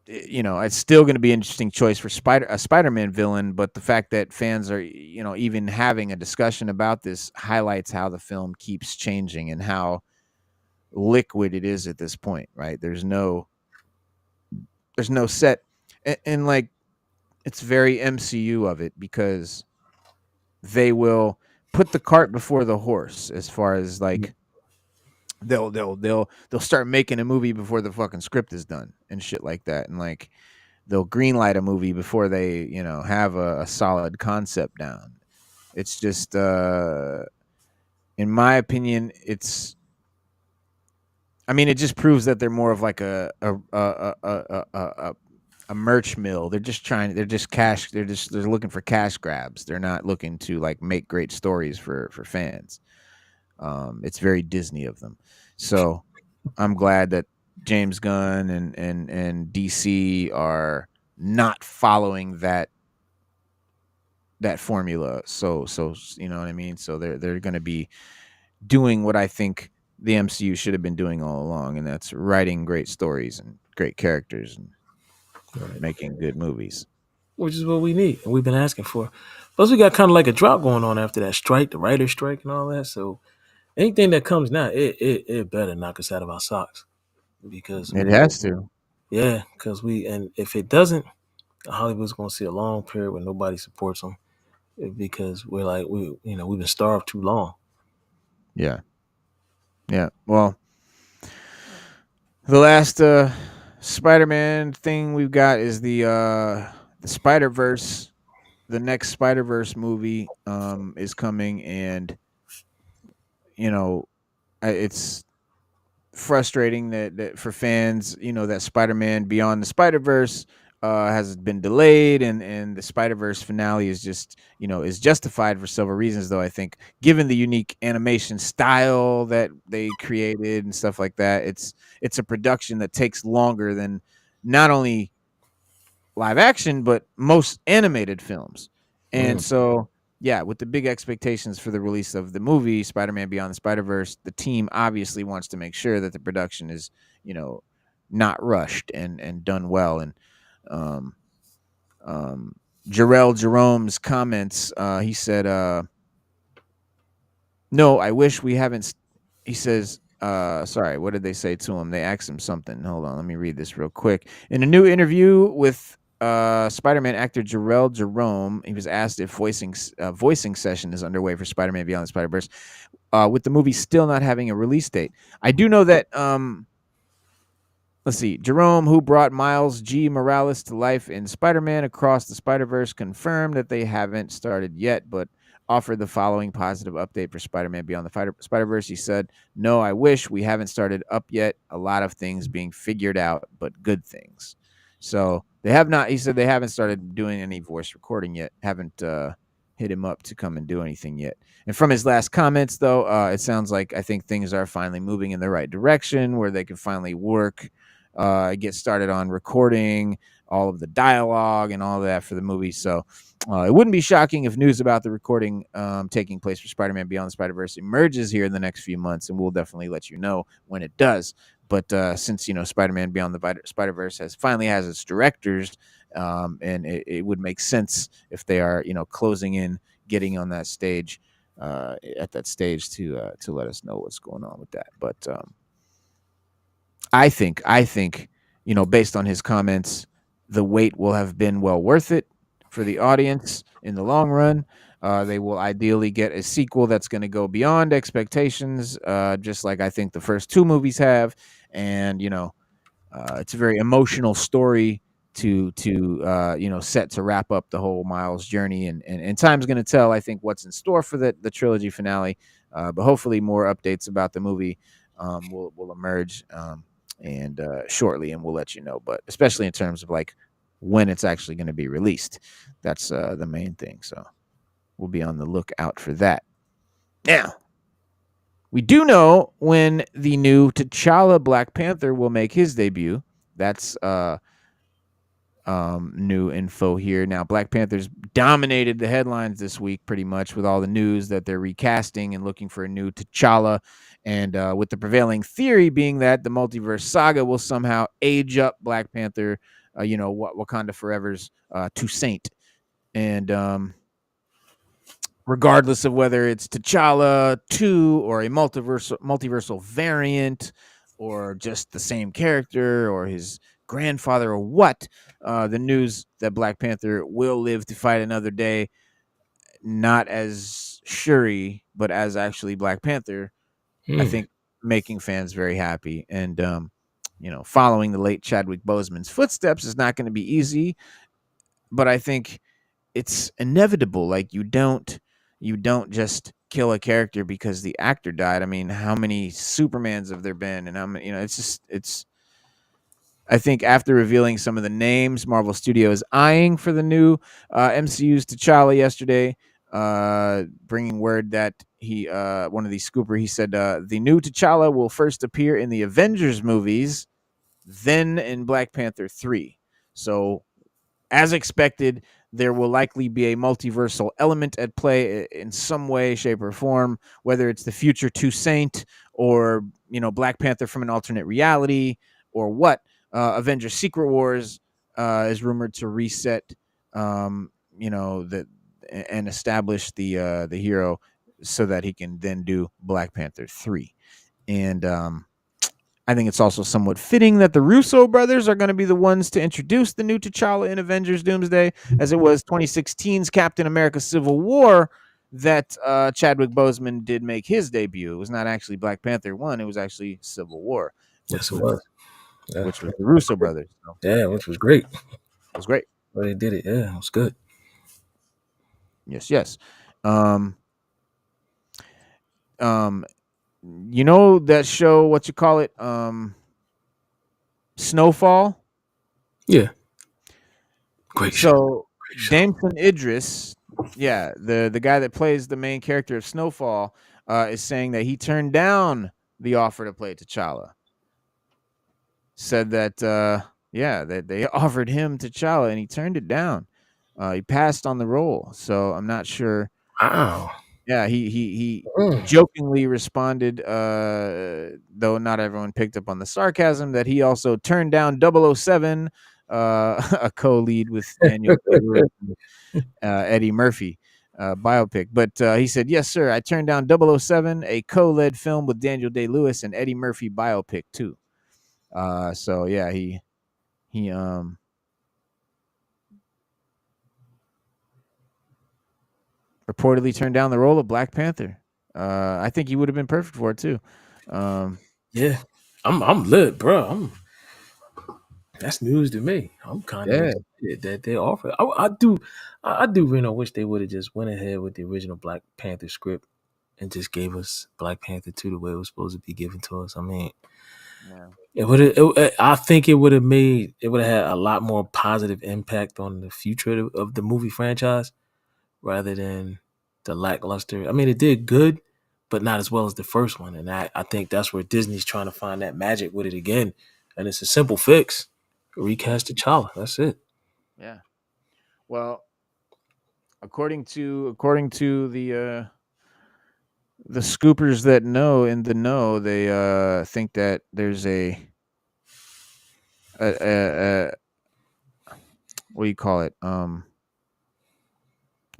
it's still going to be an interesting choice for a Spider-Man villain. But the fact that fans are, even having a discussion about this highlights how the film keeps changing and how liquid it is at this point, right? There's no set, and like, it's very MCU of it, because they will put the cart before the horse, as far as like, they'll start making a movie before the fucking script is done and shit like that, and like, they'll greenlight a movie before they have a solid concept down. It's just, in my opinion, it just proves that they're more of like a merch mill. They're looking for cash grabs. They're not looking to like make great stories for fans. It's very Disney of them. So I'm glad that James Gunn and DC are not following that formula. So you know what I mean? So they're going to be doing what I think the MCU should have been doing all along, and that's writing great stories and great characters and making good movies. Which is what we need and we've been asking for. Plus, we got kind of like a drought going on after that strike, the writer's strike, and all that. So anything that comes now, it better knock us out of our socks because It has to. and if it doesn't, Hollywood's going to see a long period where nobody supports them because we've been starved too long. Yeah. Well, the last Spider-Man thing we've got is the Spiderverse. The next Spiderverse movie is coming, and it's frustrating that for fans, that Spider-Man Beyond the Spider-Verse has been delayed, and the Spider-Verse finale is is justified for several reasons. Though I think, given the unique animation style that they created and stuff like that, it's a production that takes longer than not only live action but most animated films. And so, yeah, with the big expectations for the release of the movie Spider-Man Beyond the Spider-Verse, the team obviously wants to make sure that the production is, not rushed and done well. And Jarrell Jerome's comments, he said, no, I wish we haven't. He says, sorry, what did they say to him? They asked him something. Hold on, let me read this real quick. In a new interview with Spider-Man actor Jarrell Jerome, he was asked if voicing session is underway for Spider-Man Beyond the Spider-Verse, with the movie still not having a release date. I do know that. Let's see. Jerome, who brought Miles G. Morales to life in Spider-Man Across the Spider-Verse, confirmed that they haven't started yet, but offered the following positive update for Spider-Man Beyond the Spider-Verse. He said, no, I wish we haven't started up yet. A lot of things being figured out, but good things. So they have not, he said they haven't started doing any voice recording yet. Haven't hit him up to come and do anything yet. And from his last comments, though, it sounds like I think things are finally moving in the right direction where they can finally work, get started on recording all of the dialogue and all of that for the movie. So it wouldn't be shocking if news about the recording taking place for Spider-Man Beyond the Spider-Verse emerges here in the next few months, and we'll definitely let you know when it does. But since Spider-Man Beyond the Spider-Verse finally has its directors, and it would make sense if they are closing in, getting on that stage, at that stage to let us know what's going on with that. But I think based on his comments, the wait will have been well worth it for the audience in the long run. They will ideally get a sequel that's going to go beyond expectations, just like I think the first two movies have. And it's a very emotional story to set to wrap up the whole Miles journey, and time's going to tell, I think, what's in store for the trilogy finale. But hopefully more updates about the movie will emerge and shortly, and we'll let you know. But especially in terms of like when it's actually going to be released, that's the main thing. So we'll be on the lookout for that. Now, we do know when the new T'Challa Black Panther will make his debut. That's new info here. Now, Black Panther's dominated the headlines this week pretty much with all the news that they're recasting and looking for a new T'Challa. And with the prevailing theory being that the multiverse saga will somehow age up Black Panther, Wakanda Forever's Toussaint. And regardless of whether it's T'Challa 2 or a multiversal variant or just the same character or his grandfather or what, the news that Black Panther will live to fight another day, not as Shuri, but as actually Black Panther, I think making fans very happy. And, following the late Chadwick Boseman's footsteps is not going to be easy, but I think it's inevitable. Like, you don't you don't just kill a character because the actor died. I mean, how many Supermans have there been, and how many? It's. I think after revealing some of the names Marvel Studios eyeing for the new MCU's T'Challa yesterday, bringing word that one of these scooper, he said the new T'Challa will first appear in the Avengers movies, then in Black Panther 3. So as expected, there will likely be a multiversal element at play in some way, shape, or form, whether it's the future Toussaint or, Black Panther from an alternate reality or what. Avengers Secret Wars is rumored to reset, and establish the hero so that he can then do Black Panther 3. And I think it's also somewhat fitting that the Russo brothers are going to be the ones to introduce the new T'Challa in Avengers Doomsday, as it was 2016's Captain America Civil War that Chadwick Boseman did make his debut. It was not actually Black Panther 1, it was actually Civil War. Yes, it was. Yeah. Which was the Russo brothers. So, yeah, which was great. It was great. Well, they did it. Yeah, it was good. Yes. You know that show, what you call it? Snowfall? Yeah. Great show. So Damson Idris, the guy that plays the main character of Snowfall, is saying that he turned down the offer to play T'Challa. Said that that they offered him T'Challa and he turned it down. He passed on the role, so I'm not sure. Wow. Yeah, he jokingly responded, though not everyone picked up on the sarcasm, that he also turned down 007, a co-lead with Daniel Day-Lewis and Eddie Murphy biopic. But he said, yes, sir, I turned down 007, a co-led film with Daniel Day-Lewis and Eddie Murphy biopic too. So yeah, he reportedly turned down the role of Black Panther. I think he would have been perfect for it too. Yeah, I'm lit, bro. That's news to me. I'm kind of excited that they offer. I do wish they would have just went ahead with the original Black Panther script and just gave us Black Panther 2 the way it was supposed to be given to us. I mean, it would. I think it would have had a lot more positive impact on the future of the movie franchise rather than the lackluster. I mean, it did good, but not as well as the first one. And I think that's where Disney's trying to find that magic with it again. And it's a simple fix. Recast T'Challa. That's it. Yeah. Well, according to the scoopers that know in the know, they think that there's a what do you call it?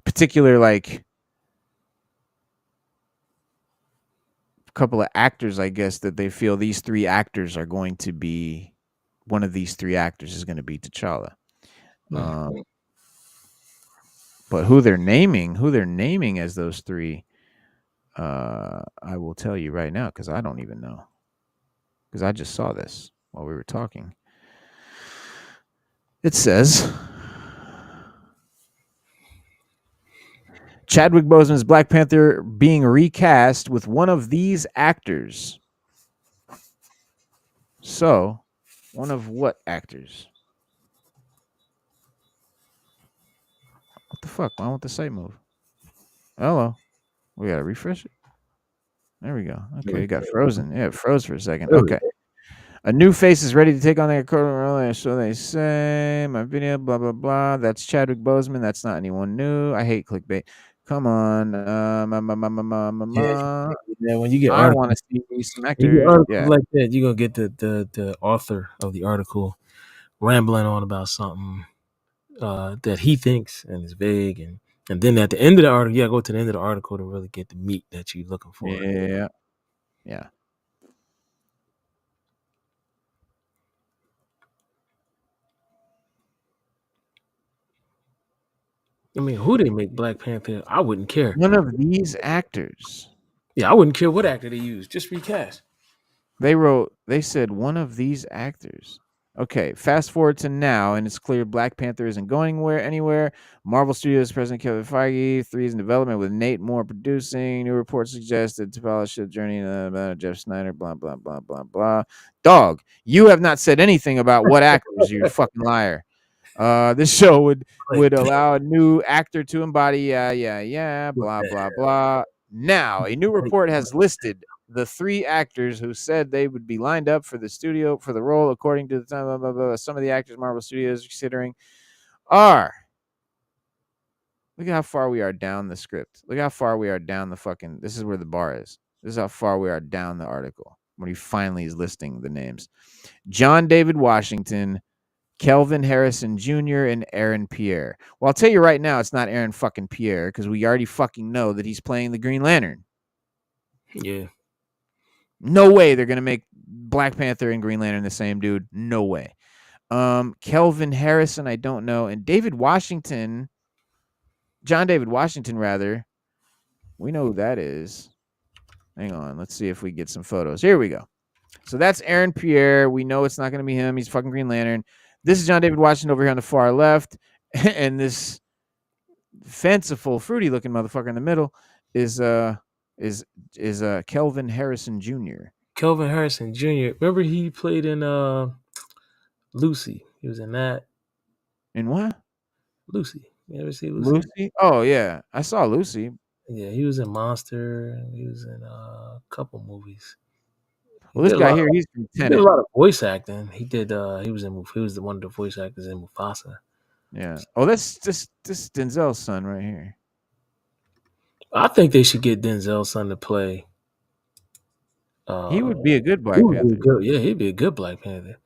Particular like couple of actors, I guess, that they feel these three actors are going to be. One of these three actors is going to be T'Challa. But who they're naming as those three, I will tell you right now because I don't even know. Because I just saw this while we were talking. It says Chadwick Boseman's Black Panther being recast with one of these actors. So, one of what actors? What the fuck? Why won't the site move? Hello. We gotta refresh it. There we go. Okay, it got frozen. Yeah, it froze for a second. Okay. A new face is ready to take on the role, so they say. My video, blah, blah, blah. That's Chadwick Boseman. That's not anyone new. I hate clickbait. Come on. Yeah, when you get I want to see some actors. Like that, you're going to get the author of the article rambling on about something that he thinks and is vague. And then at the end of the article, go to the end of the article to really get the meat that you're looking for. Yeah. I mean, who they make Black Panther? I wouldn't care. One of these actors. Yeah, I wouldn't care what actor they use. Just recast. They said one of these actors. Okay, fast forward to now, and it's clear Black Panther isn't going anywhere. Marvel Studios President Kevin Feige, 3 is in development with Nate Moore producing. New reports suggest that T'Challa's ship journey, Jeff Snyder, blah, blah, blah, blah, blah. Dog, you have not said anything about what actors, you fucking liar. This show would allow a new actor to embody, blah, blah, blah. Now, a new report has listed the 3 actors who said they would be lined up for the studio for the role, according to the time. Blah, blah, blah. Some of the actors Marvel Studios is considering are. Look at how far we are down the script. Look how far we are down the fucking. This is where the bar is. This is how far we are down the article when he finally is listing the names. John David Washington, Kelvin Harrison Jr., and Aaron Pierre. Well, I'll tell you right now, it's not Aaron fucking Pierre because we already fucking know that he's playing the Green Lantern. Yeah. No way they're gonna make Black Panther and Green Lantern the same dude. No way. Kelvin Harrison, I don't know, and David Washington, John David Washington, rather. We know who that is. Hang on, let's see if we get some photos. Here we go. So that's Aaron Pierre. We know it's not gonna be him. He's fucking Green Lantern. This is John David Washington over here on the far left, and this fanciful, fruity-looking motherfucker in the middle is Kelvin Harrison Jr. Kelvin Harrison Jr. Remember he played in Lucy. He was in that. In what? Lucy. You ever see Lucy? Lucy? Oh yeah, I saw Lucy. Yeah, he was in Monster. He was in a couple movies. Well, this guy here, he's from He did a lot of voice acting. He did. He was one of the voice actors in Mufasa. Yeah. Oh, that's this Denzel's son right here. I think they should get Denzel's son to play. He would be a good Black Panther. Yeah, he'd be a good Black Panther.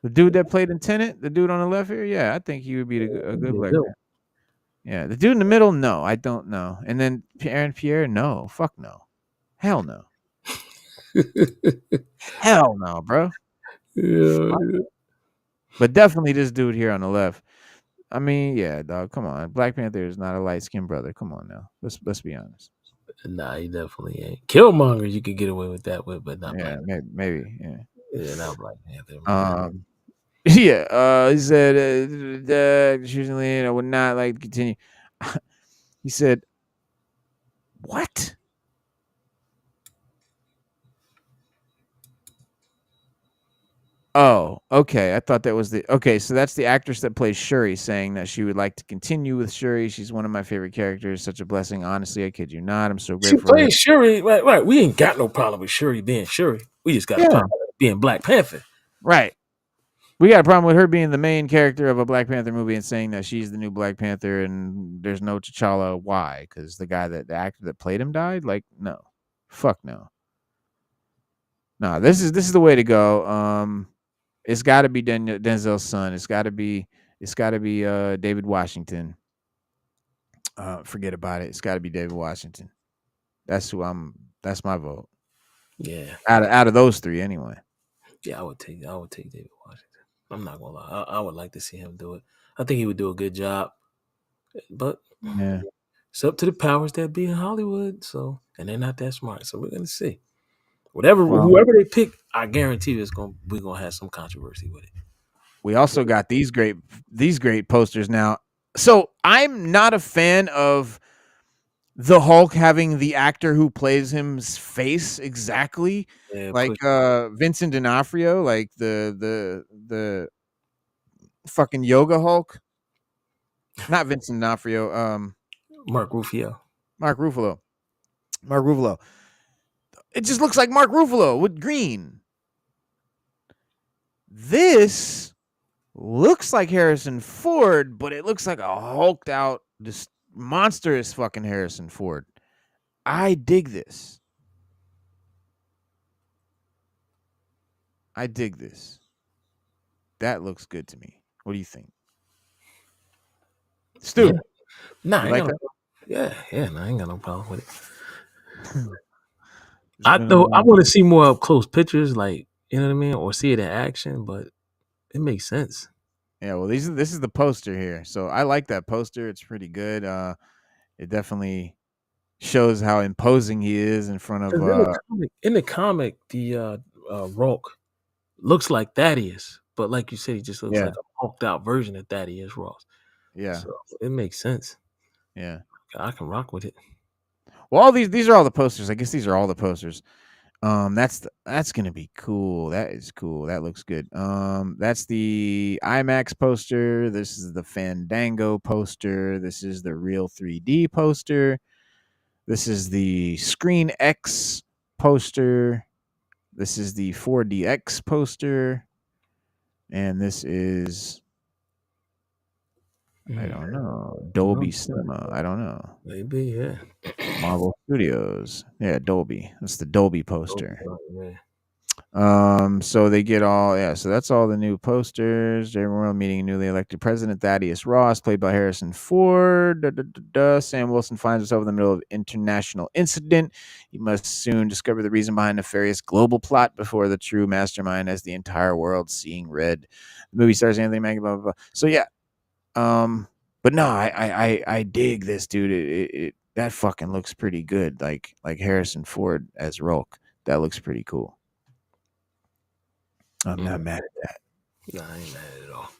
The dude that played in Tenet, the dude on the left here, yeah, I think he would be a good Black Panther. Yeah, the dude in the middle, no, I don't know. And then Aaron Pierre, no, fuck no, hell no, hell no, bro. Yeah. But definitely this dude here on the left. I mean, yeah, dog, come on. Black Panther is not a light-skinned brother. Come on now, let's be honest. Nah, he definitely ain't. Killmonger, you could get away with that with, but not yeah, Black maybe, yeah. Yeah, not Black Panther. Yeah, he said, usually I would not like to continue. He said, what? Oh, okay. I thought that was okay. So that's the actress that plays Shuri saying that she would like to continue with Shuri. She's one of my favorite characters. Such a blessing. Honestly, I kid you not. I'm so grateful. She plays Shuri. Right. We ain't got no problem with Shuri being Shuri. We just got a problem with being Black Panther. Right. We got a problem with her being the main character of a Black Panther movie and saying that she's the new Black Panther and there's no T'Challa. Why? Because the actor that played him died? Like, no. Fuck no. No, this is the way to go. It's got to be Denzel's son. It's got to be David Washington. Forget about it. It's got to be David Washington. That's my vote. Yeah. Out of those 3 anyway. Yeah, I would take David Washington. I'm not gonna lie. I would like to see him do it. I think he would do a good job. But yeah, it's up to the powers that be in Hollywood. So, and they're not that smart. So we're gonna see. Whoever they pick, I guarantee we're gonna have some controversy with it. We also got these great posters now. So I'm not a fan of the Hulk having the actor who plays him's face exactly like Vincent D'Onofrio, like the fucking yoga Hulk. Not Vincent D'Onofrio. Mark Ruffalo. It just looks like Mark Ruffalo with green. This looks like Harrison Ford, but it looks like a hulked out, just monstrous fucking Harrison Ford. I dig this. That looks good to me. What do you think? Stu? Yeah. Nah, I like that? Yeah, I ain't got no problem with it. I want to see more up close pictures, like, you know what I mean, or see it in action, but it makes sense. Yeah, well, this is the poster here, so I like that poster. It's pretty good. It definitely shows how imposing he is in front of. In the comic, the Rock looks like Thaddeus, but like you said, he just looks Yeah. like a hulked out version of Thaddeus Ross. Yeah. So it makes sense. Yeah. I can rock with it. Well, all these are all the posters. I guess these are all the posters. That's gonna be cool. That is cool. That looks good. That's the IMAX poster. This is the Fandango poster. This is the Real 3D poster. This is the Screen X poster. This is the 4DX poster. And this is I don't know. Dolby Cinema. I don't know. Maybe, yeah. Marvel Studios. Yeah, Dolby. That's the Dolby poster. Yeah. So they get so that's all the new posters. Jerry World meeting newly elected president Thaddeus Ross, played by Harrison Ford. Sam Wilson finds himself in the middle of international incident. He must soon discover the reason behind nefarious global plot before the true mastermind has the entire world seeing red. The movie stars Anthony Mackie, blah, blah, blah. So yeah. But no, I dig this, dude. It that fucking looks pretty good. Like Harrison Ford as Rolk. That looks pretty cool. I'm not mad at that. Nah, I ain't mad at all.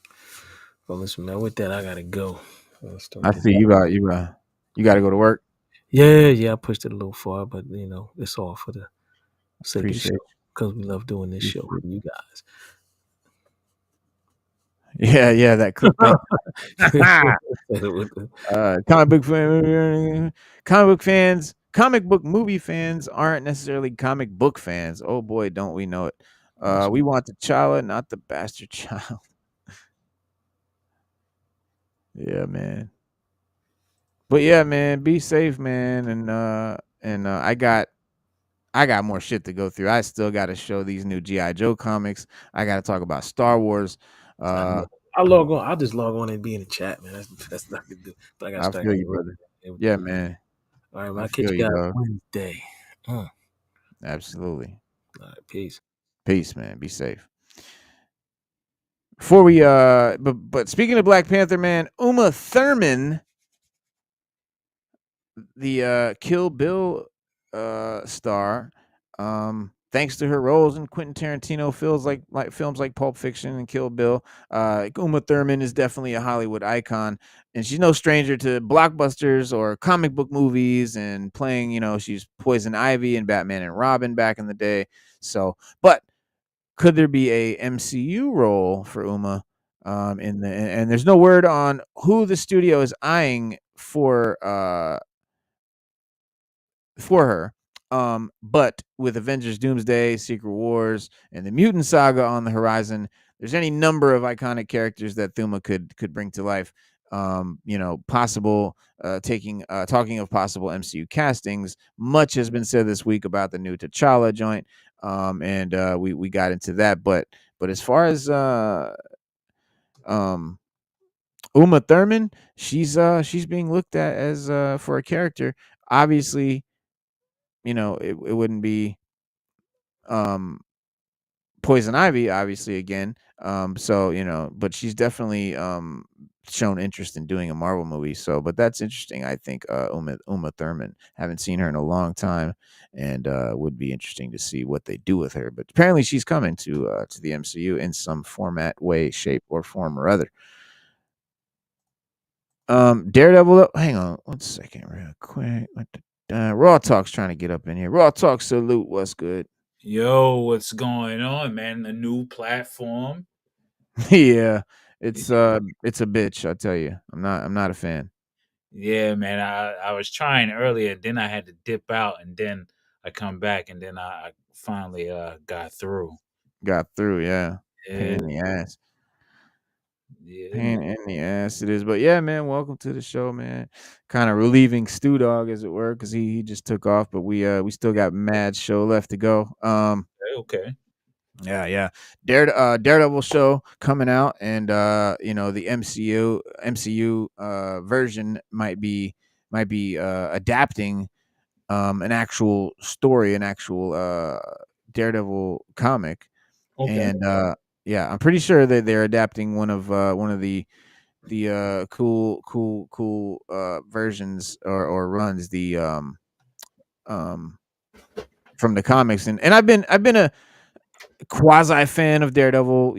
Well, listen, man, with that, I gotta go. I see you got to go to work. Yeah, I pushed it a little far, but it's all for the sake of the Appreciate show because we love doing this show for you guys. Yeah, that clickbait. Comic book movie fans aren't necessarily comic book fans. Oh boy, don't we know it. We want T'Challa, not the bastard child. Yeah, man. But yeah, man, be safe, man. And I got more shit to go through. I still got to show these new G.I. Joe comics. I got to talk about Star Wars. I'll log on. I'll just log on and be in the chat, man. That's what I can do. But I got to start. I feel you, brother. Yeah, man. All right, man. I'll catch you guys Wednesday. Absolutely. All right, peace. Peace, man. Be safe. Before we but speaking of Black Panther, man, Uma Thurman, the Kill Bill star, thanks to her roles in Quentin Tarantino films like Pulp Fiction and Kill Bill, Uma Thurman is definitely a Hollywood icon, and she's no stranger to blockbusters or comic book movies and playing, she's Poison Ivy and Batman and Robin back in the day. So, but could there be a MCU role for Uma? And there's no word on who the studio is eyeing for her. But with Avengers Doomsday, Secret Wars, and the Mutant Saga on the horizon, there's any number of iconic characters that Thuma could bring to life. Possible talking of possible MCU castings. Much has been said this week about the new T'Challa joint. And we got into that. But as far as Uma Thurman, she's being looked at as for a character. Obviously, it wouldn't be Poison Ivy, obviously, again. So, but she's definitely shown interest in doing a Marvel movie. So, but that's interesting. I think Uma Thurman. Haven't seen her in a long time, and would be interesting to see what they do with her. But apparently, she's coming to the MCU in some format, way, shape, or form or other. Daredevil. Hang on 1 second, real quick. Raw Talk's trying to get up in here. Raw Talk, salute. What's good? Yo, what's going on, man? A new platform. Yeah, it's a bitch. I tell you, I'm not a fan. Yeah, man. I was trying earlier, then I had to dip out, and then I come back, and then I finally got through. Got through, yeah. Yeah. Pain in the ass. Yeah, Pain in the ass it is. But yeah, man, welcome to the show, man. Kind of relieving Stu Dog, as it were, because he just took off, but we still got mad show left to go. okay. Yeah. Daredevil show coming out, and the MCU version might be adapting an actual story, an actual Daredevil comic. Okay. And I'm pretty sure that they're adapting one of the cool versions or runs, the from the comics. And I've been quasi fan of Daredevil.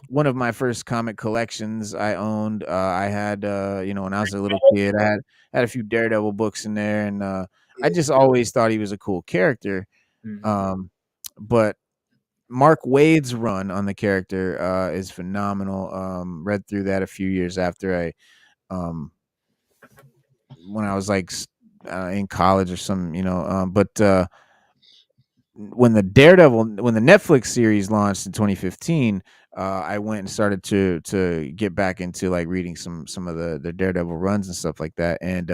One of my first comic collections I owned. I had, when I was a little kid, I had a few Daredevil books in there, and I just always thought he was a cool character. Um, but Mark Waid's run on the character is phenomenal. Read through that a few years after when I was like in college or something, but when the Netflix series launched in 2015, I went and started to get back into like reading some of the Daredevil runs and stuff like that, and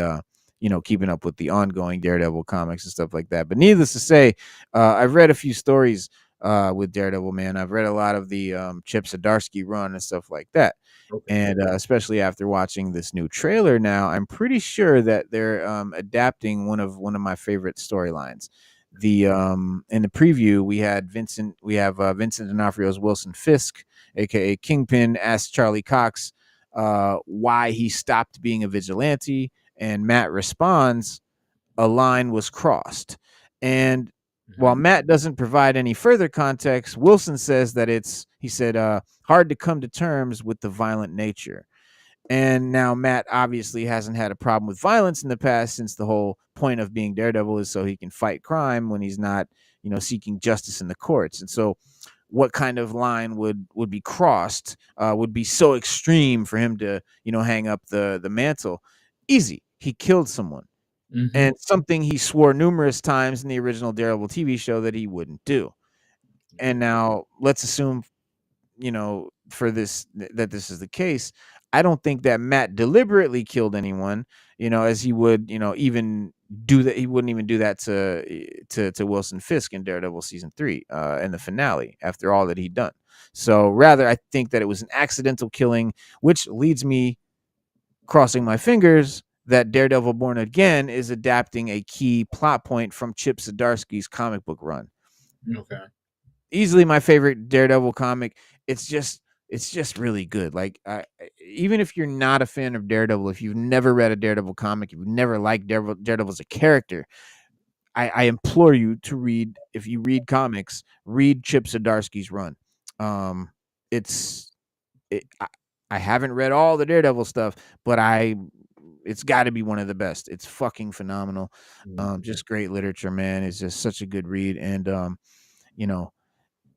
keeping up with the ongoing Daredevil comics and stuff like that. But needless to say, I've read a few stories with Daredevil. Man, I've read a lot of the Chip Zdarsky run and stuff like that. And especially after watching this new trailer, now I'm pretty sure that they're adapting one of my favorite storylines. The In the preview, we have Vincent D'Onofrio's Wilson Fisk, aka Kingpin, asks Charlie Cox why he stopped being a vigilante, and Matt responds, "A line was crossed." And while Matt doesn't provide any further context, Wilson says that he said, hard to come to terms with the violent nature. And now Matt obviously hasn't had a problem with violence in the past, since the whole point of being Daredevil is so he can fight crime when he's not, seeking justice in the courts. And so what kind of line would be crossed, would be so extreme for him to, hang up the mantle? Easy. He killed someone. And something he swore numerous times in the original Daredevil TV show that he wouldn't do. And now let's assume, for this, that this is the case. I don't think that Matt deliberately killed anyone, as he would, even do that. He wouldn't even do that to Wilson Fisk in Daredevil season 3, in the finale, after all that he'd done. So rather, I think that it was an accidental killing, which leads me, crossing my fingers, that Daredevil Born Again is adapting a key plot point from Chip Zdarsky's comic book run. Okay. Easily my favorite Daredevil comic. It's just really good. Like, even if you're not a fan of Daredevil, if you've never read a Daredevil comic, if you've never liked Daredevil as a character, I implore you to read. If you read comics, read Chip Zdarsky's run. It's I haven't read all the Daredevil stuff, but it's got to be one of the best. It's fucking phenomenal. Just great literature, man. It's just such a good read. And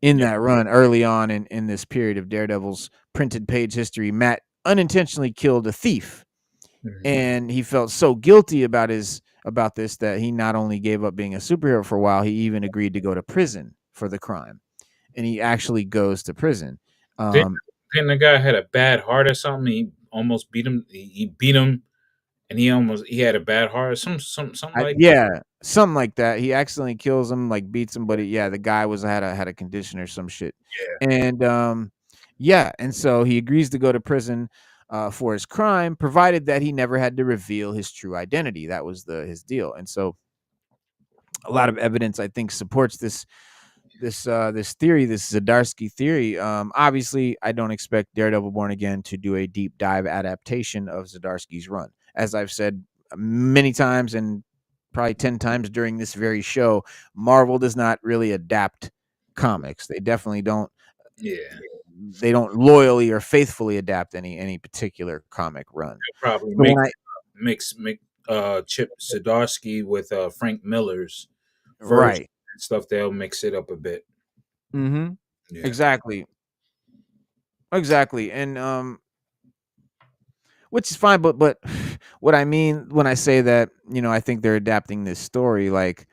in that run, early on in this period of Daredevil's printed page history, Matt unintentionally killed a thief, and he felt so guilty about this that he not only gave up being a superhero for a while, he even agreed to go to prison for the crime, and he actually goes to prison. Didn't the guy had a bad heart or something? He almost beat him. He beat him, and he had a bad heart. Something like yeah, something like that. He accidentally kills him, like beats him, but the guy had a condition or some shit. And and so he agrees to go to prison for his crime, provided that he never had to reveal his true identity. That was his deal. And so a lot of evidence, I think, supports this theory, this Zdarsky theory. Obviously, I don't expect Daredevil Born Again to do a deep dive adaptation of Zdarsky's run. As I've said many times, and probably 10 times during this very show, Marvel does not really adapt comics. They definitely don't. Yeah. They don't loyally or faithfully adapt any particular comic run. They'll probably mix Chip Zdarsky with Frank Miller's version and stuff. They'll mix it up a bit. Yeah. Exactly. And which is fine, but what I mean when I say that, I think they're adapting this story, like,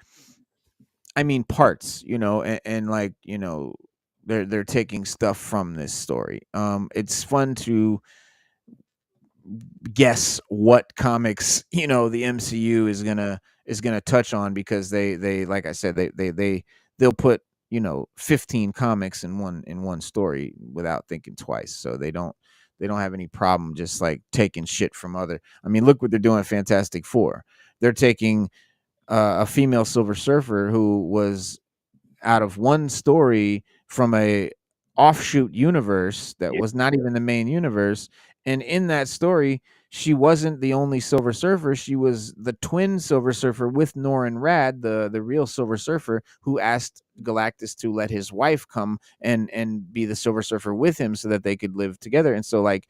I mean parts, and like, they're taking stuff from this story. It's fun to guess what comics, the MCU is gonna touch on, because they like I said, they'll put 15 comics in one story without thinking twice. So they don't have any problem just like taking shit from other. I mean, look what they're doing. Fantastic Four. They're taking a female Silver Surfer who was out of one story from a offshoot universe that was not even the main universe, and in that story she wasn't the only Silver Surfer. She was the twin Silver Surfer with Norrin Rad, the real Silver Surfer, who asked Galactus to let his wife come and be the Silver Surfer with him so that they could live together. And so, like,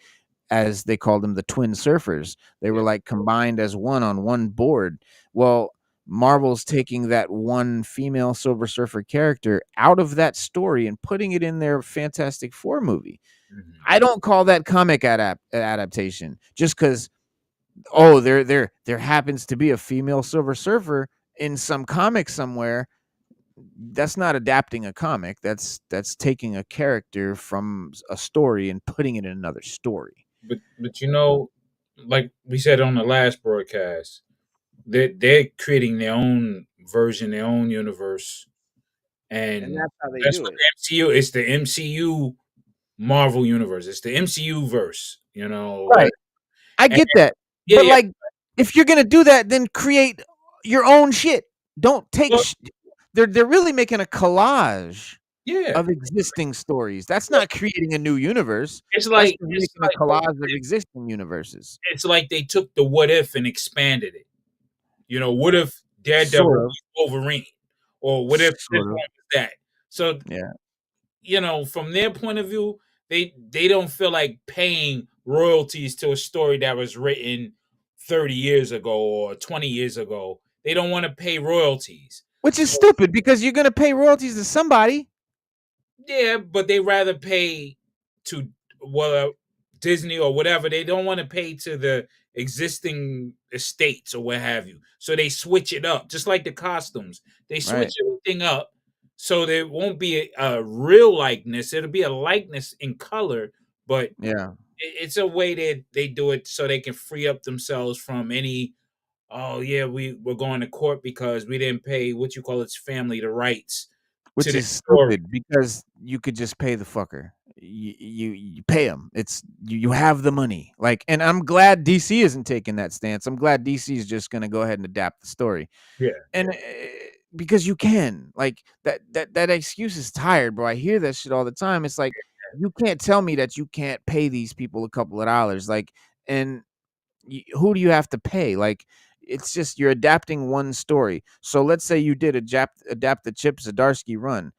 as they called them, the twin surfers, they were like combined as one on one board. Well, Marvel's taking that one female Silver Surfer character out of that story and putting it in their Fantastic Four movie. I don't call that comic adaptation just because, oh, there happens to be a female Silver Surfer in some comic somewhere. That's not adapting a comic. That's taking a character from a story and putting it in another story. But you know, like we said on the last broadcast, they're creating their own version, their own universe, and that's how they that's do what it. the MCU. It's the MCU Marvel universe. It's the MCU verse. You know, Right. I get that. Yeah, But yeah. like, if you're gonna do that, then create your own shit. Don't take. Well- They're really making a collage yeah. of existing stories. That's not creating a new universe. It's That's like just making a collage of existing universes. it's like they took the what if and expanded it. You know, what if Daredevil Sort of. was Wolverine, or what if this Sort one of. was that? So Yeah. you know, from their point of view, they don't feel like paying royalties to a story that was written 30 years ago or 20 years ago. They don't want to pay royalties. Which is stupid because you're gonna pay royalties to somebody. Yeah, but they rather pay to Disney or whatever. They don't want to pay to the existing estates or what have you. So they switch it up, just like the costumes. They switch everything up so there won't be a real likeness. It'll be a likeness in color, but yeah, it's a way that they do it so they can free up themselves from any. Oh yeah, we're going to court because we didn't pay what you call its family the rights. which is stupid because you could just pay the fucker. You pay him. It's you have the money. Like, and I'm glad DC isn't taking that stance. I'm glad DC is just gonna go ahead and adapt the story. Yeah, and because you can, like, that excuse is tired, bro. I hear that shit all the time. It's like you can't tell me that you can't pay these people a couple of dollars. Like, and who do you have to pay? Like, it's just you're adapting one story. So let's say you did adapt the Chip Zdarsky run.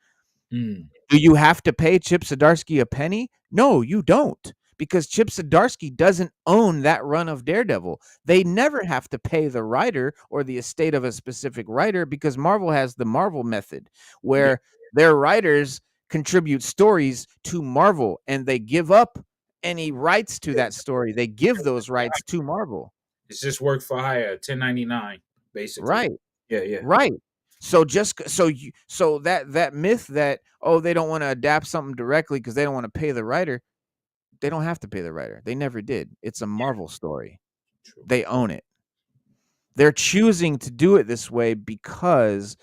Do you have to pay Chip Zdarsky a penny? No, you don't, because Chip Zdarsky doesn't own that run of Daredevil. They never have to pay the writer or the estate of a specific writer because Marvel has the Marvel method where their writers contribute stories to Marvel and they give up any rights to that story. They give those rights to Marvel. It's just work for hire, 1099, basically. Right. Yeah. Right. So so that myth that, oh, they don't want to adapt something directly because they don't want to pay the writer. They don't have to pay the writer. They never did. It's a Marvel story. True. They own it. They're choosing to do it this way because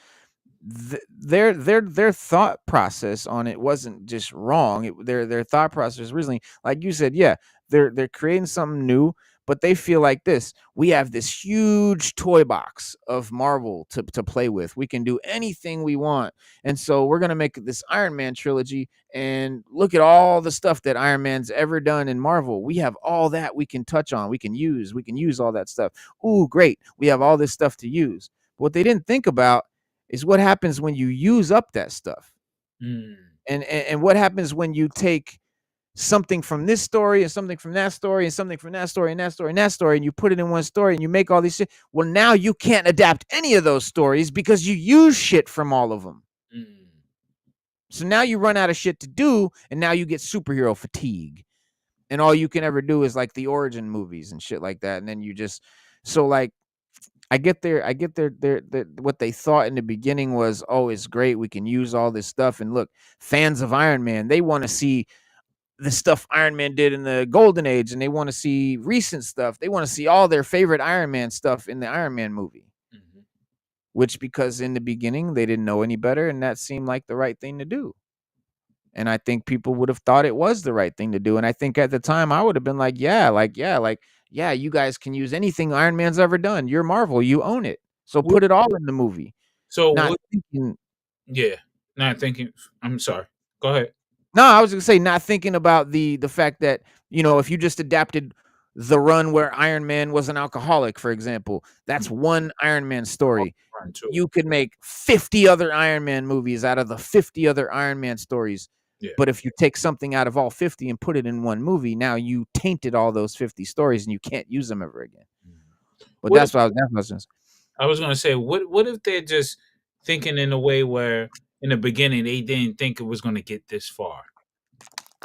their thought process on it wasn't just wrong. Their thought process originally, like you said, yeah, they're creating something new, but they feel like this. We have this huge toy box of Marvel to play with. We can do anything we want. And so we're going to make this Iron Man trilogy and look at all the stuff that Iron Man's ever done in Marvel. We have all that we can touch on. We can use all that stuff. Ooh, great. We have all this stuff to use. But what they didn't think about is what happens when you use up that stuff. And what happens when you take something from this story and something from that story and something from that story and that story and that story, and you put it in one story and you make all these shit. Well, now you can't adapt any of those stories because you use shit from all of them. So now you run out of shit to do, and now you get superhero fatigue. And all you can ever do is like the origin movies and shit like that. And then you just, so like, I get their what they thought in the beginning was, oh, it's great. We can use all this stuff. And look, fans of Iron Man, they want to see the stuff Iron Man did in the Golden Age, and they want to see recent stuff. They want to see all their favorite Iron Man stuff in the Iron Man movie. Which, because in the beginning they didn't know any better, and that seemed like the right thing to do. And I think people would have thought it was the right thing to do. And I think at the time I would have been like, yeah, you guys can use anything Iron Man's ever done. You're Marvel, you own it. So put it all in the movie. So not thinking. I'm sorry. Go ahead. No, I was gonna say, not thinking about the fact that, you know, if you just adapted the run where Iron Man was an alcoholic, for example. That's one Iron Man story. Run too. You could make 50 other Iron Man movies out of the 50 other Iron Man stories. Yeah. But if you take something out of all 50 and put it in one movie, now you tainted all those 50 stories and you can't use them ever again. But What that's if- what I was just I was gonna say, what if they're just thinking in a way where in the beginning they didn't think it was gonna get this far?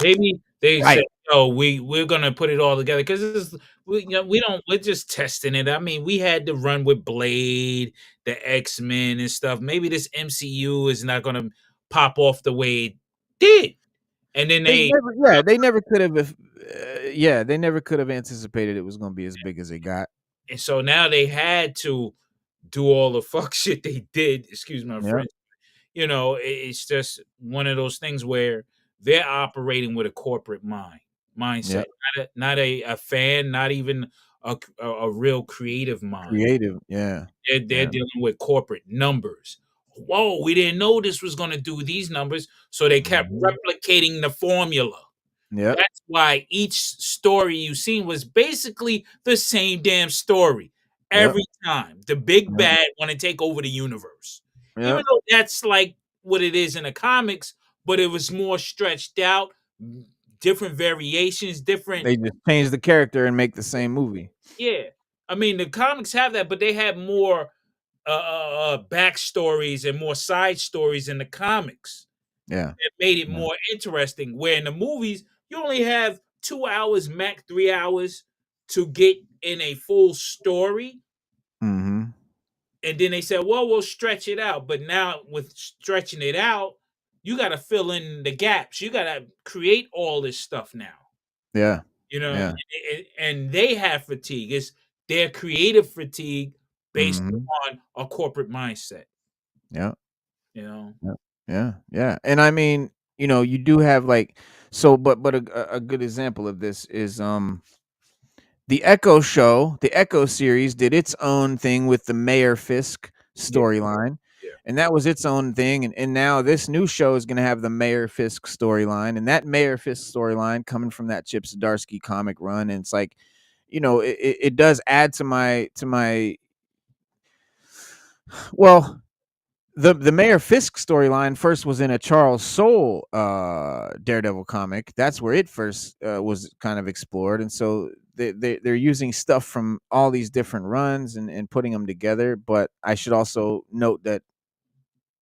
Maybe they right. said, "Oh, we're gonna put it all together because we don't we're just testing it." I mean, we had to run with Blade, the X-Men and stuff. Maybe this MCU is not gonna pop off the way it did, and then They never could have they never could have anticipated it was going to be as big as it got. and so now they had to do all the fuck shit they did. Excuse my Yeah. French. You know, it's just one of those things where they're operating with a corporate mindset, not a fan, not even a real creative mind. Creative. Yeah. They're dealing with corporate numbers. Whoa, we didn't know this was going to do these numbers, so they kept replicating the formula. Yeah. That's why each story you seen was basically the same damn story every time. The big bad want to take over the universe. Even though that's like what it is in the comics, but it was more stretched out, different variations, different. They just change the character and make the same movie. Yeah, I mean the comics have that, but they have more backstories and more side stories in the comics. Yeah, It made it more interesting. Where in the movies, you only have 2 hours, max 3 hours to get in a full story. Mm-hmm. And then they said, well, we'll stretch it out. But now with stretching it out, you got to fill in the gaps. You got to create all this stuff now. Yeah. You know, Yeah. and they have fatigue. It's their creative fatigue based on a corporate mindset. Yeah. You know? Yeah. And I mean, you know, you do have like but a good example of this is the Echo show, the Echo series did its own thing with the Mayor Fisk storyline. Yeah. And that was its own thing. And now this new show is going to have the Mayor Fisk storyline. And that Mayor Fisk storyline coming from that Chip Zdarsky comic run. And it's like, you know, it does add to my well, the Mayor Fisk storyline first was in a Charles Soule Daredevil comic. That's where it first was kind of explored. And so they're using stuff from all these different runs and putting them together. But I should also note that,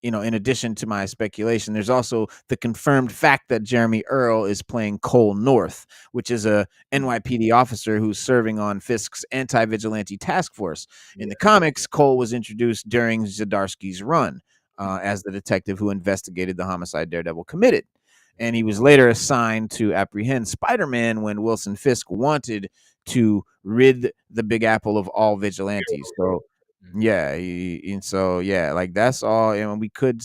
you know, in addition to my speculation, there's also the confirmed fact that Jeremy Earl is playing Cole North, which is a NYPD officer who's serving on Fisk's anti-vigilante task force. In the comics, Cole was introduced during Zdarsky's run as the detective who investigated the homicide Daredevil committed. And he was later assigned to apprehend Spider-Man when Wilson Fisk wanted to rid the Big Apple of all vigilantes. So yeah, like that's all. And we could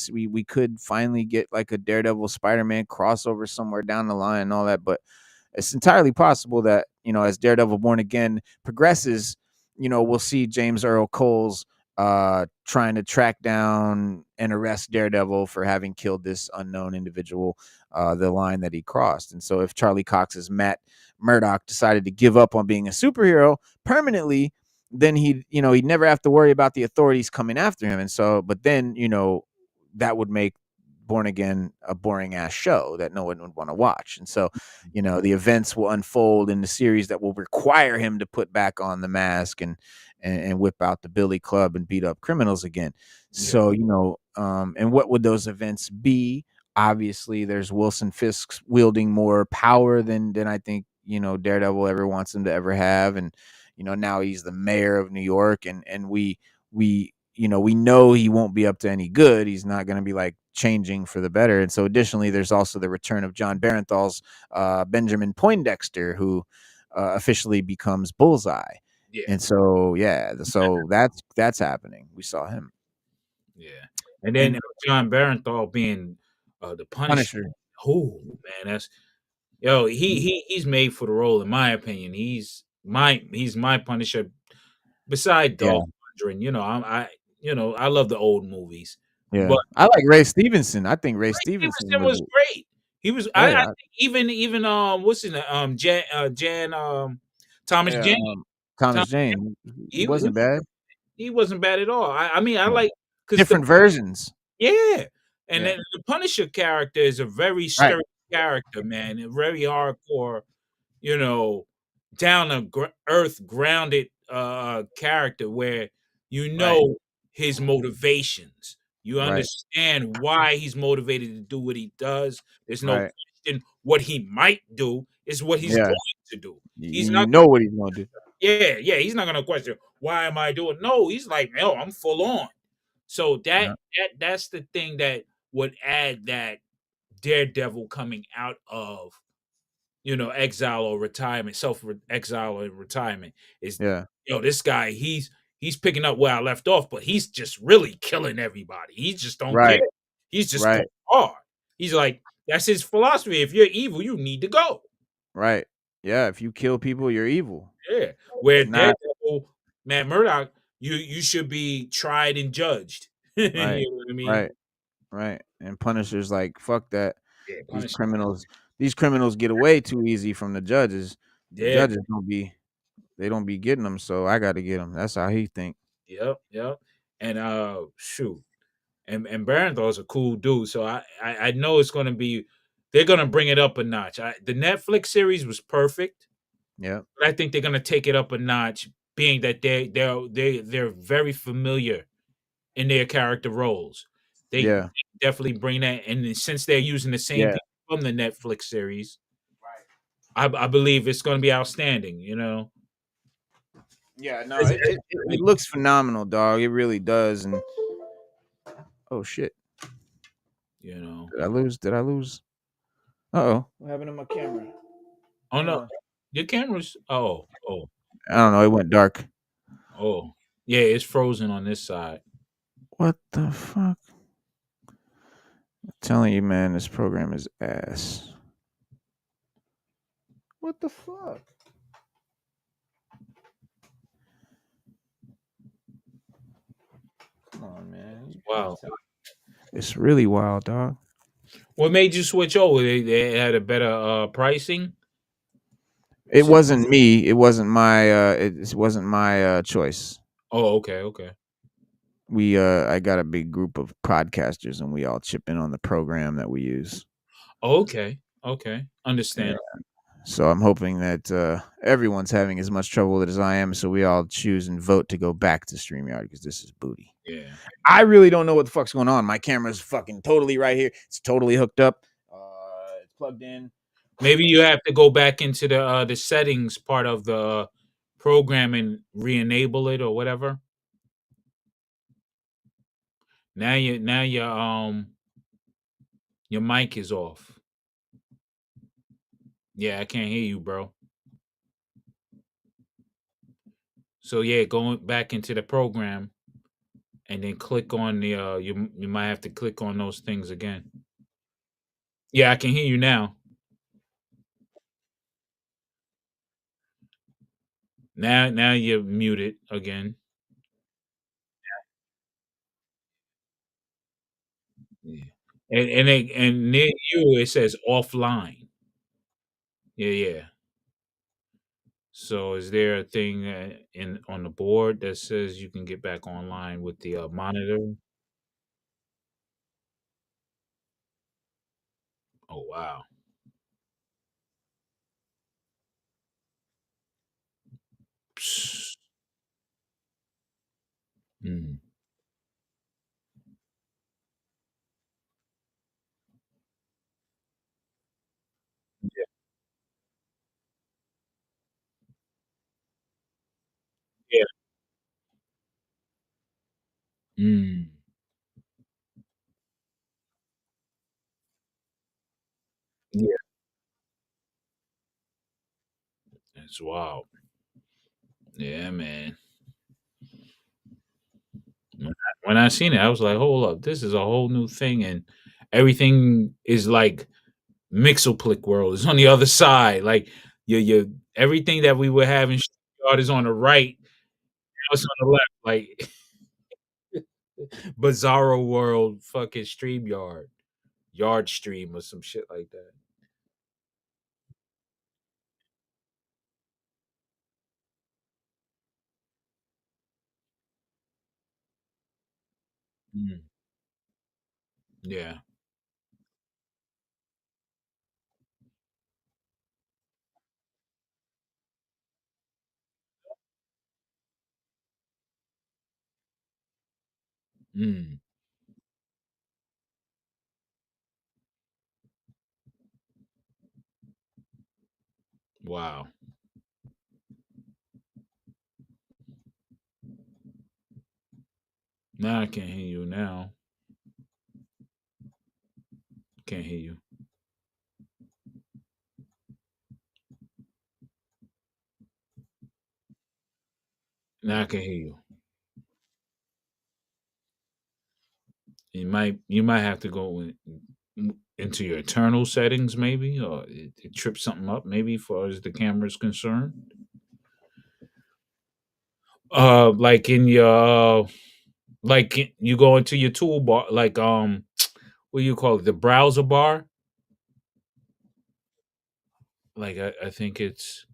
finally get like a Daredevil Spider-Man crossover somewhere down the line and all that. But it's entirely possible that, you know, as Daredevil Born Again progresses, you know, we'll see James Earl Cole's trying to track down and arrest Daredevil for having killed this unknown individual, the line that he crossed. And so if Charlie Cox's Matt Murdock decided to give up on being a superhero permanently, then he'd never have to worry about the authorities coming after him. And so, but then, you know, that would make Born Again a boring ass show that no one would want to watch. And so, you know, the events will unfold in the series that will require him to put back on the mask and whip out the Billy Club and beat up criminals again. So, you know, and what would those events be? Obviously, there's Wilson Fisk wielding more power than I think, you know, Daredevil ever wants him to ever have. And, you know, now he's the mayor of New York, and we know he won't be up to any good. He's not going to be like changing for the better. And so additionally, there's also the return of John Barenthal's Benjamin Poindexter, who officially becomes Bullseye. Yeah. And so, so that's happening. We saw him. Yeah. And then John Barenthal being the Punisher. Oh, man, that's he's made for the role, in my opinion. He's my Punisher. Besides Dolph Lundgren, you know, I love the old movies. Yeah, but I like Ray Stevenson. I think Ray Stevenson was great. He was. I think even what's his name? Jan Thomas Yeah, Jane. Thomas Tom, Jane. He he, he wasn't bad. he wasn't bad at all. I mean, I Yeah. like because Different versions. yeah, and Yeah. then the Punisher character is a very Right. sturdy character, man, a very hardcore, you know, down to earth, grounded character where you Right. know his motivations. You Right. understand why he's motivated to do what he does. There's no Right. question what he might do is what he's Yeah. going to do. He's You not know what he's gonna do. yeah, he's not gonna question why am I doing. No, he's like, no, I'm full on. So Yeah. that's the thing that would add that Daredevil coming out of exile or retirement, exile or retirement is Yeah. this guy he's picking up where I left off, but he's just really killing everybody. He just don't care. Right. He's just going Right. hard. He's like that's his philosophy. If you're evil, you need to go. Right. Yeah. If you kill people, you're evil. Yeah. Where Not Daredevil, Matt Murdock, you should be tried and judged. You right. know what I mean? Right. Right. And Punisher's like, fuck that. Yeah, These punish. criminals get away too easy from the judges. The Yeah. judges don't be getting them, so I got to get them. That's how he think. Yep. And shoot. And Barenthal's a cool dude, so I know it's gonna be they're gonna bring it up a notch. The Netflix series was perfect, Yeah. but I think they're gonna take it up a notch, being that they're very familiar in their character roles. They Yeah. definitely bring that, and then since they're using the same Yeah. people from the Netflix series, I believe it's gonna be outstanding. Yeah, no, it looks phenomenal, dog. It really does. And oh shit, did I lose? Did I lose? Uh-oh, what happened to my camera? Oh Hang no, on. your camera's oh I don't know. It went dark. yeah, it's frozen on this side. What the fuck? I'm telling you, man, this program is ass. What the fuck? Come on, man. Wow. It's really wild, dog. What made you switch over? They had a better pricing. It wasn't me. It wasn't my. It wasn't my choice. Oh, okay. I got a big group of podcasters, and we all chip in on the program that we use. Okay. Understand. Yeah. So I'm hoping that everyone's having as much trouble with it as I am, so we all choose and vote to go back to StreamYard because this is booty. Yeah. I really don't know what the fuck's going on. My camera's fucking totally right here. It's totally hooked up. It's plugged in. Maybe you have to go back into the settings part of the program and re-enable it or whatever. Now your mic is off. Yeah, I can't hear you, bro. So yeah, going back into the program and then click on the you might have to click on those things again. Yeah, I can hear you now. Now you're muted again. Yeah. And near you it says offline. Yeah. So is there a thing in on the board that says you can get back online with the monitor? Oh wow. Psst. Mm. Yeah. Yeah. Mm. Yeah. That's wild. Yeah, man. When I seen it, I was like, hold up, this is a whole new thing, and everything is like Mixoplick world is on the other side. Like your everything that we were having is on the right, now it's on the left. Like Bizarro World, fucking StreamYard, Yard Stream, or some shit like that. Mm. Yeah. Mm. Wow. Now I can't hear you now. Can't hear you. Now I can hear you. You might have to go into your internal settings, maybe, or it trips something up, maybe, as far as the camera is concerned. Like in your you go into your toolbar, like what do you call it, the browser bar? Like I think it's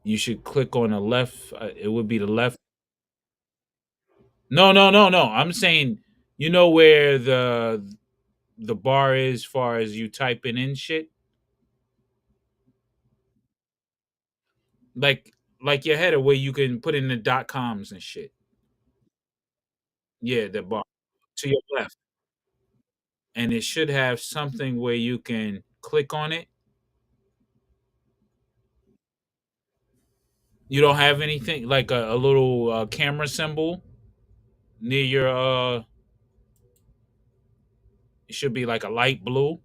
you should click on the left. It would be the left. No, no, no, no. I'm saying you know where the bar is, as far as you typing in shit, like your header where you can put in the .coms and shit. Yeah, the bar to your left, and it should have something where you can click on it. You don't have anything like a little camera symbol near your it should be like a light blue.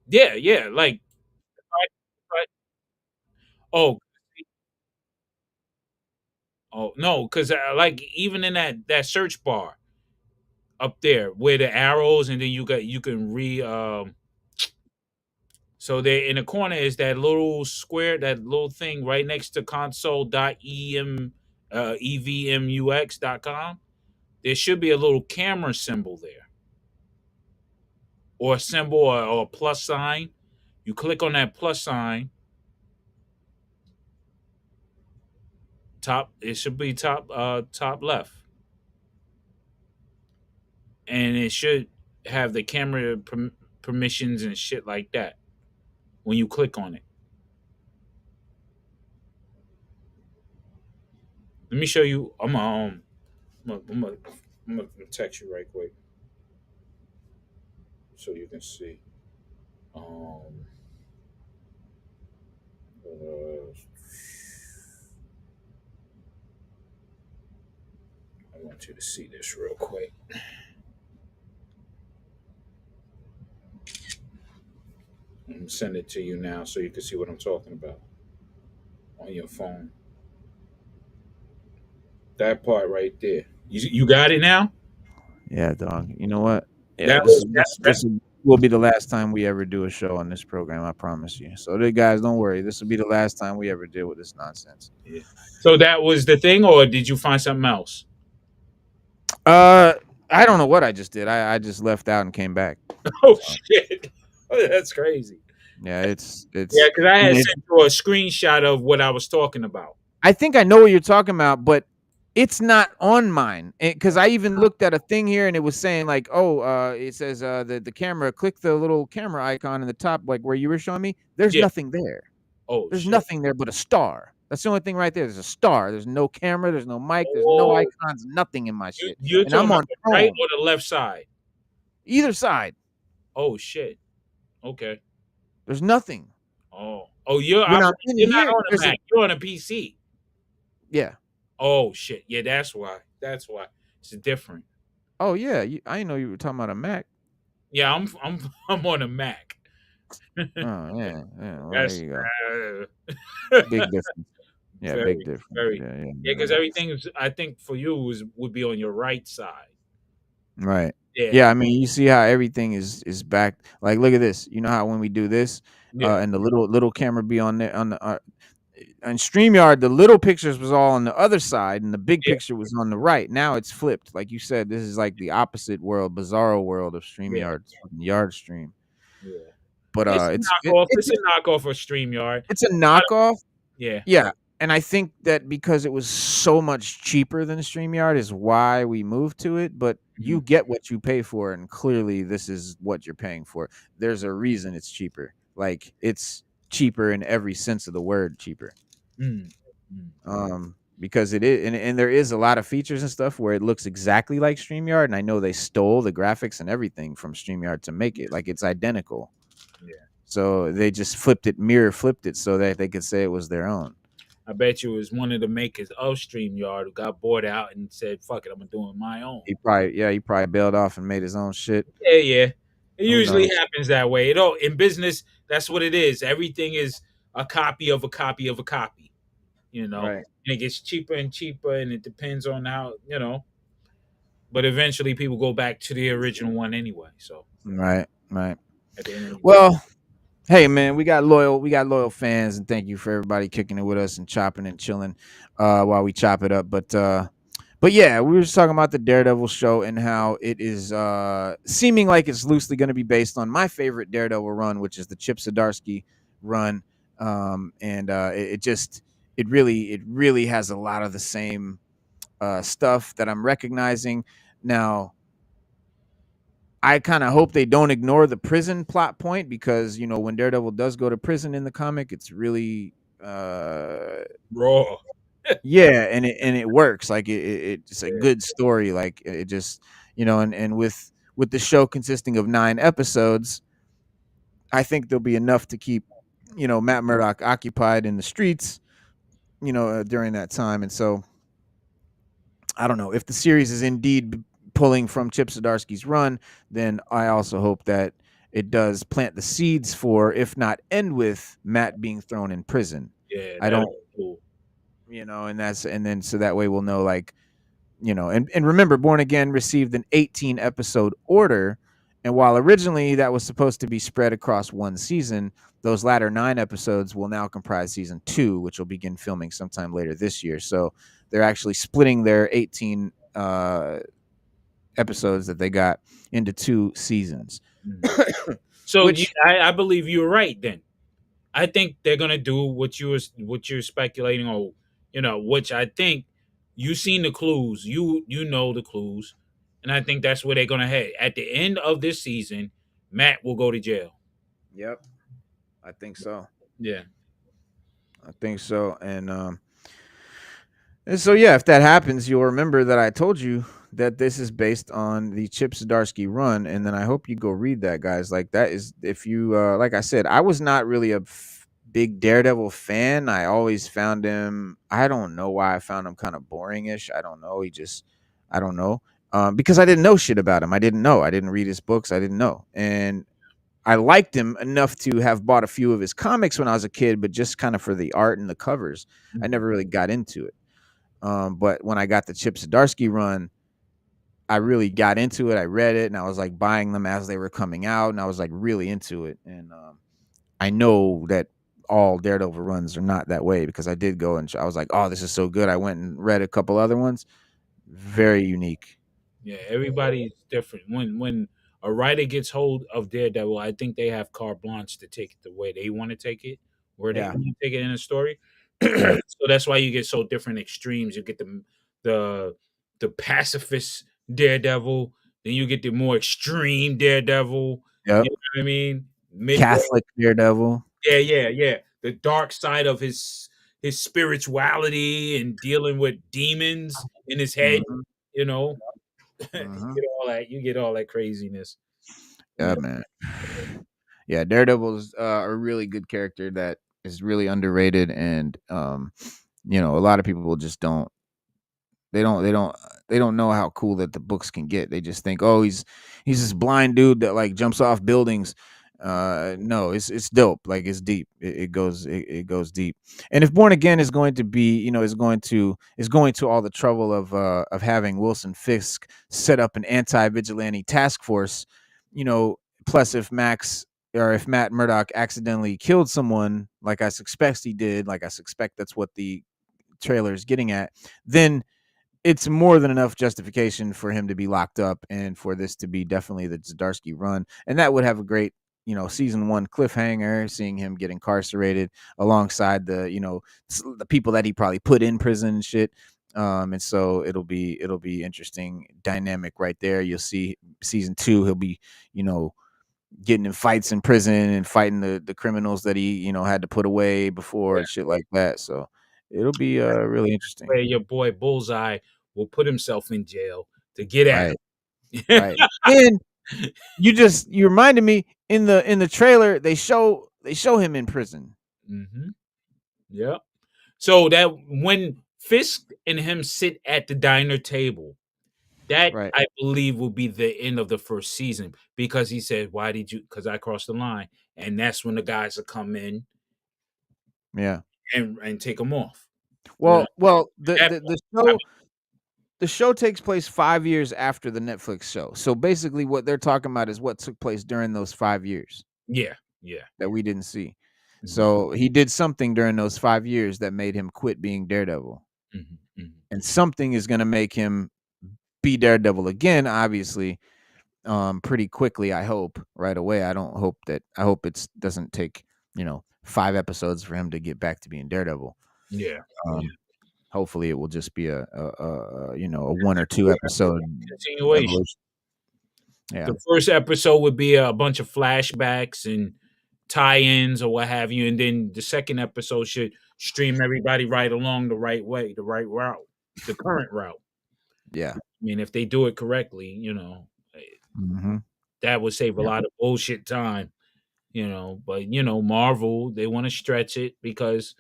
Yeah, yeah, like right. Oh, oh no, because like even in that search bar up there where the arrows, and then you can so there in the corner is that little square, that little thing right next to console.em evmux.com. There should be a little camera symbol there, or a symbol, or a plus sign. You click on that plus sign, top, it should be top left, and it should have the camera permissions and shit like that when you click on it. Let me show you. I'm gonna text you right quick so you can see. Um, uh, I want you to see this real quick. I'm gonna send it to you now so you can see what I'm talking about on your phone. That part right there. You got it now. Yeah, dog. You know what? Yeah, That this was is that, this that. this will be the last time we ever do a show on this program. I promise you. So, the guys, don't worry. This will be the last time we ever deal with this nonsense. Yeah. So that was the thing, or did you find something else? Uh, I don't know what I just did. I just left out and came back. Oh So, shit! Oh, that's crazy. yeah, Yeah, it's. because I I had mean, sent you a screenshot of what I was talking about. I think I know what you're talking about, but it's not on mine. Because I even looked at a thing here and it was saying like, oh, it says the camera. Click the little camera icon in the top, like where you were showing me. There's Yeah. nothing there. Oh There's shit. nothing there but a star. That's the only thing right there. There's a star. There's no camera. There's no mic. There's no Oh, icons. Nothing in my shit. you're And talking I'm about on the right Chrome. or the left side? Either side. Oh shit. Okay. There's nothing. Oh, you're When I'm in you're not here, on a there's a Mac. You're on a PC. yeah. Oh shit. Yeah, that's why. That's why. It's different. Oh yeah. I didn't know you were talking about a Mac. Yeah, I'm on a Mac. Oh yeah. Yeah. Well, there That's you go. uh, Big difference. Yeah, big very, difference. very. Yeah, yeah, Yeah, because yeah. everything is, I think for you would be on your right side. Right. Yeah. Yeah, I mean, you see how everything is back. Like, look at this. You know how when we do this, Yeah. and the little camera be on there on the on StreamYard, the little pictures was all on the other side, and the big Yeah. picture was on the right. Now it's flipped. Like you said, this is like the opposite world, bizarro world of Yeah. StreamYard, fucking Yard Stream. Yeah. But It's a knockoff. It's a knockoff of StreamYard. it's a knockoff. Yeah. Yeah, and I think that because it was so much cheaper than StreamYard is why we moved to it, but you get what you pay for, and clearly this is what you're paying for. There's a reason it's cheaper. Like, it's cheaper in every sense of the word cheaper. Mm. Because it is, and there is a lot of features and stuff where it looks exactly like StreamYard, and I know they stole the graphics and everything from StreamYard to make it. Like, it's identical. Yeah. So they just mirror flipped it so that they could say it was their own. I bet you it was one of the makers of StreamYard who got bored out and said, "Fuck it, I'm doing my own." He probably bailed off and made his own shit. Yeah. It Who usually knows? happens that way. In business, that's what it is. Everything is a copy of a copy of a copy. Right. And it gets cheaper and cheaper, and it depends on how. But eventually, people go back to the original one anyway. So Right. at the end of the day. Well, hey man, we got loyal fans, and thank you for everybody kicking it with us and chopping and chilling while we chop it up. But yeah, we were just talking about the Daredevil show and how it is seeming like it's loosely going to be based on my favorite Daredevil run, which is the Chip Zdarsky run. It really has a lot of the same stuff that I'm recognizing now. I kind of hope they don't ignore the prison plot point, because when Daredevil does go to prison in the comic, it's really raw. Yeah, and it works. Like it's a good story. Like it just and with the show consisting of 9 episodes, I think there'll be enough to keep Matt Murdock occupied in the streets during that time. And so I don't know if the series is indeed pulling from Chip Zdarsky's run, then I also hope that it does plant the seeds for, if not end with, Matt being thrown in prison. Yeah, I don't, cool. and then so that way we'll know, like, and remember, Born Again received an 18 episode order, and while originally that was supposed to be spread across one season, those latter 9 episodes will now comprise season 2, which will begin filming sometime later this year. So they're actually splitting their 18 episodes that they got into 2 seasons. So I believe you were right then. I think they're gonna do what you're speculating, or which I think you've seen the clues. You know the clues, and I think that's where they're gonna head. At the end of this season, Matt will go to jail. Yep, I think so. Yeah, I think so, and so yeah, if that happens, you'll remember that I told you that this is based on the Chip Zdarsky run, and then I hope you go read that, guys. Like, that is, if you like I said, I was not really a big Daredevil fan. I always found him, I don't know why, I found him kind of boring-ish. I don't know. I don't know. Because I didn't know shit about him. I didn't read his books. I didn't know. And I liked him enough to have bought a few of his comics when I was a kid, but just kind of for the art and the covers. I never really got into it. But when I got the Chip Zdarsky run, I really got into it. I read it, and I was like buying them as they were coming out, and I was like really into it. And I know that all Daredevil runs are not that way, because I did go and I was like, oh, this is so good. I went and read a couple other ones. Very unique. Yeah, everybody's different. When a writer gets hold of Daredevil, I think they have carte blanche to take it the way they want to take it, where they want to take it in a story. So that's why you get so different extremes. You get the pacifist Daredevil, then you get the more extreme Daredevil. Yep. You know what I mean? Catholic Daredevil. Yeah. The dark side of his spirituality and dealing with demons in his head. You know, you get all that craziness. Yeah, man. Yeah, Daredevil's a really good character that is really underrated, and a lot of people just don't know how cool that the books can get. They just think, oh, he's this blind dude that like jumps off buildings. No, it's dope. Like, it's deep. It goes deep. And if Born Again is going to be, is going to all the trouble of having Wilson Fisk set up an anti-vigilante task force, plus if Matt Murdock accidentally killed someone, like I suspect he did, like I suspect that's what the trailer is getting at, then it's more than enough justification for him to be locked up and for this to be definitely the Zdarsky run. And that would have a great, season 1 cliffhanger, seeing him get incarcerated alongside the people that he probably put in prison and shit. And so it'll be interesting dynamic right there. You'll see season 2, he'll be, getting in fights in prison and fighting the criminals that he, had to put away before and shit like that. So it'll be really interesting. Where your boy Bullseye will put himself in jail to get at Right. him. Right. And you reminded me in the trailer they show him in prison. Yeah. So that when Fisk and him sit at the diner table, that Right. I believe will be the end of the first season, because he said, "Why did you?" Because I crossed the line, and that's when the guys will come in, Yeah. and take them off. Well, That the show takes place 5 years after the Netflix show. So basically what they're talking about is what took place during those 5 years yeah. that we didn't see. Mhm. So he did something during those 5 years that made him quit being Daredevil. And something is going to make him be Daredevil again, obviously, pretty quickly, I hope, right away. I hope it doesn't take, 5 episodes for him to get back to being Daredevil. Yeah. Hopefully it will just be a 1 or 2 episode Continuation. evolution. Yeah. The first episode would be a bunch of flashbacks and tie-ins or what have you, and then the second episode should stream everybody right along the right way, the right route, the current route. Yeah. I mean, if they do it correctly, that would save a lot of bullshit time, but Marvel, they want to stretch it because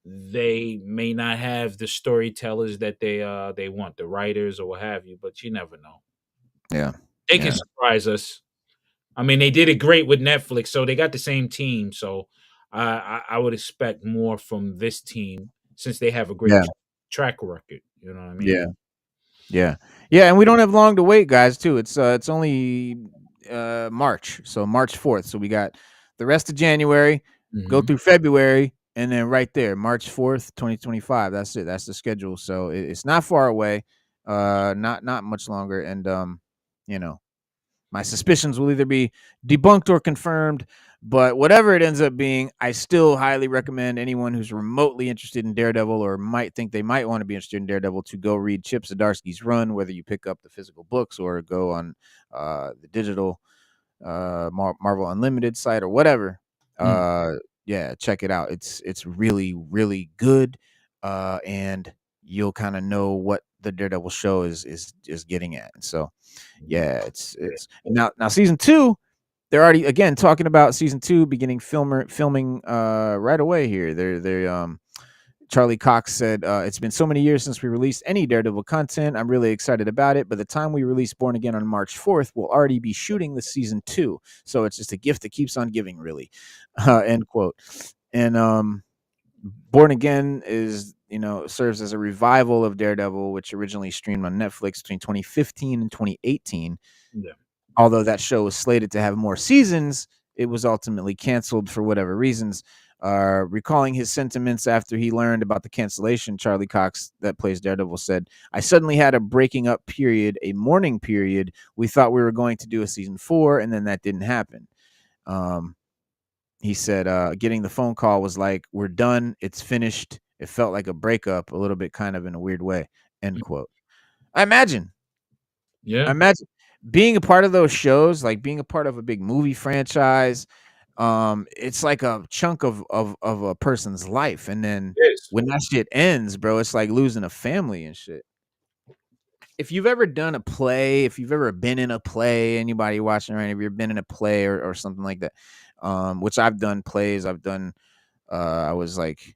they may not have the storytellers that they want, the writers or what have you, but you never know. Yeah. They can surprise us. I mean, they did it great with Netflix, so they got the same team. So I would expect more from this team since they have a great track record. You know what I mean? Yeah. And we don't have long to wait, guys. Too. It's only March, so March 4th. So we got the rest of January, go through February, and then right there, March 4th, 2025. That's it. That's the schedule. So it's not far away. Not much longer, and my suspicions will either be debunked or confirmed, but whatever it ends up being, I still highly recommend anyone who's remotely interested in Daredevil or might think they might want to be interested in Daredevil to go read Chip Zdarsky's run, whether you pick up the physical books or go on the digital Marvel Unlimited site or whatever. Check it out. It's really, really good, and you'll kind of know what the Daredevil show is getting at. And so it's now season 2, they're already again talking about season 2 beginning filming right away here. They're Charlie Cox said, it's been so many years since we released any Daredevil content. I'm really excited about it. By the time we release Born Again on March 4th, we'll already be shooting the season 2. So it's just a gift that keeps on giving, really. End quote. And Born Again is, serves as a revival of Daredevil, which originally streamed on Netflix between 2015 and 2018. Yeah. Although that show was slated to have more seasons, it was ultimately canceled for whatever reasons. Recalling his sentiments after he learned about the cancellation, Charlie Cox, that plays Daredevil, said, "I suddenly had a breaking up period, a mourning period. We thought we were going to do a season 4, and then that didn't happen." He said, getting the phone call was like, "We're done. It's finished. It felt like a breakup, a little bit kind of in a weird way." End quote. I imagine being a part of those shows, like being a part of a big movie franchise. It's like a chunk of a person's life, and then when that shit ends, bro, it's like losing a family and shit. If you've ever done a play, if you've ever been in a play, anybody watching right, if you've been in a play or something like that, which I've done plays, I was like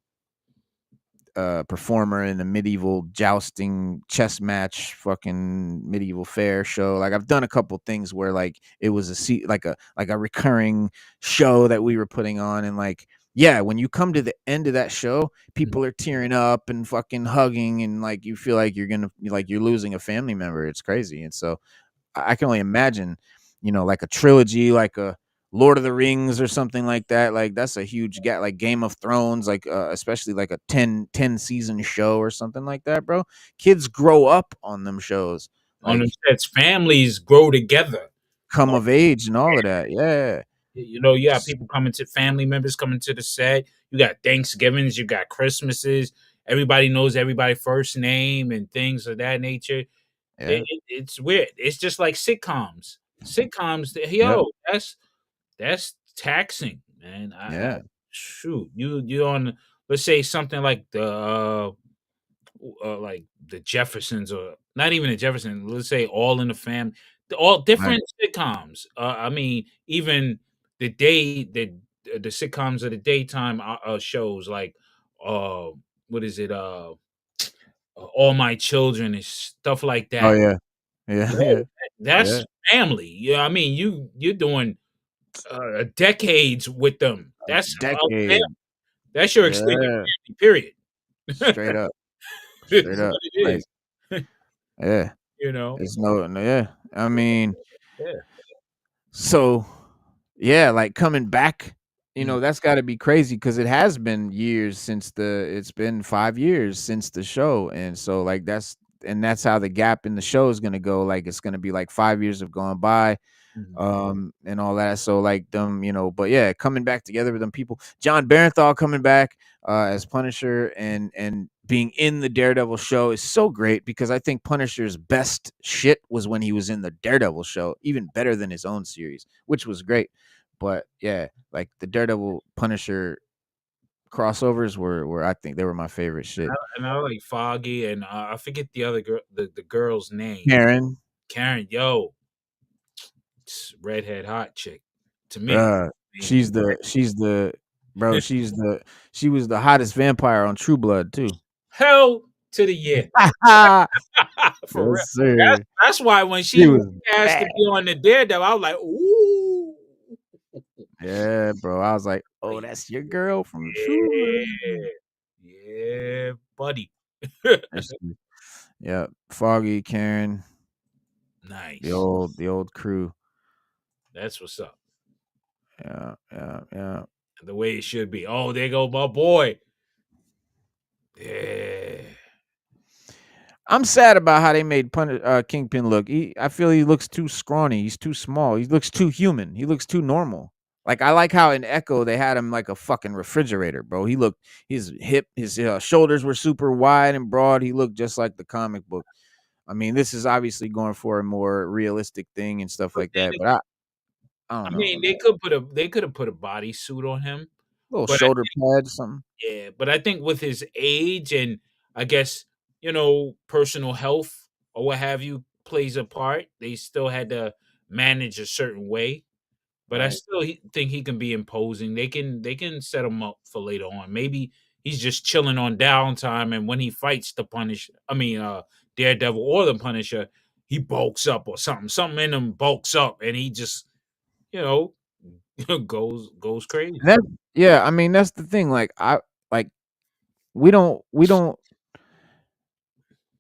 performer in a medieval jousting chess match, fucking medieval fair show. Like I've done a couple things where like it was like a recurring show that we were putting on, and like when you come to the end of that show, people are tearing up and fucking hugging, and like you feel like you're losing a family member. It's crazy. And so I can only imagine, like a trilogy, like a Lord of the Rings or something like that. Like that's a huge gap, like Game of Thrones, like especially like a 10 season show or something like that, bro. Kids grow up on them shows. On them sets, families grow together. Come of age and all of that. Yeah. You know, you got people coming to family members coming to the set. You got Thanksgivings, you got Christmases. Everybody knows everybody first name and things of that nature. Yeah. It's weird. It's just like sitcoms. Sitcoms, Yep. that's taxing, man. Yeah. Shoot, you on, let's say something like the Jeffersons, or not even the Jeffersons. Let's say All in the Family, all Right. different sitcoms. I mean, even the sitcoms of the daytime shows like uh what is it All My Children and stuff like Oh that. yeah. Yeah. Yo, Yeah. Yeah. that's family. Yeah, I mean, you're doing decades with them. That's Decade. that's your extended Yeah. family. Period. Straight up. Straight It's up. what it Like, is. yeah. You know. It's no, yeah. I mean, Yeah. so yeah, like coming back, Mm, that's got to be crazy because it has been years it's been 5 years since the show, and so like that's how the gap in the show is gonna go. Like it's gonna be like 5 years have gone by, mhm. and all that. So like them, but yeah, coming back together with them people, John Barenthal coming back as Punisher and being in the Daredevil show is so great because I think Punisher's best shit was when he was in the Daredevil show, even better than his own series, which was great. But yeah, like the Daredevil Punisher crossovers were I think they were my favorite shit. And I like Foggy, and I forget the other girl, the girl's name. Karen, Karen, yo, redhead hot chick to me. bruh, I mean, she was the hottest vampire on True Blood too. hell to the yeah. For real. Yes, sir. That's why when She she was was asked to bad. be on the Daredevil, I was like, ooh. Yeah, bro. I was like, oh, Like, that's your girl from True yeah. Blood. Yeah, buddy. That's yeah, Foggy, Karen, the Nice. old crew. That's what's up. Yeah, yeah, yeah. The way it should be. Oh, there go my boy. Yeah. I'm sad about how they made Kingpin look. I feel he looks too scrawny. He's too small. He looks too human. He looks too normal. Like I like how in Echo they had him like a fucking refrigerator, bro. His shoulders were super wide and broad. He looked just like the comic book. I mean, this is obviously going for a more realistic thing and stuff But like then that. But I I don't know, mean, man. they could have put a bodysuit on him, Little but shoulder pad, something. but I think with his age and I guess personal health or what have you plays a part. They still had to manage a certain way, but I Right. still think he can be imposing. They can set him up for later on. Maybe he's just chilling on downtime, and when he fights Daredevil or the Punisher, he bulks up or something. Something in him bulks up, and he just you know goes crazy. That yeah, I mean that's the thing. Like we don't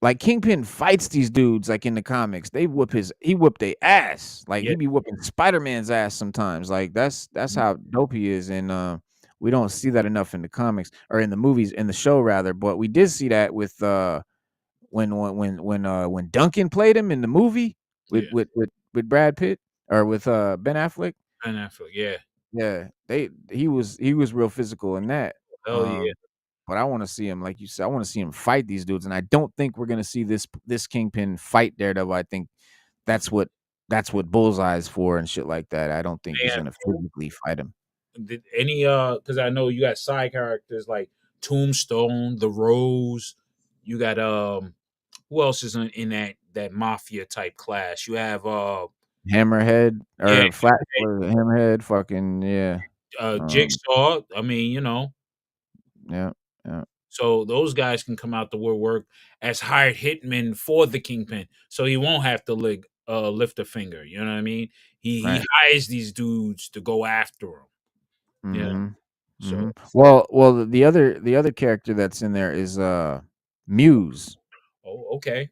like Kingpin fights these dudes like in the comics. He whooped their ass. Like Yeah, he be whooping Spider-Man's ass sometimes. Like that's how dope he is. And we don't see that enough in the comics or in the movies, in the show rather. But we did see that with when Duncan played him in the movie with yeah, with Brad Pitt or with Ben Affleck. Ben Affleck. Yeah, Yeah, he was real physical in that. hell yeah. Um, but I want to see him, like you said, I want to see him fight these dudes, and I don't think we're gonna see this Kingpin fight Daredevil. I think that's what Bullseye is for and shit like that. I don't think he's Man, gonna physically fight him. did any because I know you got side characters like Tombstone, the Rose. You got who else is in that mafia type class? You have Hammerhead yeah, or flat or Hammerhead, fucking yeah, Jigsaw. I mean, yeah, yeah, so those guys can come out the woodwork as hired hitmen for the Kingpin, so he won't have to lift a finger. You know what I mean? He right. hires these dudes to go after him. Yeah. Mm-hmm. So Mm-hmm. Well, the other character that's in there is Muse. okay,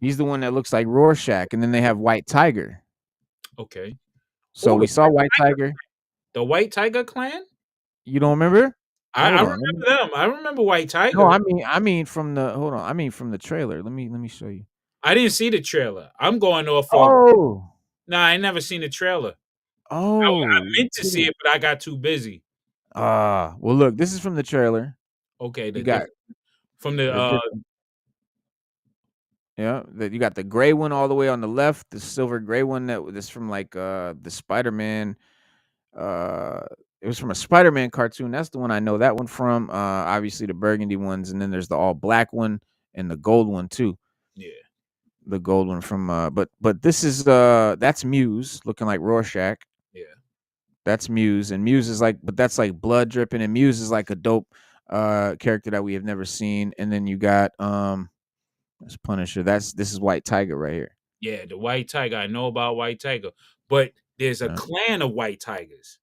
He's the one that looks like Rorschach, and then they have White Tiger. okay. So Oh, we saw White Tiger. the White Tiger Clan. You don't remember? I Hold on. remember them. I remember White No, Tiger. I mean from the hold on. I mean from the trailer. Let me show you. I didn't see the trailer. I'm going off of. Oh, Nah, I never seen the trailer. Oh, meant to see it, but I got too busy. well, look, this is from the trailer. Okay, You got from the the different, yeah, you got the gray one all the way on the left, the silver gray one that's from like the Spider-Man. It was from a Spider-Man cartoon. That's the one I know that one from. Obviously the burgundy ones, and then there's the all black one and the gold one too. yeah. The gold one from but this is that's Muse looking like Rorschach. Yeah. That's Muse, and Muse is like, but that's like blood dripping, and Muse is like a dope character that we have never seen. And then you got that's Punisher. This is White Tiger right here. Yeah, the White Tiger. I know about White Tiger, but there's a Yeah. clan of White Tigers.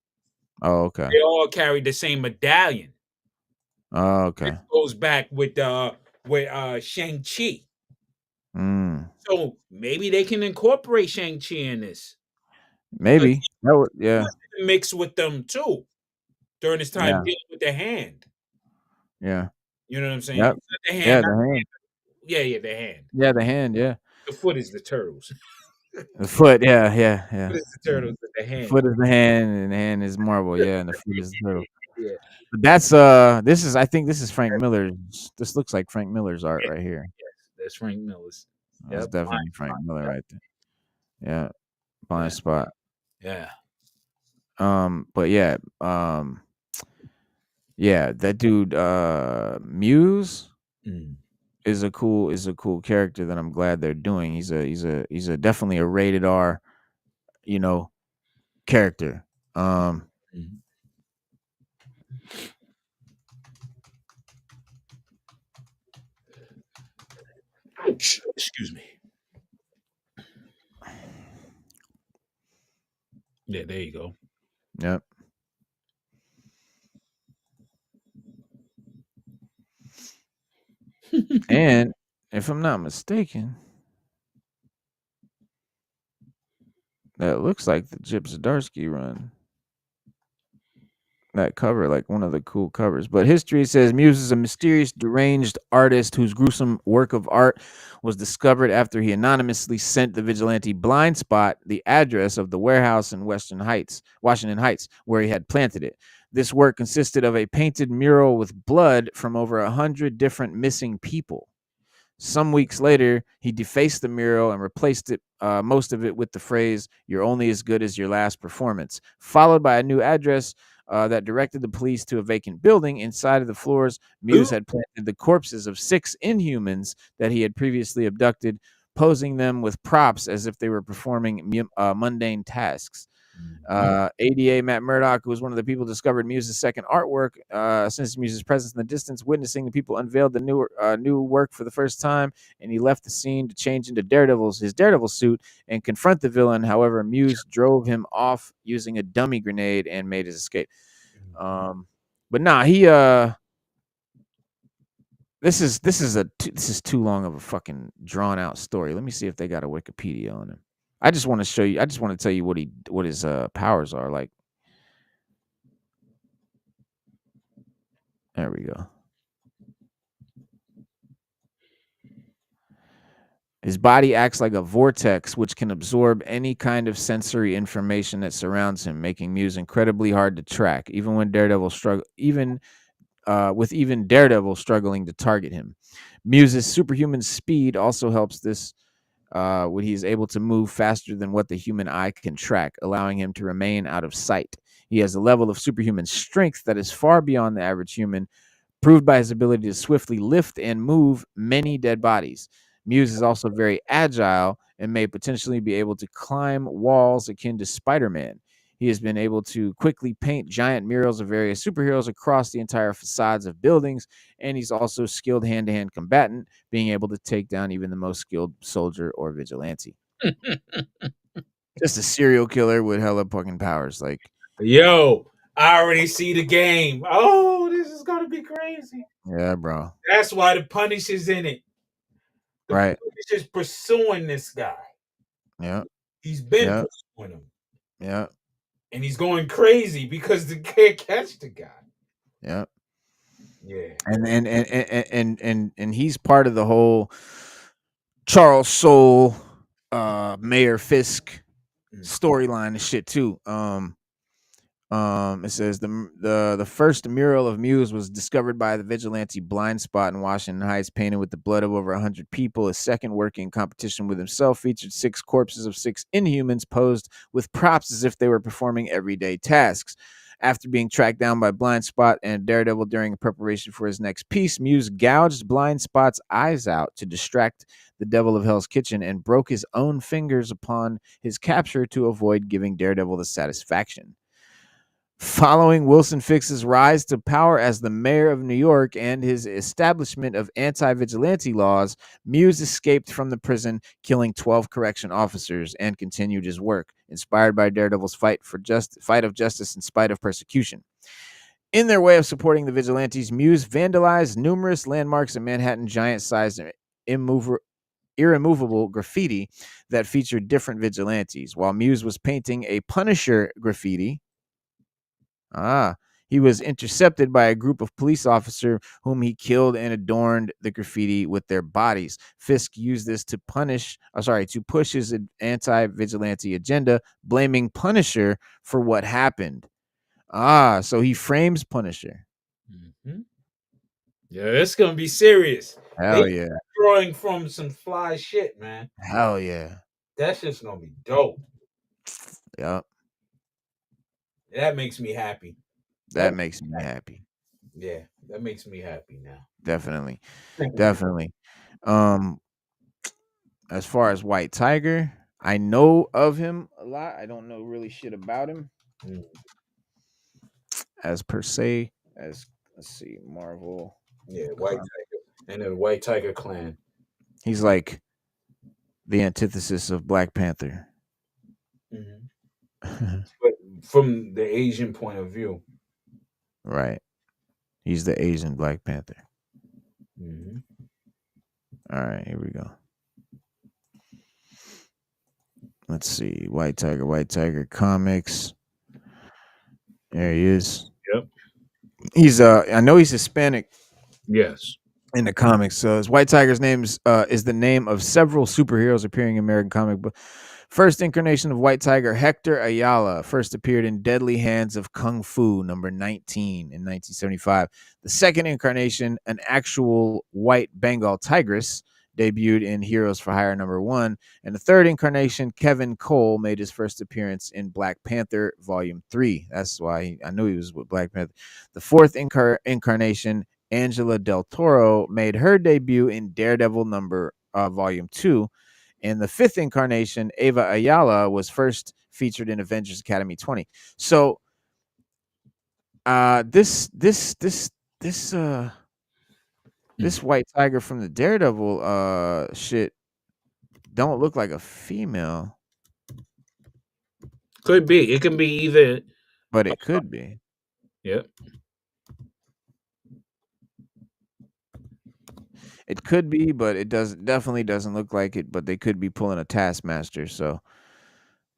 Oh, okay. They all carry the same medallion. Oh, okay. It goes back with Shang-Chi. Mm. So maybe they can incorporate Shang-Chi in this. Maybe. That would, yeah. Mix with them too during this time Yeah. dealing with the hand. Yeah. You know what I'm saying? Yep. The hand, Yeah, the hand. Yeah, the hand. Yeah, the hand, yeah. The foot is the turtles. The foot, yeah. The foot is the turtles, but the hand. The foot is the hand, and the hand is Marvel, yeah, and the foot is the turtle. Yeah. But that's I think this is Frank Miller's. This looks like Frank Miller's art right here. Yes, that's Frank Miller's. That's definitely Frank Miller right there. Yeah. Blind Spot. Yeah. But yeah, yeah, that dude Muse is a cool character that I'm glad they're doing. He's a definitely a rated R, character. Excuse me. Yeah, there you go. Yep. And if I'm not mistaken, that looks like the Chip Zdarsky run. That cover, like one of the cool covers. But history says Muse is a mysterious, deranged artist whose gruesome work of art was discovered after he anonymously sent the vigilante Blind Spot the address of the warehouse in Washington Heights, where he had planted it. This work consisted of a painted mural with blood from over 100 different missing people. Some weeks later, he defaced the mural and replaced it, most of it, with the phrase, "You're only as good as your last performance," followed by a new address that directed the police to a vacant building. Inside of the floors, Muse had planted the corpses of 6 Inhumans that he had previously abducted, posing them with props as if they were performing mundane tasks. ADA Matt Murdock, who was one of the people who discovered Muse's second artwork, since Muse's presence in the distance, witnessing the people unveiled the new work for the first time, and he left the scene to change into his Daredevil suit and confront the villain. However, Muse drove him off using a dummy grenade and made his escape. But nah, he this is too long of a fucking drawn out story. Let me see if they got a Wikipedia on him. I just want to show you. I just want to tell you what his powers are like. There we go. His body acts like a vortex, which can absorb any kind of sensory information that surrounds him, making Muse incredibly hard to track, even when Daredevil with Daredevil struggling to target him. Muse's superhuman speed also helps this. When he is able to move faster than what the human eye can track, allowing him to remain out of sight. He has a level of superhuman strength that is far beyond the average human, proved by his ability to swiftly lift and move many dead bodies. Muse is also very agile and may potentially be able to climb walls akin to Spider-Man. He has been able to quickly paint giant murals of various superheroes across the entire facades of buildings, and he's also a skilled hand-to-hand combatant, being able to take down even the most skilled soldier or vigilante. Just a serial killer with hella fucking powers. Like, yo, I already see the game. Oh, this is gonna be crazy. Yeah, bro. That's why the Punisher's in it. The Right. Punisher's pursuing this guy. Yeah. He's been pursuing him. Yeah. And he's going crazy because they can't catch the guy. Yeah. Yeah. And he's part of the whole Charles Soule, Mayor Fisk storyline and shit too. It says the first mural of Muse was discovered by the vigilante Blind Spot in Washington Heights, painted with the blood of over 100 people. His second work in competition with himself featured 6 corpses of 6 Inhumans posed with props as if they were performing everyday tasks. After being tracked down by Blind Spot and Daredevil during preparation for his next piece, Muse gouged Blind Spot's eyes out to distract the Devil of Hell's Kitchen and broke his own fingers upon his capture to avoid giving Daredevil the satisfaction. Following Wilson Fisk's rise to power as the mayor of New York and his establishment of anti-vigilante laws, Muse escaped from the prison, killing 12 correction officers, and continued his work, inspired by Daredevil's fight of justice in spite of persecution. In their way of supporting the vigilantes, Muse vandalized numerous landmarks in Manhattan, giant-sized irremovable graffiti that featured different vigilantes. While Muse was painting a Punisher graffiti, he was intercepted by a group of police officers whom he killed and adorned the graffiti with their bodies. Fisk used this to push his anti-vigilante agenda, blaming Punisher for what happened. So he frames Punisher. Mm-hmm. Yeah, it's gonna be serious. Hell yeah. Drawing from some fly shit, man. Hell yeah. That shit's gonna be dope. Yep. That makes me happy. That makes me happy. Yeah, that makes me happy now. Definitely. As far as White Tiger, I know of him a lot. I don't know really shit about him. As per se, let's see, Marvel. Yeah, White Tiger. And the White Tiger clan. He's like the antithesis of Black Panther. But from the Asian point of view. Right. He's the Asian Black Panther. All right, here we go. Let's see. White Tiger comics. There he is. Yep. He's I know he's Hispanic. Yes. In the comics. So his White Tiger's name is the name of several superheroes appearing in American comic book. First incarnation of White Tiger, Hector Ayala, first appeared in Deadly Hands of Kung Fu, number 19 in 1975. The second incarnation, an actual white Bengal tigress, debuted in Heroes for Hire number 1. And the third incarnation, Kevin Cole, made his first appearance in Black Panther Volume 3. That's why I knew he was with Black Panther. The fourth incarnation, Angela Del Toro, made her debut in Daredevil Volume 2. And the fifth incarnation, Ava Ayala, was first featured in Avengers Academy 20. So this White Tiger from the Daredevil shit don't look like a female. Could be. It can be either. But it could be. Yep. It could be, but it definitely doesn't look like it. But they could be pulling a Taskmaster. So,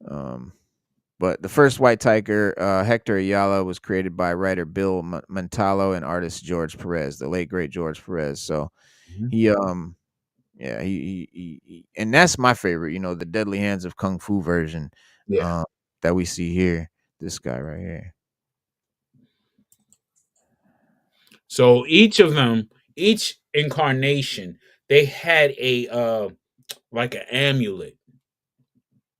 but the first White Tiger, Hector Ayala, was created by writer Bill Montalvo and artist George Perez, the late great George Perez. So he and that's my favorite. You know, the Deadly Hands of Kung Fu version that we see here. This guy right here. So each of them, each incarnation, they had a like an amulet.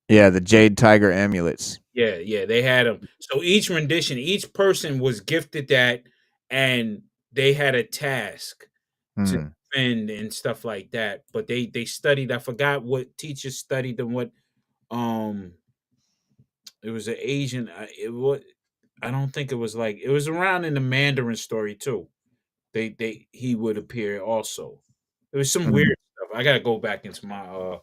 Yeah, the Jade Tiger amulets. Yeah, they had them. So each rendition, each person was gifted that, and they had a task to defend and stuff like that. But they studied. I forgot what teachers studied and what. It was an Asian. I don't think it was like it was around in the Mandarin story too. He would appear also. There was some weird stuff. I gotta go back into my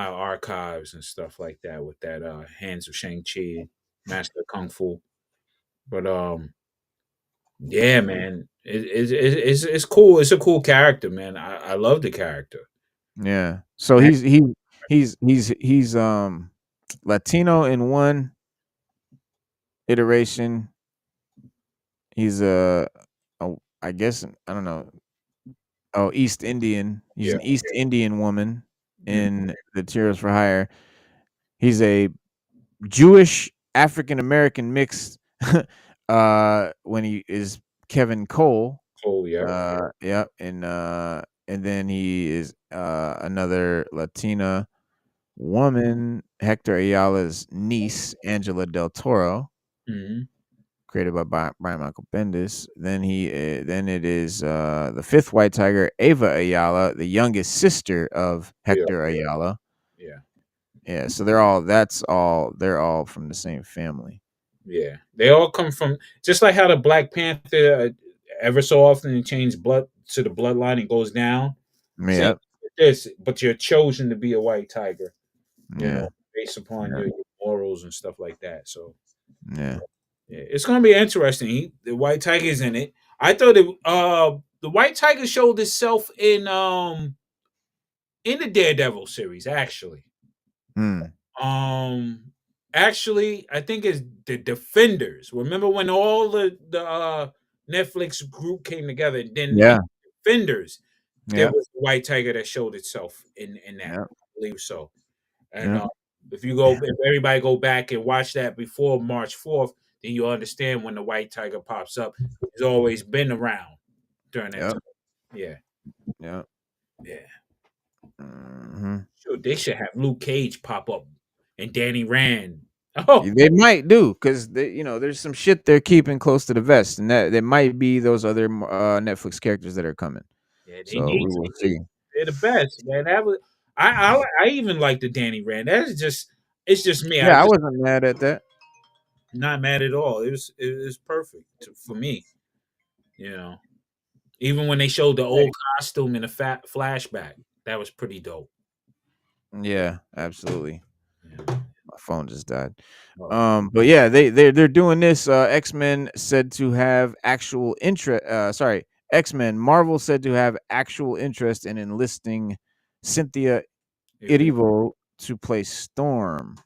archives and stuff like that with that Hands of Shang-Chi, Master of Kung Fu. But yeah, man, it's cool. It's a cool character, man. I love the character. Yeah. So he's Latino in one iteration. He's I guess I don't know. Oh, East Indian. He's an East Indian woman in the Heroes for Hire. He's a Jewish African American mix. When he is Kevin Cole. Oh yeah. Yep, and then he is another Latina woman, Hector Ayala's niece, Angela Del Toro, Mhm. created by Brian Michael Bendis. Then then it is the fifth White Tiger, Ava Ayala, the youngest sister of Hector Ayala. Yeah. Yeah, so they're all from the same family. Yeah. They all come from just like how the Black Panther ever so often change blood to the bloodline and goes down. Same Yep. with this, but you're chosen to be a white tiger, you Yeah. know, based upon Yeah. your morals and stuff like that. So Yeah. yeah, it's gonna be interesting. The white tiger's in it. I thought the white tiger showed itself in the Daredevil series, actually. Hmm. Um, actually, I think it's the Defenders. Remember when all the Netflix group came together? Then in Yeah. Defenders, there Yeah. was a white tiger that showed itself in that. Yeah. I believe so. And Yeah. if everybody go back and watch that before March 4th, then you'll understand when the white tiger pops up. It's always been around during that Yep. time. Yeah, Yeah. yeah. Hmm. Sure, they should have Luke Cage pop up and Danny Rand. Oh, They might do because there's some shit they're keeping close to the vest, and that there might be those other Netflix characters that are coming. yeah, So we will see. they're the best, man. That was I even like the Danny Rand. It's just me. I Yeah, I just wasn't mad at that. not mad at all. It was perfect for me. You know, even when they showed the old costume in a flashback, that was pretty dope. Yeah, absolutely. Yeah. My phone just died. Oh, But yeah, they're doing this. X-Men said to have actual interest. Sorry, X-Men. Marvel said to have actual interest in enlisting Cynthia Erivo to play Storm.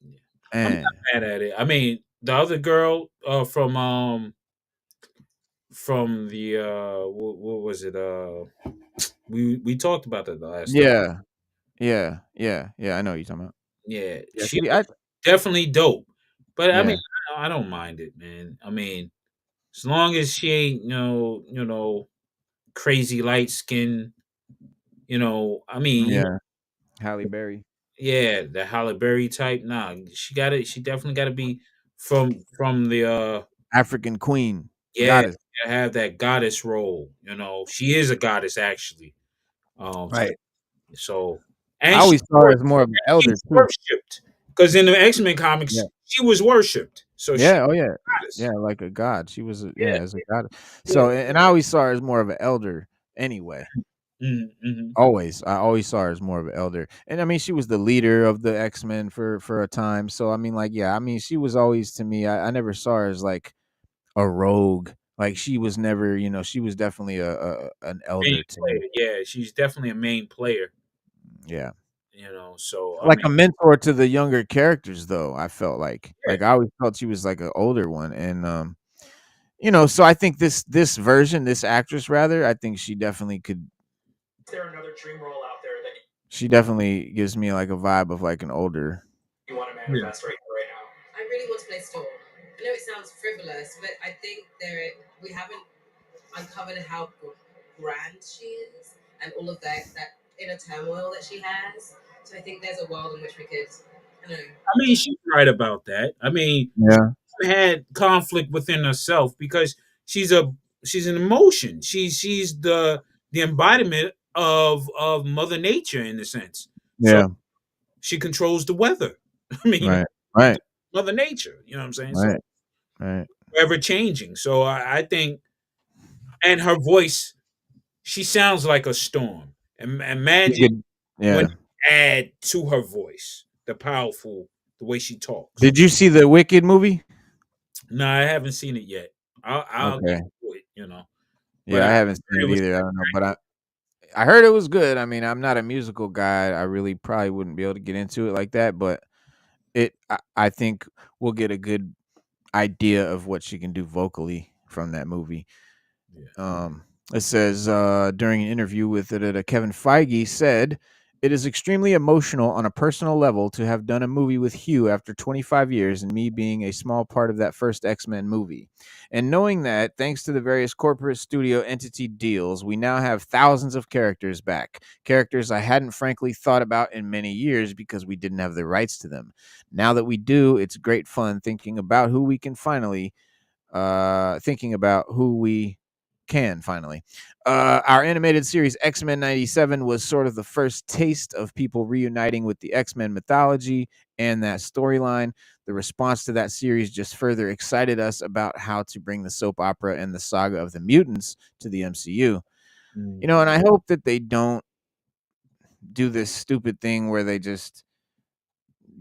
yeah. I'm And not mad at it. I mean, the other girl from the what was it? We talked about that the last time. yeah, yeah. I know what you're talking about. Yeah, Yeah, she was definitely dope. But I mean, yeah, I don't mind it, man. I mean, as long as she ain't crazy light skin, I mean, yeah. Halle Berry, yeah, the Halle Berry type. Nah, she definitely gotta be from the African Queen, yeah, goddess. have that goddess role. She is a goddess actually. So Right. so I and always saw her as more of an elder she's too. worshipped because in the X-Men Yeah. comics she was worshipped. So she's Yeah. Oh yeah. a goddess. Yeah, like a god. She was, Yeah, as a god. yeah. So, and I always saw her as more of an elder. Anyway, Mm-hmm. I always saw her as more of an elder. And I mean, she was the leader of the X-Men for a time. So I mean, like, yeah, I mean, she was always to me. I never saw her as like a rogue. Like she was never, she was definitely an Main elder to me. player. Yeah, she's definitely a main player. Yeah. So I Like mean, a mentor to the younger characters, though. I felt like, yeah. I always felt she was like an older one, and so I think this version, this actress rather, I think she definitely could. Is there another dream role out there that She definitely gives me like a vibe of like an older. you want to Yeah. manifest right now? I really want to play Storm. I know it sounds frivolous, but I think we haven't uncovered how grand she is and all of that inner turmoil that she has. So I think there's a world in which we could, I don't know. I mean, she's right about that. I mean, Yeah, she had conflict within herself because she's an emotion. She's the embodiment of Mother Nature in a sense. So yeah, she controls the weather. I mean, right, right, Mother Nature. You know what I'm saying? So right, right. ever changing. So I think, and her voice, she sounds like a storm. And She imagine could, when yeah. you add to her voice the way she talks. Did you see the Wicked movie? No, I haven't seen it yet. I'll get Okay. to it. But Yeah, I haven't seen heard it it was either. I don't know, but I heard it was good. I mean, I'm not a musical guy. I really probably wouldn't be able to get into it like that, but I think we'll get a good idea of what she can do vocally from that movie. Yeah. It says during an interview with it, Kevin Feige said It is extremely emotional on a personal level to have done a movie with Hugh after 25 years and me being a small part of that first X-Men movie. And knowing that, thanks to the various corporate studio entity deals, we now have thousands of characters back. Characters I hadn't frankly thought about in many years because we didn't have the rights to them. Now that we do, it's great fun thinking about who we can finally finally. Our animated series X-Men 97 was sort of the first taste of people reuniting with the X-Men mythology and that storyline. The response to that series just further excited us about how to bring the soap opera and the saga of the mutants to the MCU. You know, and I hope that they don't do this stupid thing where they just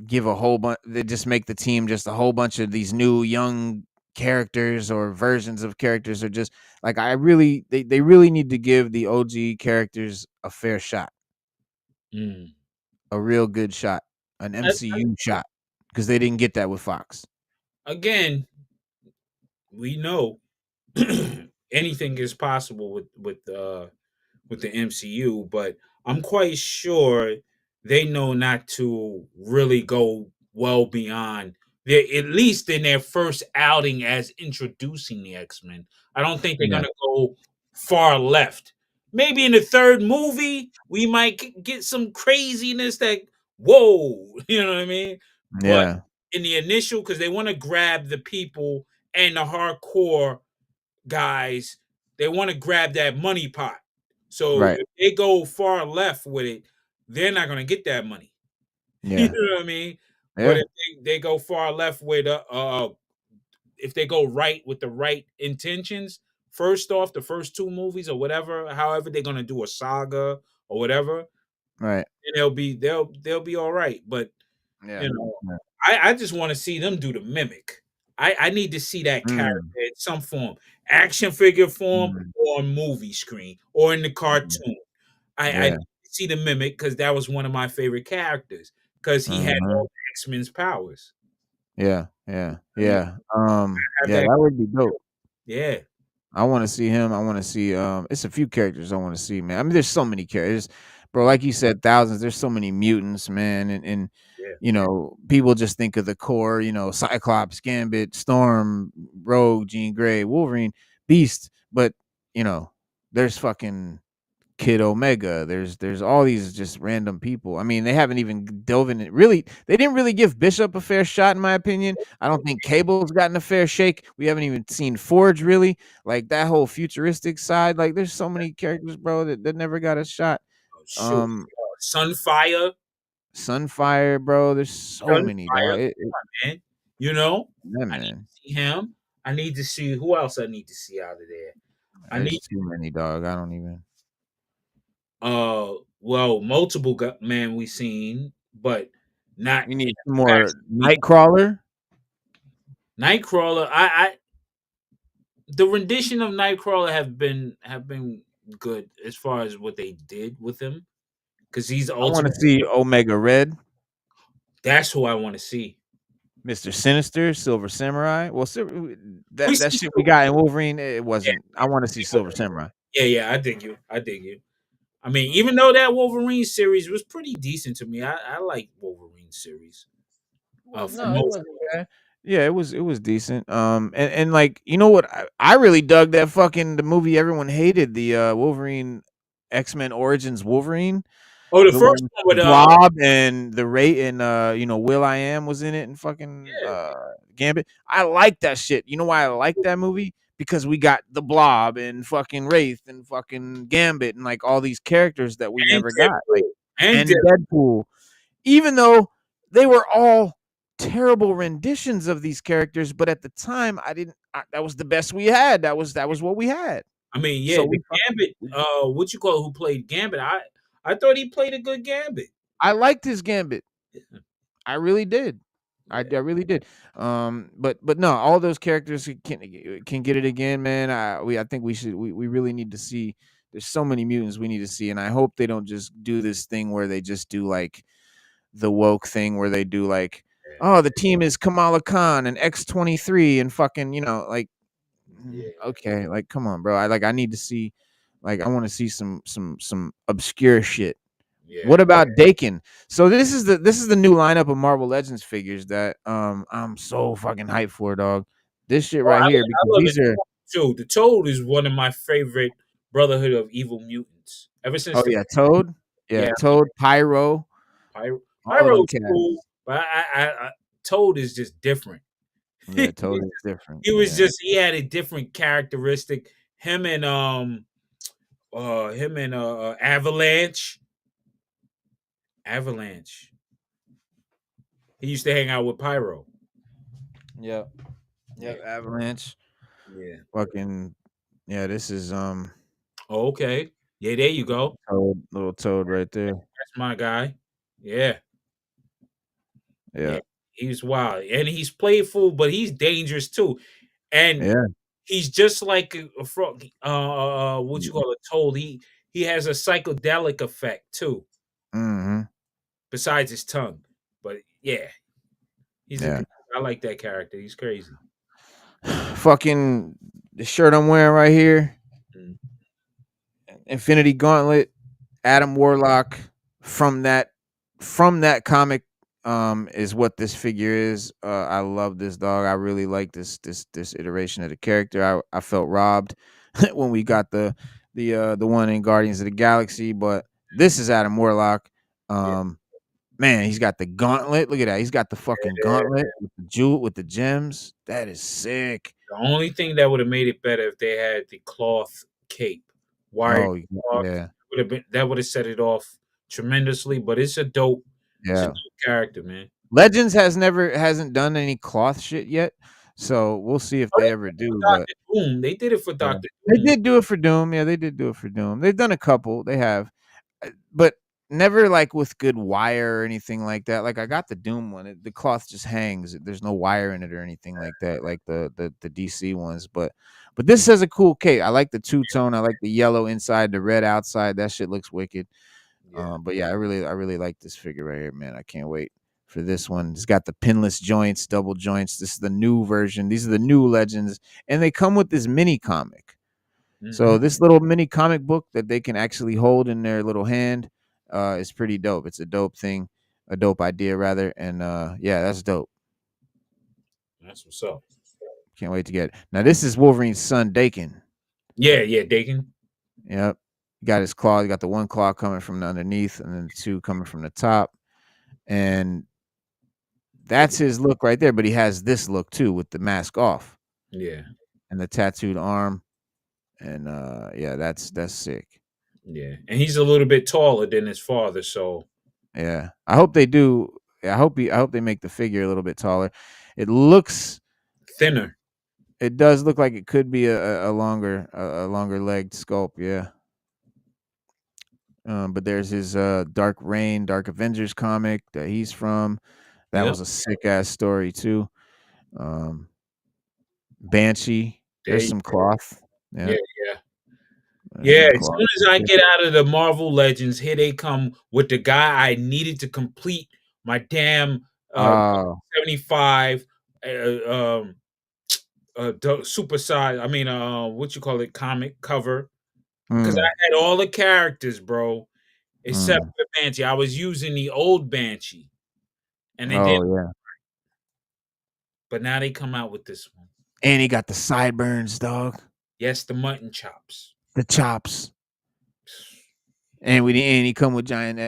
give a whole bunch, they just make the team just a whole bunch of these new young characters or versions of characters, or just like they really need to give the OG characters a fair shot, a real good shot, an MCU shot, because they didn't get that with Fox. Again, we know anything is possible with the MCU, but I'm quite sure they know not to really go well beyond their, at least in their first outing as introducing the X-Men. I don't think they're Yeah. gonna go far left. Maybe in the third movie we might get some craziness that whoa, you know what I mean? But Yeah. in the initial, because they want to grab the people and the hardcore guys, they want to grab that money pot. So Right. if they go far left with it, they're not going to get that money. You Yeah. know what I mean? But Yeah. if they go far left with if they go right with the right intentions, first off, the first two movies or whatever, however they're going to do a saga or whatever, Right. and they'll be all right. But Yeah. you know, Yeah. I just want to see them do the mimic. I need to see that character in some form, action figure form, or on movie screen, or in the cartoon. I Yeah. need to see the mimic because that was one of my favorite characters because he had all the X-Men's powers. Yeah. Yeah. I mean, Yeah. have Yeah, that. that would be dope. Yeah, I want to see him. I want to see it's a few characters I want to see, man. I mean, there's so many characters. Bro, like you said, thousands. There's so many mutants, man. And yeah. you know, people just think of the core, you know, Cyclops, Gambit, Storm, Rogue, Jean Grey, Wolverine, Beast, but you know, there's fucking Kid Omega. There's all these just random people. I mean, they haven't even dove in it. Really, they didn't really give Bishop a fair shot, in my opinion. I don't think Cable's gotten a fair shake. We haven't even seen Forge really. Like that whole futuristic side. Like there's so many characters, bro, that never got a shot. Oh, shoot, Sunfire, Sunfire, bro. There's so many, dog. man. You know, Yeah, I need man. to see him. I need to see who else I need to see out of there. I There's need too many, dog. I don't even. well, multiple man we seen, but not We need some facts. more Nightcrawler. Nightcrawler. I the rendition of Nightcrawler have been good as far as what they did with him because he's I want to ultimate. see Omega Red, That's who I want to see. Mr. Sinister, Silver Samurai. Well, We that see shit we got in Wolverine, it wasn't. I want to see Silver Silver. Samurai. Yeah, I dig you. I dig you. I mean, even though that Wolverine series was pretty decent to me, I like Wolverine series. Well, For no, it most. wasn't bad. Yeah, it was decent. And like you know what, I really dug that fucking the movie everyone hated, the Wolverine X-Men Origins Wolverine. Oh, the The first one one with Blob and the Ray and you know, Will I Am was in it, and fucking yeah, Gambit. I like that shit. You know why I like that movie? Because we got the Blob and fucking Wraith and fucking Gambit and like all these characters that we and never got. Like and and Deadpool. Even though they were all terrible renditions of these characters, but at the time that was the best we had. That was what we had. I mean, yeah, So the we Gambit. What you call it, who played Gambit? I thought he played a good Gambit. I liked his Gambit. I really did. I Yeah. really did. But no, all those characters can get it again, man. I think we really need to see. There's so many mutants we need to see, and I hope they don't just do this thing where they just do like the woke thing where they do like, oh, the team is Kamala Khan and X-23 and fucking, you know, like, okay, like come on, bro. I need to see, like, I want to see some obscure shit Yeah. What about Dakin? So this is the new lineup of Marvel Legends figures that I'm so fucking hyped for, dog. This shit Oh, right here I because love these it are too. The Toad is one of my favorite Brotherhood of Evil Mutants. Ever since oh the yeah, Toad, yeah, yeah, Toad, Pyro, Pyro, all of them Pyro's cats. cool, but Toad is just different. Yeah, Toad is different. He was Yeah, just he had a different characteristic. Him and Avalanche. Avalanche. He used to hang out with Pyro. yep, yep. Avalanche, Yeah. fucking yeah. This is Oh, okay. Yeah, there you go. Toad, little Toad right there. That's my guy. Yeah. Yeah. Yeah, He's wild. And he's playful, but he's dangerous too. And yeah. he's just like a frog, what you call it, Toad. He has a psychedelic effect too, Mm-hmm. besides his tongue. But yeah, he's a Yeah. good I like that character. He's crazy. Fucking the shirt I'm wearing right here, Mm. Infinity Gauntlet, Adam Warlock from that comic is what this figure is. I love this dog. I really like this iteration of the character. I felt robbed when we got the one in Guardians of the Galaxy, but this is Adam Warlock. Yeah. Man, he's got the gauntlet. Look at that. He's got the fucking gauntlet with the jewel with the gems. That is sick. The only thing that would have made it better if they had the cloth cape, wired Oh cloth. yeah. That would have set it off tremendously. But it's a dope Yeah. character, man. Legends hasn't done any cloth shit yet, so we'll see if Oh, they ever do. But Doctor Doom. They did it for yeah. Doctor They Doom. did do it for Doom. Yeah, they did do it for Doom. They've done a couple. They have, but never like with good wire or anything like that. Like I got the Doom one. The cloth just hangs. There's no wire in it or anything like that. Like the DC ones. But this has a cool cape. I like the two tone. I like the yellow inside, the red outside. That shit looks wicked. Yeah. But yeah, I really like this figure right here, man. I can't wait for this one. It's got the pinless joints, double joints. This is the new version. These are the new Legends, and they come with this mini comic. So Mhm. this little mini comic book that they can actually hold in their little hand is pretty dope. It's a dope thing, a dope idea rather, and yeah, that's dope. That's what's up. Can't wait to get it. Now this is Wolverine's son, Dakin. Yeah, Dakin. Yep. Got his claw. He got the one claw coming from the underneath, and then the two coming from the top. And that's his look right there. But he has this look too with the mask off Yeah. and the tattooed arm. And yeah, that's sick. Yeah. And he's a little bit taller than his father, so Yeah. I hope they do. I hope they make the figure a little bit taller. It looks thinner. It does look like it could be a longer legged sculpt, yeah. But there's his Dark Reign, Dark Avengers comic that he's from. That Yep. was a sick ass story too. Banshee. There There's you some cloth. Yeah. Yeah. There's Yeah. some As cloth. soon as I get out of the Marvel Legends, here they come with the guy I needed to complete my damn Oh, 75 super size. I mean, what you call it, comic cover. Because I had all the characters, bro, except for Banshee. I was using the old Banshee, and it didn't. oh yeah. But now they come out with this one. And he got the sideburns, dog. Yes, the mutton chops. The chops. And he come with giant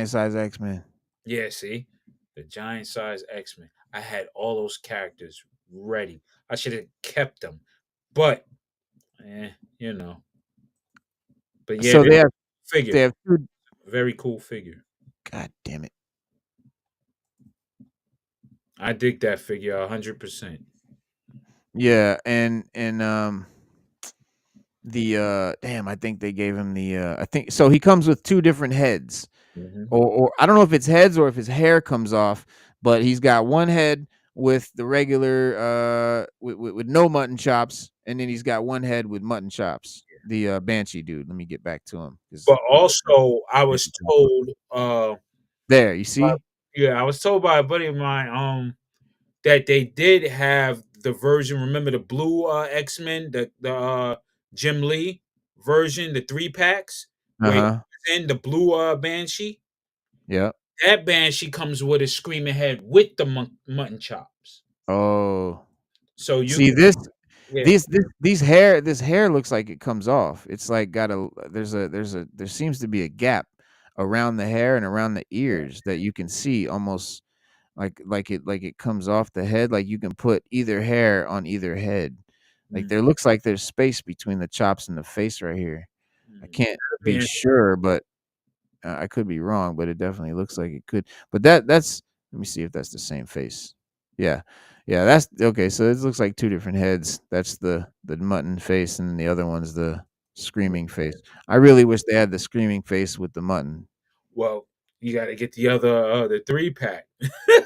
size X-Men. Yeah, see? The giant size X-Men. I had all those characters ready. I should have kept them. But you know. But yeah, So they have figure. They have two. Very cool figure. God damn it. I dig that figure 100%. Yeah, and the damn, I think they gave him the I think so he comes with two different heads. Mhm. Or I don't know if it's heads or if his hair comes off, but he's got one head with the regular with no mutton chops, and then he's got one head with mutton chops. The Banshee dude. Let me get back to him. But also, I was told, there, you see? I was told by a buddy of mine, that they did have the version. Remember the blue X-Men, the Jim Lee version, the 3 packs, where he was in the blue Banshee. Yeah. That band she comes with a screaming head with the mutton chops. Oh. So you See this yeah. this hair looks like it comes off. It's like got a there seems to be a gap around the hair and around the ears that you can see almost like it comes off the head. Like you can put either hair on either head. Like there looks like there's space between the chops and the face right here. I can't be sure, but I could be wrong, but it definitely looks like it could. But that's let me see if that's the same face. Yeah. Yeah, that's okay. So it looks like two different heads. That's the mutton face, and the other one's the screaming face. I really wish they had the screaming face with the mutton. Well, you got to get the other the 3-pack.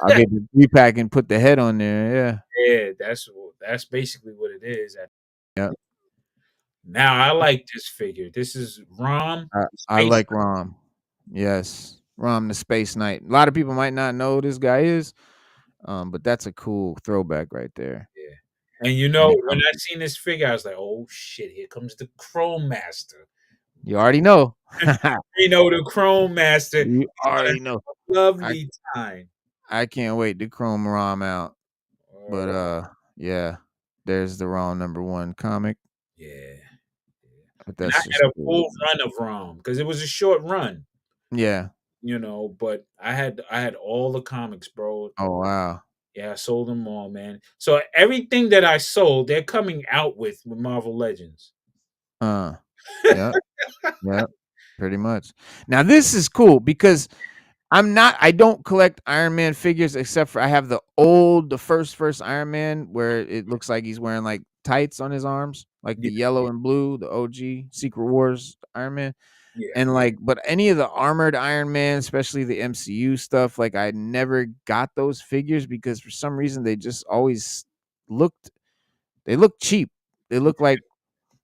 I'll get the 3-pack and put the head on there. Yeah. Yeah, that's basically what it is. Yeah. Now I like this figure. This is Rom. I Space like Rom. Yes. Rom the Space Knight. A lot of people might not know who this guy is. But that's a cool throwback right there. Yeah. And you And know, it when comes, I seen this figure, I was like, "Oh shit! Here comes the Chrome Master." you already know. You know, the Chrome Master. You He's gonna already have know. a lovely time. I can't wait to chrome Rom out. But yeah, there's the Rom #1 comic. Yeah. But And I that's just had a cool. full run of Rom because it was a short run, Yeah. you know. But I had all the comics, bro. Oh wow. Yeah, I sold them all, man. So everything that I sold, they're coming out with Marvel Legends. Yeah. Yeah. Pretty much. Now this is cool because I don't collect Iron Man figures except for I have the first Iron Man where it looks like he's wearing like tights on his arms, like the yellow and blue, the OG Secret Wars Iron Man. Yeah. And like, but any of the armored Iron Man, especially the MCU stuff, like I never got those figures because for some reason they just always looked cheap. They look like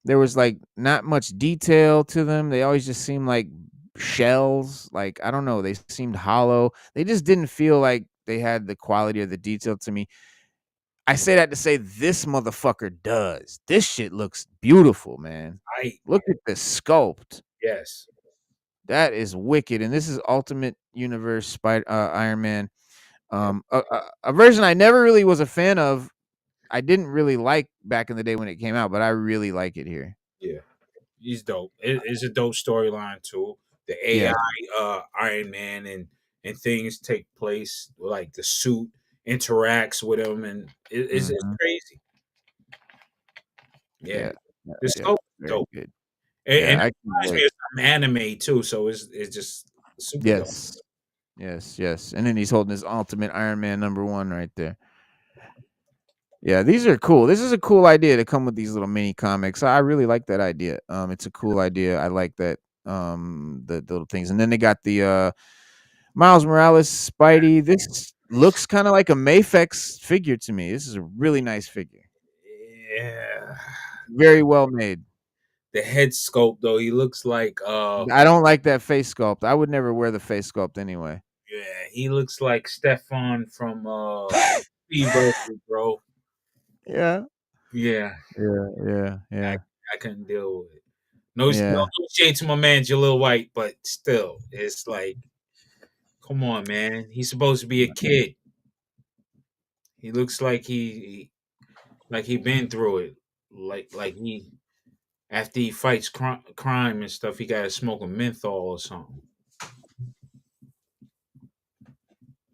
there was like not much detail to them. They always just seemed like shells. Like I don't know, they seemed hollow. They just didn't feel like they had the quality or the detail to me. I say that to say this motherfucker does. This shit looks beautiful, man. Look at the sculpt. Yes. That is wicked, and this is Ultimate Universe Iron Man. A version I never really was a fan of. I didn't really like back in the day when it came out, but I really like it here. Yeah. He's dope. It's a dope storyline too. The AI Iron Man and things take place like the suit interacts with him and it's crazy. Yeah. The scope is dope. Good. And it reminds me of some anime too, so it's just super dope. Yes. And then he's holding his Ultimate Iron Man #1 right there. Yeah, these are cool. This is a cool idea to come with these little mini comics. I really like that idea. It's a cool idea. I like that the little things. And then they got the Miles Morales Spidey. This looks kind of like a Mafex figure to me. This is a really nice figure. Yeah. Very well made. The head sculpt though, he looks like I don't like that face sculpt. I would never wear the face sculpt anyway. Yeah, he looks like Stefan from Spiderverse, bro. Yeah. Yeah. I couldn't deal with it. No shade to my man Jalil White, but still, it's like, come on, man. He's supposed to be a kid. He looks like he been through it. Like he after he fights crime and stuff, he got to smoke a menthol or something.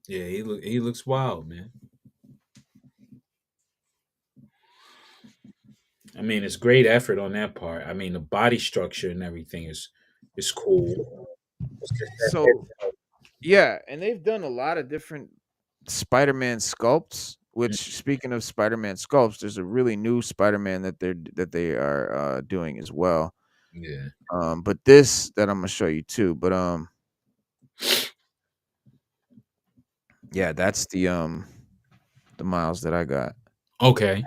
Yeah, he looks wild, man. I mean, it's great effort on that part. I mean, the body structure and everything is cool. So, yeah, and they've done a lot of different Spider-Man sculpts. Which, speaking of Spider-Man sculpts, there's a really new Spider-Man that they are doing as well. Yeah. But this that I'm gonna show you too. But yeah, that's the Miles that I got. Okay.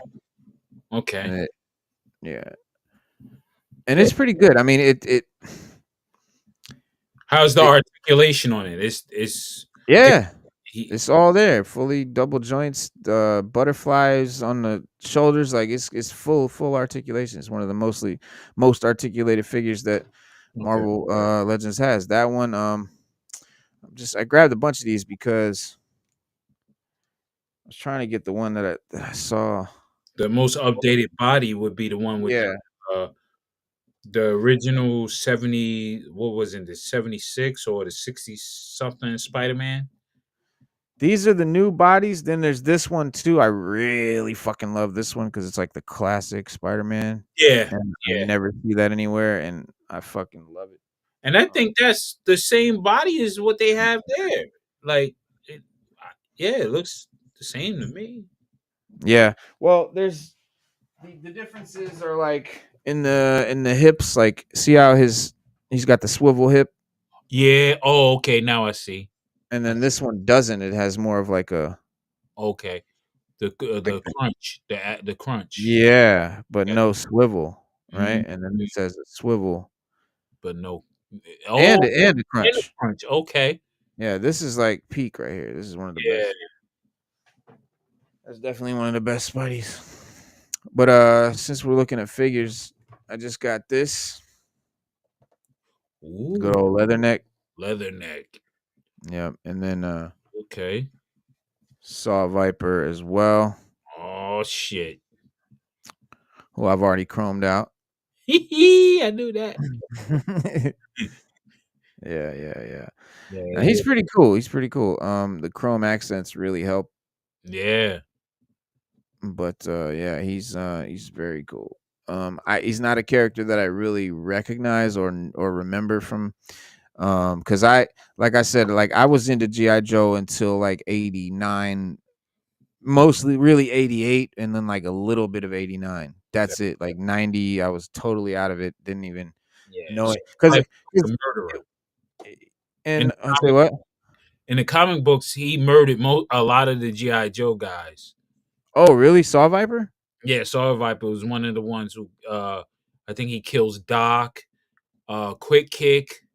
And and it's pretty good. I mean, it. How's the articulation on it? It's it's all there, fully double joints, butterflies on the shoulders, like it's full articulation. It's one of the most articulated figures that Marvel Legends has. That one, I grabbed a bunch of these because I was trying to get the one that I saw. The most updated body would be the one with Yeah, the original 70. What was it? The 76 or the 60 something Spider-Man? these are the new bodies. Then there's this one too. I really fucking love this one because it's like the classic Spider-Man, Yeah, and I yeah. never see that anywhere, and I fucking love it. And I think that's the same body as what they have there. Like, yeah, it looks the same to me. Yeah. Well, there's the differences are like in the hips. Like, see how he's got the swivel hip, Yeah. Oh, okay. Now I see. and then this one doesn't. It has more of like a Okay. like The crunch, the crunch. yeah, but Yeah. no swivel, right? And then Mhm. it says a swivel But no. and Oh, a and the crunch. crunch. Okay. Yeah, this is like peak right here. This is one of the Yeah. best. That's definitely one of the best Spideys. But since we're looking at figures, I just got this good Ooh, old leather neck. leather neck. Yep, and then Okay. Saw Viper as well, Oh shit. who I've already chromed out. I knew that. Yeah. Now, Yeah. he's pretty cool. He's pretty cool. The chrome accents really help, Yeah. but yeah, he's very cool. He's not a character that I really recognize or remember from, because like I said, like I was into GI Joe until like 89, mostly really 88, and then like a little bit of 89. That's it. Like 90, I was totally out of it. Didn't even Yeah. know So it because Viper was a murderer. and I say what? In the comic books, he murdered a lot of the GI Joe guys. Oh, really? Saw Viper? Yeah, Saw Viper was one of the ones who I think he kills Doc, Quick Kick,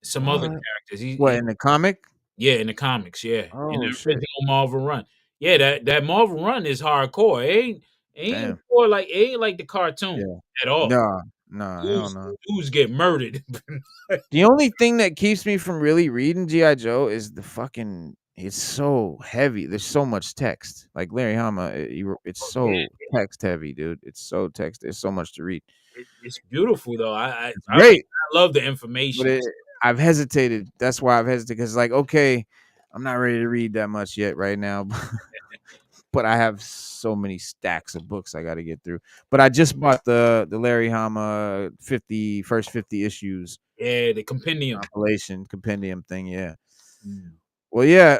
some other What? characters. What, in the comic? Yeah, in the comics, yeah. In Oh the shit! original Marvel run. Yeah, that Marvel run is hardcore. It ain't Damn. the cartoon Yeah. at all. Nah, hell no. Dudes get murdered. The only thing that keeps me from really reading GI Joe is the fucking. It's so heavy. There's so much text. Like Larry Hama, it's Yeah, so text heavy, dude. It's so text. There's so much to read. it's beautiful though. It's I mean, great. I love the But information. I've hesitated. That's why I've hesitated because, like, okay, I'm not ready to read that much yet right now, but I have so many stacks of books I got to get through. But I just bought the Larry Hama first 50 issues Yeah, the compendium. compilation compendium thing. Yeah. Mm. Well, yeah.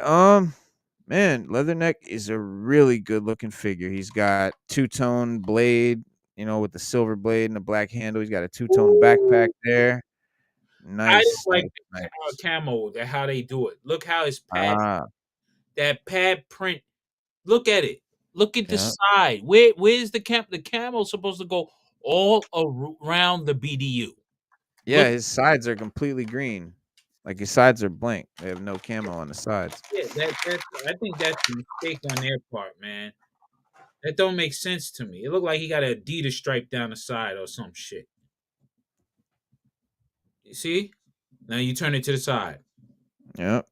Man, Leatherneck is a really good looking figure. He's got two-tone blade, with the silver blade and the black handle. He's got a two-tone backpack there. I didn't Nice, like nice, the nice. camo, how they do it. Look how his pad, Ah, that pad print. Look at it. Look at the yeah. side. Where's the cam? The camo supposed to go all around the BDU. Yeah, Look, his sides are completely green. Like his sides are blank. They have no camo on the sides. yeah, I think that's a mistake on their part, man. That don't make sense to me. It looked like he got an Adidas stripe down the side or some shit. You see? Now you turn it to the side. Yep.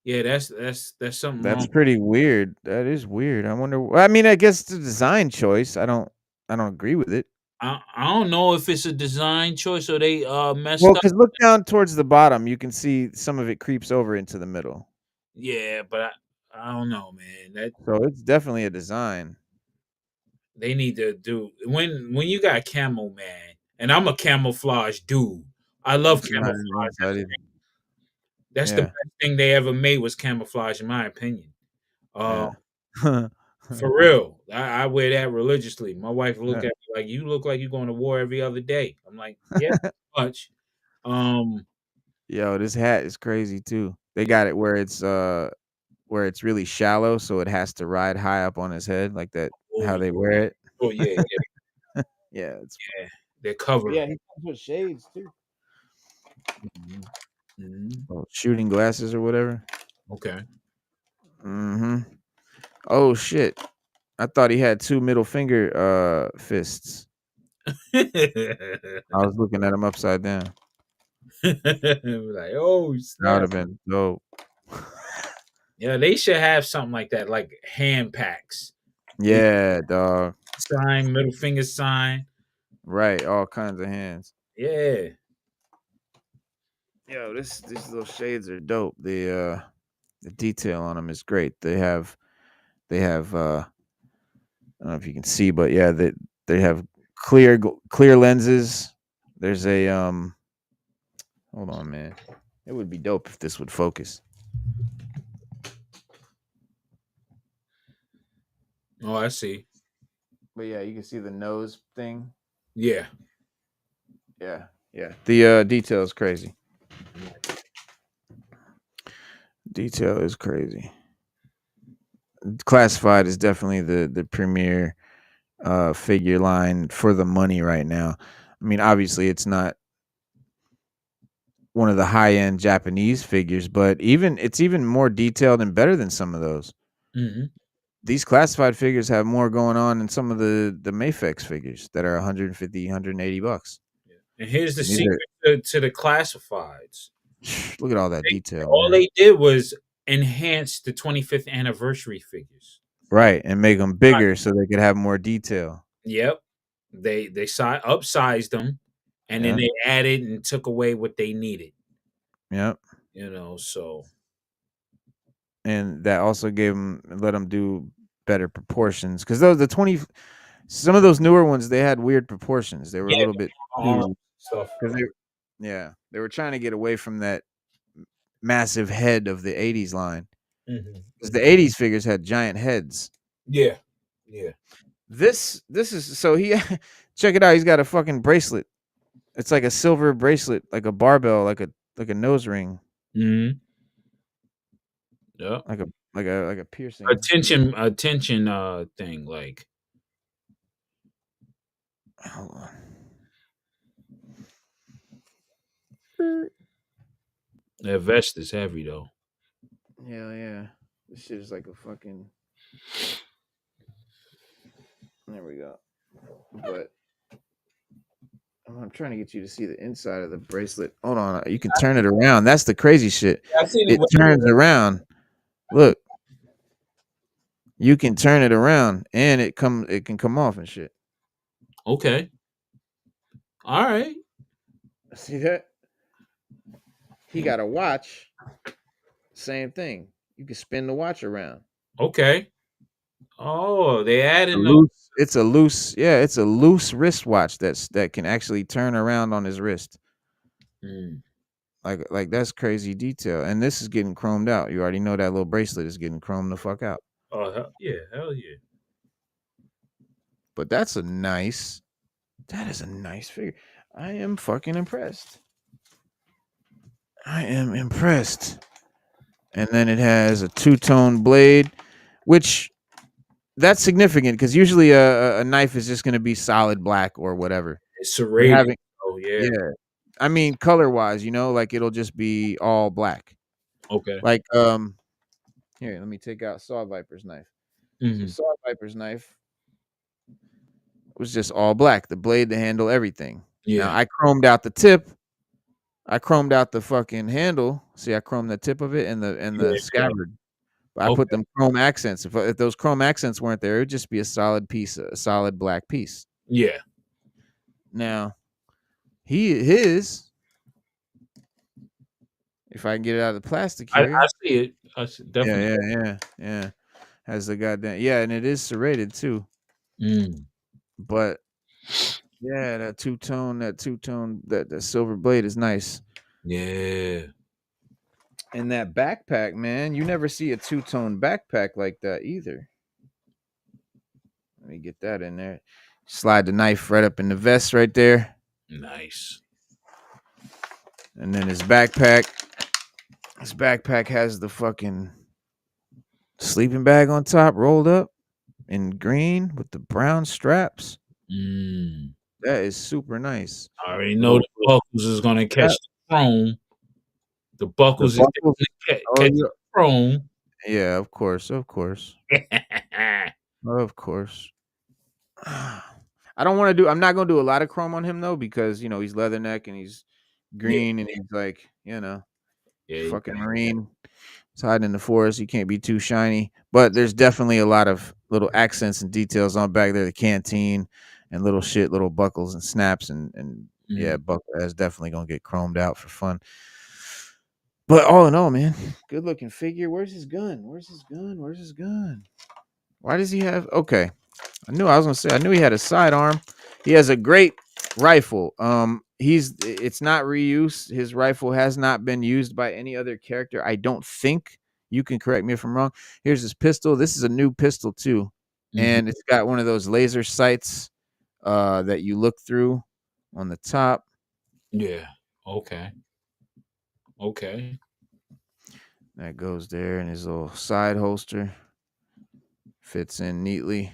Yeah, that's something That's wrong. pretty weird. That is weird. I wonder. I mean, I guess it's a design choice. I don't agree with it. I don't know if it's a design choice or they messed Well, up. because look down towards the bottom, you can see some of it creeps over into the middle. Yeah, but I don't know, man. That So it's definitely a design. they need to do when you got camo, man. And I'm a camouflage dude. I love It's not an camouflage. inside either. That's the Yeah. best thing they ever made was camouflage, in my opinion. Uh, Yeah. for real, I wear that religiously. My wife look Yeah. at me like, "You look like you're going to war every other day." I'm like, "Yeah, much." Um, Yo, this hat is crazy too. They got it where it's really shallow, so it has to ride high up on his head like that. oh, How they wear it. oh yeah, Yeah, it's yeah. They're covered. yeah. He comes with shades too. Mhm. Mhm. Oh, shooting glasses or whatever. Okay. Mm-hmm. Oh shit! I thought he had two middle finger fists. I was looking at him upside down. Like, oh That would snap. have been dope. Yeah, they should have something like that, like hand packs. Yeah, dog. Sign, middle finger sign. Right, all kinds of hands. Yeah. Yo, these little shades are dope. The detail on them is great. They have I don't know if you can see, but yeah, they have clear lenses. There's a hold on, man. It would be dope if this would focus. Oh, I see. But yeah, you can see the nose thing. Yeah. Yeah, yeah. The detail is crazy. Detail is crazy. Classified is definitely the premier figure line for the money right now. I mean, obviously it's not one of the high-end Japanese figures, but it's even more detailed and better than some of those. Mm-hmm. These classified figures have more going on than some of the Mafex figures that are 150, 180 bucks. And here's the These secret to the classifieds. Look at all that detail. All Man. they did was enhance the 25th anniversary figures. Right, and make them bigger so they could have more detail. Yep. They upsized them, and then they added and took away what they needed. Yep. You know, so. And that also let them do better proportions, because some of those newer ones, they had weird proportions. They were a little bit stuff. Because they were trying to get away from that massive head of the 80s line. Because the 80s figures had giant heads. Yeah. Yeah. This is so he check it out. He's got a fucking bracelet. It's like a silver bracelet, like a barbell, like a nose ring. Mm-hmm. Yeah. Like a piercing. Attention thing, like. Hold on. That vest is heavy though. Yeah. This shit is like a fucking. There we go. But I'm trying to get you to see the inside of the bracelet. Hold on. You can turn it around. That's the crazy shit. It turns around. Look. You can turn it around and it can come off and shit. Okay. All right. See that? He got a watch. Same thing. You can spin the watch around. Okay. Oh, they added It's a loose wristwatch that can actually turn around on his wrist. Like that's crazy detail. And this is getting chromed out. You already know that little bracelet is getting chromed the fuck out. Oh hell yeah. But that is a nice figure. I am fucking impressed. I am impressed. And then it has a two-tone blade, which that's significant because usually a knife is just going to be solid black or whatever. It's serrated. Yeah. I mean, color-wise, like it'll just be all black. Okay. Like here, let me take out Saw Viper's knife. So Saw Viper's knife was just all black. The blade, the handle, everything. Yeah. Now I chromed out the tip. I chromed out the fucking handle. See, I chromed the tip of it and the scabbard. But I put them chrome accents. If those chrome accents weren't there, it would just be a solid piece, a solid black piece. Yeah. Now, his, if I can get it out of the plastic here. I see it. I see, definitely. Yeah. Has the goddamn and it is serrated too. But yeah, that two-tone, that silver blade is nice. Yeah. And that backpack, man, you never see a two-tone backpack like that either. Let me get that in there. Slide the knife right up in the vest right there. Nice. And then his backpack. His backpack has the fucking sleeping bag on top, rolled up in green with the brown straps. That is super nice. I already know the buckles is gonna catch the chrome. The buckles is gonna catch the chrome. Yeah, of course. Of course. I don't want to I'm not gonna do a lot of chrome on him though, because he's leatherneck and he's green, and he's like, Yeah. fucking Marine. He's hiding in the forest. He can't be too shiny. But there's definitely a lot of little accents and details on back there. The canteen and little buckles and snaps and yeah, buckle that's definitely gonna get chromed out for fun. But all in all, man, good looking figure. Where's his gun? Where's his gun? Where's his gun? Why does he have? Okay, I knew he had a sidearm. He has a great rifle. It's not reused. His rifle has not been used by any other character. I don't think. You can correct me if I'm wrong. Here's his pistol. This is a new pistol too, and it's got one of those laser sights that you look through on the top. Yeah. Okay. That goes there in his little side holster. Fits in neatly.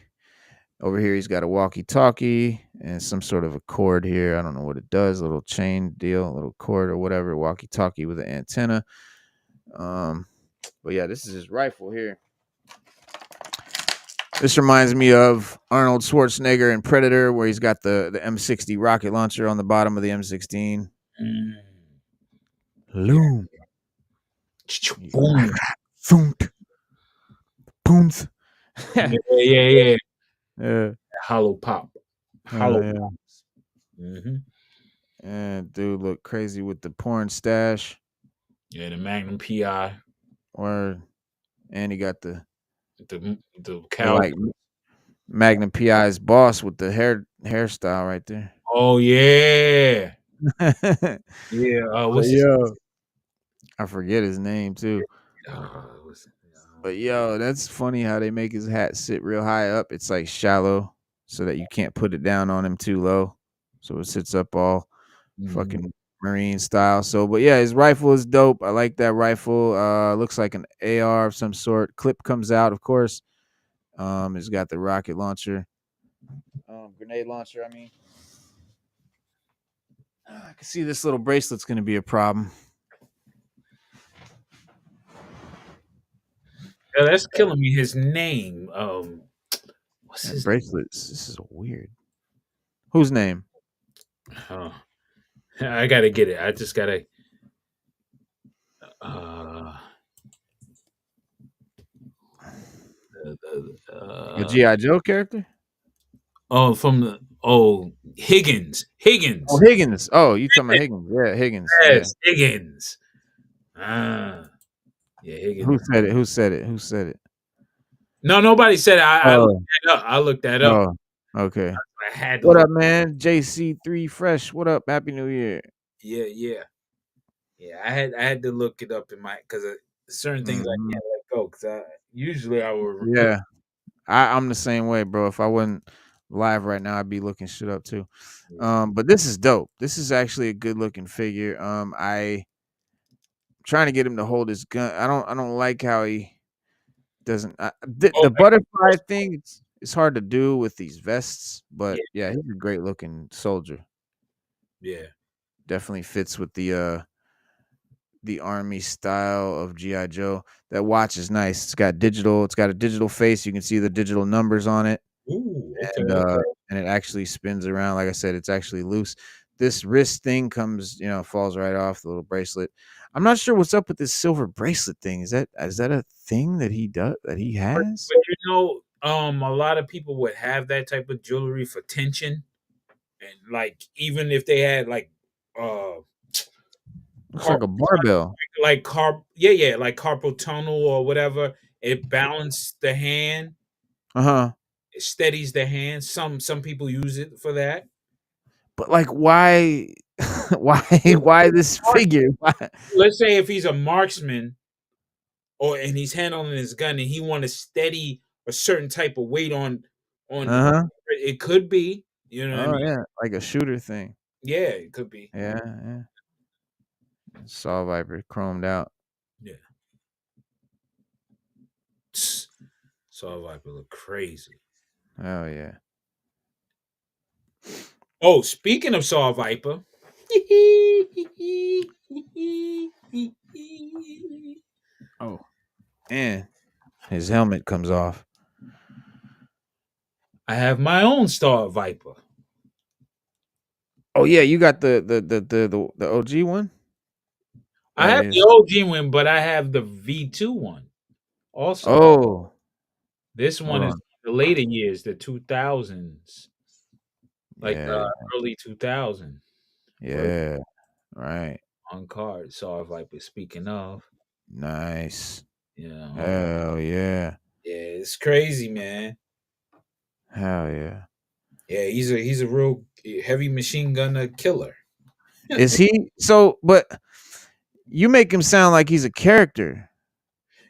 Over here, he's got a walkie-talkie and some sort of a cord here. I don't know what it does. A little chain deal, a little cord or whatever. Walkie-talkie with an antenna. But yeah, this is his rifle here. This reminds me of Arnold Schwarzenegger in Predator, where he's got the M60 rocket launcher on the bottom of the M16. Loom. Boom. Booms. Yeah. Yeah. Hollow pop. Hollow yeah. pops. And dude look crazy with the porn stash. Yeah, the Magnum PI. And he got the cow. Like Magnum PI's boss with the hairstyle right there. Oh yeah. Yeah. What's his name? I forget his name too. But that's funny how they make his hat sit real high up. It's like shallow so that you can't put it down on him too low. So it sits up all fucking Marine style. So, but yeah, his rifle is dope. I like that rifle. Looks like an AR of some sort. Clip comes out, of course. It's got the rocket launcher. Grenade launcher, I mean. I can see this little bracelet's going to be a problem. Yeah, that's killing me. His name. What's his bracelets? This is weird. Whose name? I gotta get it. I just gotta. A G.I. Joe character? Oh, Higgins. Oh, Higgins. Oh, you talking about Higgins? Yeah, Higgins. Yes, yeah. Higgins. Yeah, Higgins. Who said it? No, nobody said it. I looked that up. Oh, okay. I had to what up, man? JC3 Fresh. What up? Happy New Year. Yeah. I had to look it up in my because certain things I can't let go because usually I would. Yeah, I'm the same way, bro. If I wasn't live right now, I'd be looking shit up too. But this is dope. This is actually a good looking figure. I trying to get him to hold his gun. I don't like how he doesn't. The butterfly thing. It's hard to do with these vests, but yeah, he's a great looking soldier. Yeah, definitely fits with the army style of G.I. Joe. That watch is nice. It's got a digital face. You can see the digital numbers on it. Ooh, okay. And it actually spins around. Like I said, it's actually loose. This wrist thing falls right off the little bracelet. I'm not sure what's up with this silver bracelet thing. Is that a thing that he does that he has? But a lot of people would have that type of jewelry for tension, and like even if they had like looks like a barbell, like carpal tunnel or whatever. It balances the hand. It steadies the hand. Some people use it for that. But like, why this figure? Why? Let's say if he's a marksman, and he's handling his gun, and he want to steady a certain type of weight on. It could be, what I mean? Yeah, like a shooter thing. Yeah, it could be. Yeah. Saw Viper chromed out. Yeah. Saw Viper look crazy. Oh yeah. Oh, speaking of Saw Viper. Oh, and his helmet comes off. I have my own Star Viper. Oh yeah, you got the OG one. I have the Is OG one, but I have the V2 one also. oh This hold one is on. the later years, the 2000s, like Yeah, early 2000. Where yeah, right. on card. So if like, but speaking of, Nice. you know, Hell yeah. yeah, it's crazy, man. Hell yeah. Yeah, he's a real heavy machine gunner killer. Is he so? But you make him sound like he's a character,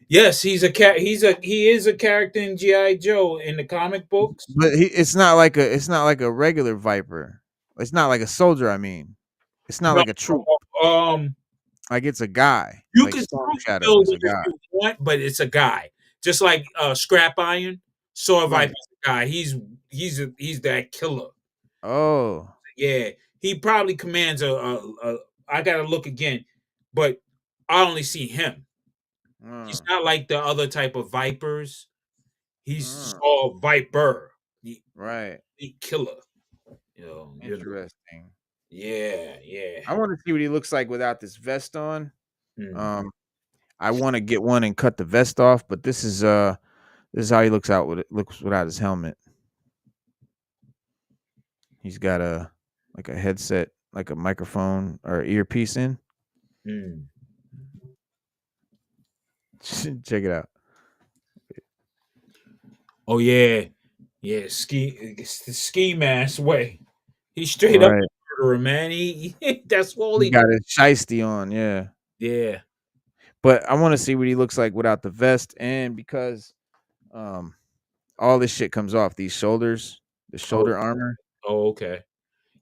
Yes, he is a character in GI Joe in the comic books. but it's not like a regular Viper. It's not like a soldier. I mean, it's not No, like a troop. um, Like it's a guy. you Like can Storm troop Shadow build is it a if guy. you want, but it's a guy. Just like Scrap Iron, Sword Right. Viper's a guy. He's that killer. Oh. Yeah, he probably commands a I gotta look again, but I only see him. He's Mm, not like the other type of Vipers. He's mm, called Viper. right. He killer. You know. Interesting. Yeah, yeah. I want to see what he looks like without this vest on. Mm, Um, I want to get one and cut the vest off, but this is how he looks without his helmet. He's got like a headset, like a microphone or earpiece in. mm. Check it out. Oh yeah, yeah. It's the ski mask way. He's straight up Right. a murderer, man. That's all He he. got his shiesty on, yeah. Yeah. But I want to see what he looks like without the vest, and because um all this shit comes off these shoulders, the Oh, shoulder armor, oh, okay.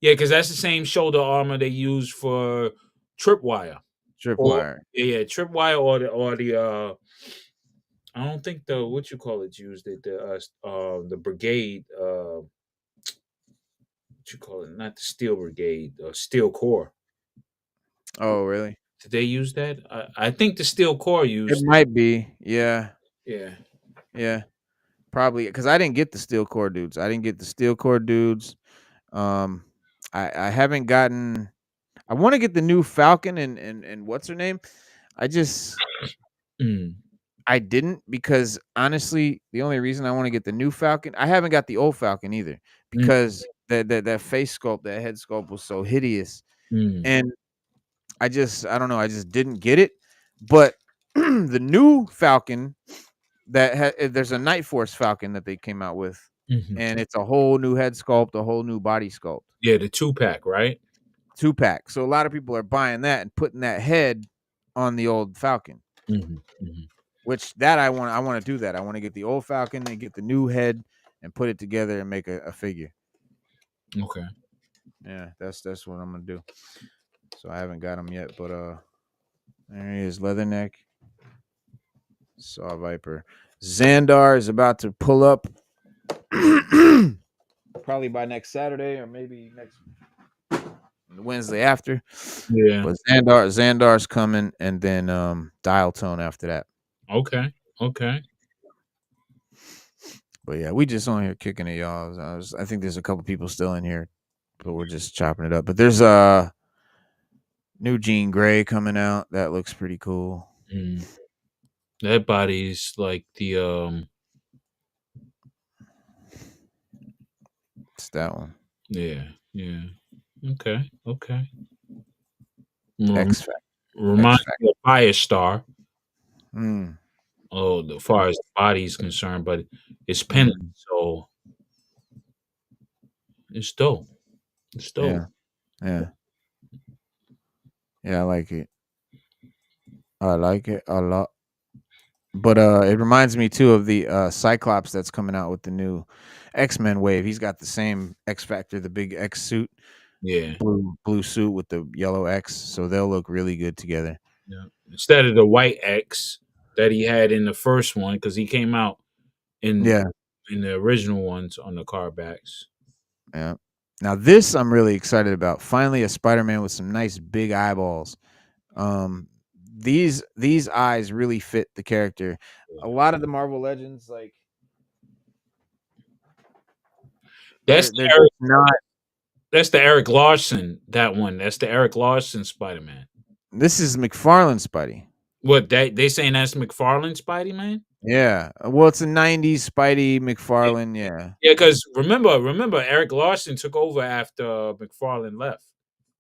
Yeah, because that's the same shoulder armor they use for Tripwire. Or tripwire. yeah, Tripwire or the I don't think the what you call it used it the brigade what you call it, not the Steel Brigade, Steel Corps. Oh, really? Did they use that? I think the Steel Corps It used. might be. Yeah. Yeah. Yeah. Probably because I didn't get the steel core dudes. I didn't get the steel core dudes. Um, I haven't gotten. I want to get the new Falcon and what's her name. I just Mm, I didn't because honestly, the only reason I want to get the new Falcon, I haven't got the old Falcon either mm, because that face sculpt, that head sculpt was so hideous, mm, and I don't know, I just didn't get it. But the new Falcon there's a Night Force Falcon that they came out with, mhm. and it's a whole new head sculpt, a whole new body sculpt, Yeah, the 2-pack, right? 2-pack. So a lot of people are buying that and putting that head on the old Falcon, Mhm, mhm. which that I want to do that. I want to get the old Falcon and get the new head and put it together and make a figure. Okay. Yeah, that's what I'm gonna do. So I haven't got them yet, but there he is, Leatherneck, Saw Viper. Xandar is about to pull up. Probably by next Saturday or maybe next Wednesday after. Yeah. But Xandar's coming, and then Dial Tone after that. Okay. Okay. But yeah, we just on here kicking it, y'all. I think there's a couple people still in here, but we're just chopping it up. But there's a new Jean Grey coming out. That looks pretty cool. Mm. That body's like the It's that one. yeah, yeah. Okay, okay. X Factor. Reminds me of Firestar. Mm, Oh, as far as the body is concerned, but it's pendant, mm, so it's dope. It's dope. yeah. I like it. I like it a lot. But it reminds me too of the Cyclops that's coming out with the new X-Men wave. He's got the same X Factor, the big X suit, Yeah, blue suit with the yellow X, so they'll look really good together. yeah. Instead of the white X that he had in the first one, because he came out Yeah, in the original ones on the car backs. yeah. Now this I'm really excited about. Finally, a Spider-Man with some nice big eyeballs. Um, these eyes really fit the character. A lot of the Marvel Legends, like That's they're just not. That's the Eric Larson. That one. That's the Eric Larson Spider-Man. This is McFarlane Spidey. What they saying that's McFarlane Spidey Man? Yeah. Well, it's a '90s Spidey McFarlane. Yeah. Yeah, because remember, Eric Larson took over after McFarlane left.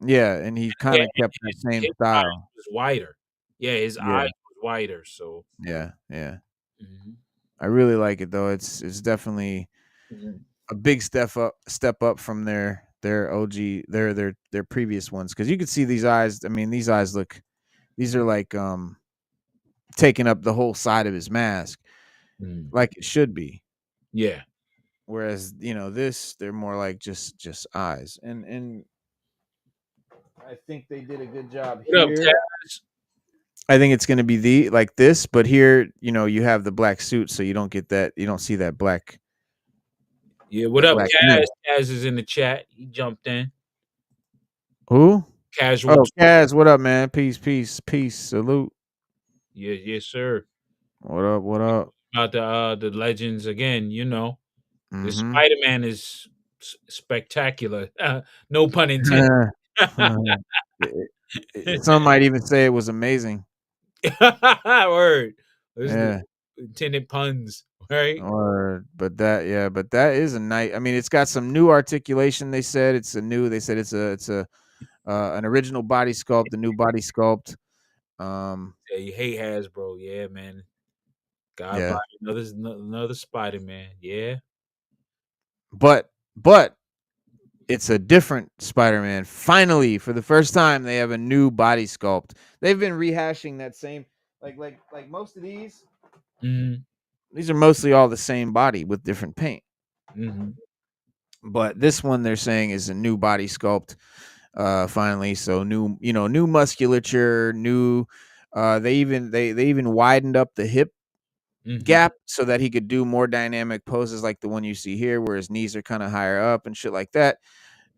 Yeah, and he Yeah, kind of kept that same his eyes style. was wider. Yeah, his Yeah. eyes was wider. So Yeah. Yeah. mhm. I really like it though. It's definitely Mhm. a big step up from their OG their previous ones, because you can see these eyes. I mean, these eyes look, these are like taking up the whole side of his mask, Mm. like it should be. Yeah. Whereas this, they're more like just eyes, and I think they did a good job What up, here. Cash? I think it's going to be like this, but here you have the black suit, so you don't get that, you don't see that black. Yeah, what That up, black Kaz? knee. Kaz is in the chat. He jumped in. Who? Casual. Oh, Kaz, what up, man? Peace, peace, peace. Salute. Yeah, yes, sir. What up? What up? About the legends again, the Mm-hmm. Spider-Man is spectacular. No pun intended. Some might even say it was amazing. Word. Those Yeah. intended puns, right? But that is a night. I mean, it's got some new articulation. They said it's a an original body sculpt, a new body sculpt. Yeah, you hate Hasbro, yeah, man. God Yeah. buy another Spider-Man, yeah. But it's a different Spider-Man. Finally, for the first time, they have a new body sculpt. They've been rehashing that same, like most of these. Mhm. These are mostly all the same body with different paint. Mhm. But this one they're saying is a new body sculpt. Finally, so new musculature, new. They even widened up the hip Mhm. gap so that he could do more dynamic poses like the one you see here, where his knees are kind of higher up and shit like that.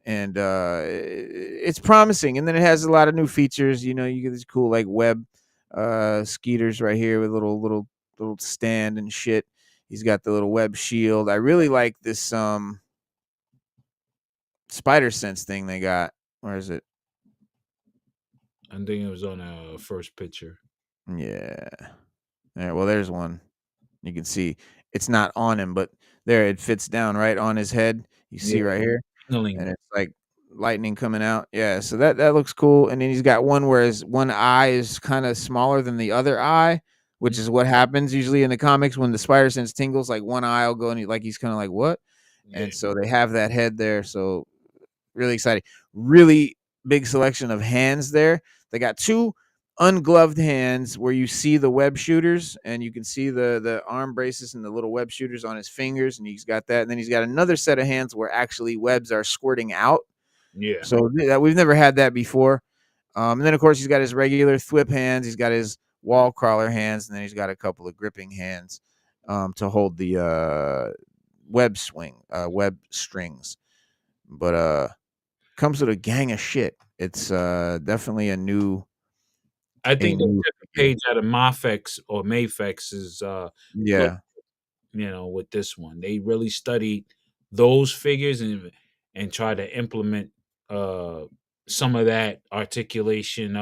And it's promising. And then it has a lot of new features. You get these cool like web skeeters right here with little stand and shit. He's got the little web shield. I really like this spider sense thing they got. Where is it? I think it was on a first picture. Yeah. Well, there's one. You can see it's not on him, but there it fits down right on his head. You see right here, and it's like lightning coming out. Yeah, so that looks cool. And then he's got one where his one eye is kind of smaller than the other eye, which is what happens usually in the comics when the spider sense tingles. Like one eye will go and he's kind of like what? Yeah. And so they have that head there. So really exciting. Really big selection of hands there. They got two ungloved hands where you see the web shooters, and you can see the arm braces and the little web shooters on his fingers, and he's got that. And then he's got another set of hands where actually webs are squirting out. Yeah. So we've never had that before. And then of course he's got his regular thwip hands, he's got his wall crawler hands, and then he's got a couple of gripping hands to hold the web strings. But comes with a gang of shit. It's definitely a new. I think they new took a page out of Mafex or Mayfex's yeah. with this one. They really studied those figures and try to implement some of that articulation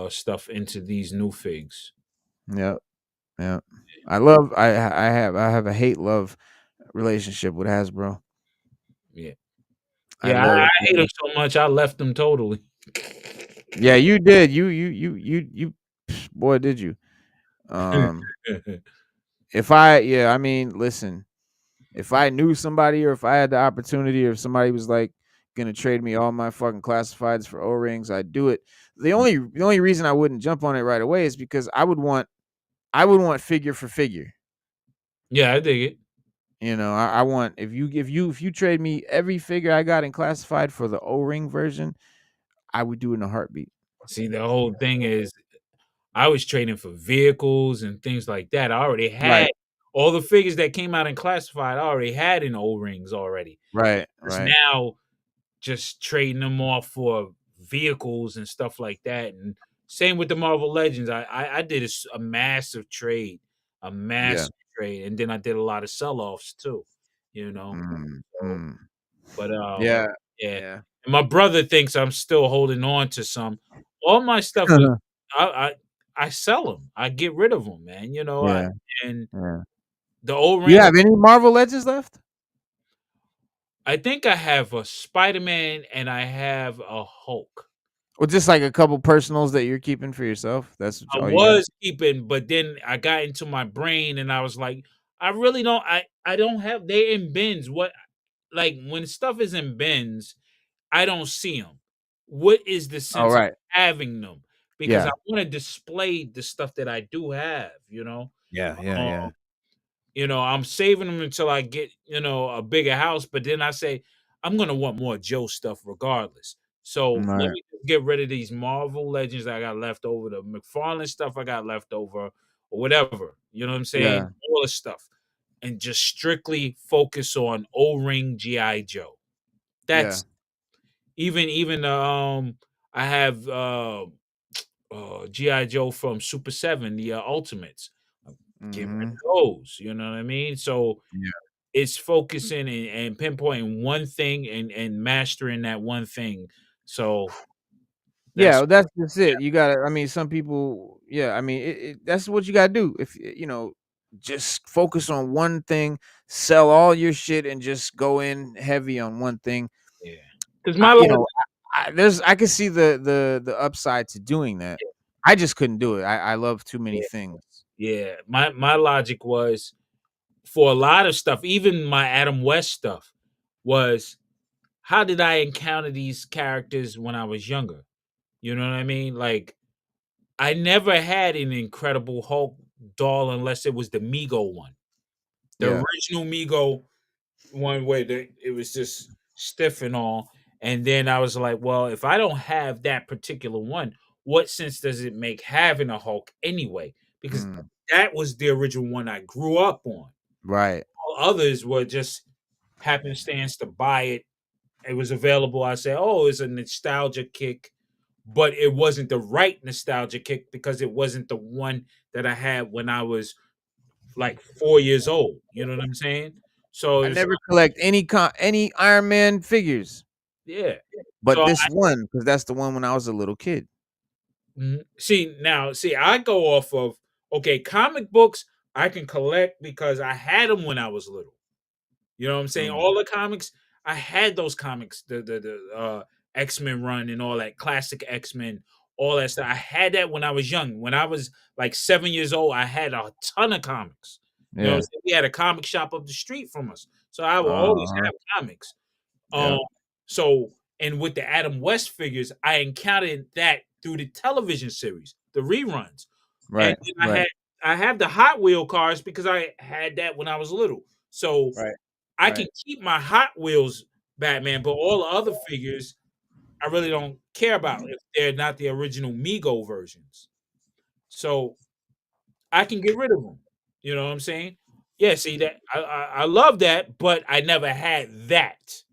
stuff into these new figs. Yeah. Yeah. I have a hate-love relationship with Hasbro. Yeah. I Yeah, love I it. hate them so much I left them totally. Yeah, you did. You boy, did you. I mean, listen, if I knew somebody or if I had the opportunity or if somebody was like gonna trade me all my fucking classifieds for O-rings, I'd do it. The only reason I wouldn't jump on it right away is because I would want figure for figure. Yeah, I dig it. I want if you trade me every figure I got in classified for the O-ring version, I would do it in a heartbeat. See, the whole thing is I was trading for vehicles and things like that. I already had Right. all the figures that came out in classified. I already had in O-rings already. Right. It's Right. now just trading them off for vehicles and stuff like that. And same with the Marvel Legends. I did a massive trade, and then I did a lot of sell-offs too. Mm, So mm. But Yeah. yeah. Yeah. And my brother thinks I'm still holding on to some. All my stuff is I I sell them. I get rid of them, man. You know, Yeah. and Yeah. the old You rings. have any Marvel Legends left? I think I have a Spider-Man and I have a Hulk. Or just like a couple personals that you're keeping for yourself? That's I all you got? was keeping, but then I got into my brain and I was like, I really don't. I don't have. They in bins. What like when stuff is in bins, I don't see them. What is the Oh, sense of right. having them? Because I Yeah. want to display the stuff that I do have. Yeah. Yeah. Um, Yeah. I'm saving them until I get, a bigger house. But then I say, I'm gonna want more Joe stuff regardless. So let Right. me just get rid of these Marvel Legends I got left over, the McFarlane stuff I got left over, or whatever. You know what I'm saying? Yeah. All the stuff. And just strictly focus on O-ring G.I. Joe. Yeah. That's even I have G.I. Joe from Super 7, the Ultimates. Get rid of Mhm. those, you know what I mean? So Yeah. it's focusing and pinpointing one thing and mastering that one thing. So Yeah, that's well, that's just it. You gotta I mean, some people yeah, I mean, that's what you gotta do. If just focus on one thing, sell all your shit, and just go in heavy on one thing. yeah. Because I my you life, know, I can see the upside to doing that. I just couldn't do it. I love too many yeah, things. yeah. My logic was for a lot of stuff, even my Adam West stuff, was how did I encounter these characters when I was younger? You know what I mean? Like I never had an Incredible Hulk doll unless it was the Mego one. The Yeah. original Mego one where it was just stiff and all. And then I was like, well, if I don't have that particular one, what sense does it make having a Hulk anyway? Because Mm, that was the original one I grew up on. right. All others were just happenstance to buy it. It was available. I said, oh, it's a nostalgia kick, but it wasn't the right nostalgia kick because it wasn't the one that I had when I was like 4 years old. You know what I'm saying? So I it's never collect any Iron Man figures, yeah. but So this one because that's the one when I was a little kid. see, I go off of okay, comic books I can collect because I had them when I was little. You know what I'm saying? Mm, All the comics, I had those comics, the X-Men run and all that classic X-Men, all that stuff. I had that when I was young. When I was like 7 years old, I had a ton of comics. You know what I'm yeah. saying? We had a comic shop up the street from us. So I will always Uh-huh. have comics. Um, Yep. so and with the Adam West figures, I encountered that through the television series, the reruns. And Right. then Right. I have the Hot Wheel cars because I had that when I was little. So Right. I can Right. keep my Hot Wheels Batman, but all the other figures I really don't care about if they're not the original Mego versions. So I can get rid of them. You know what I'm saying? Yeah, see that I love that, but I never had that.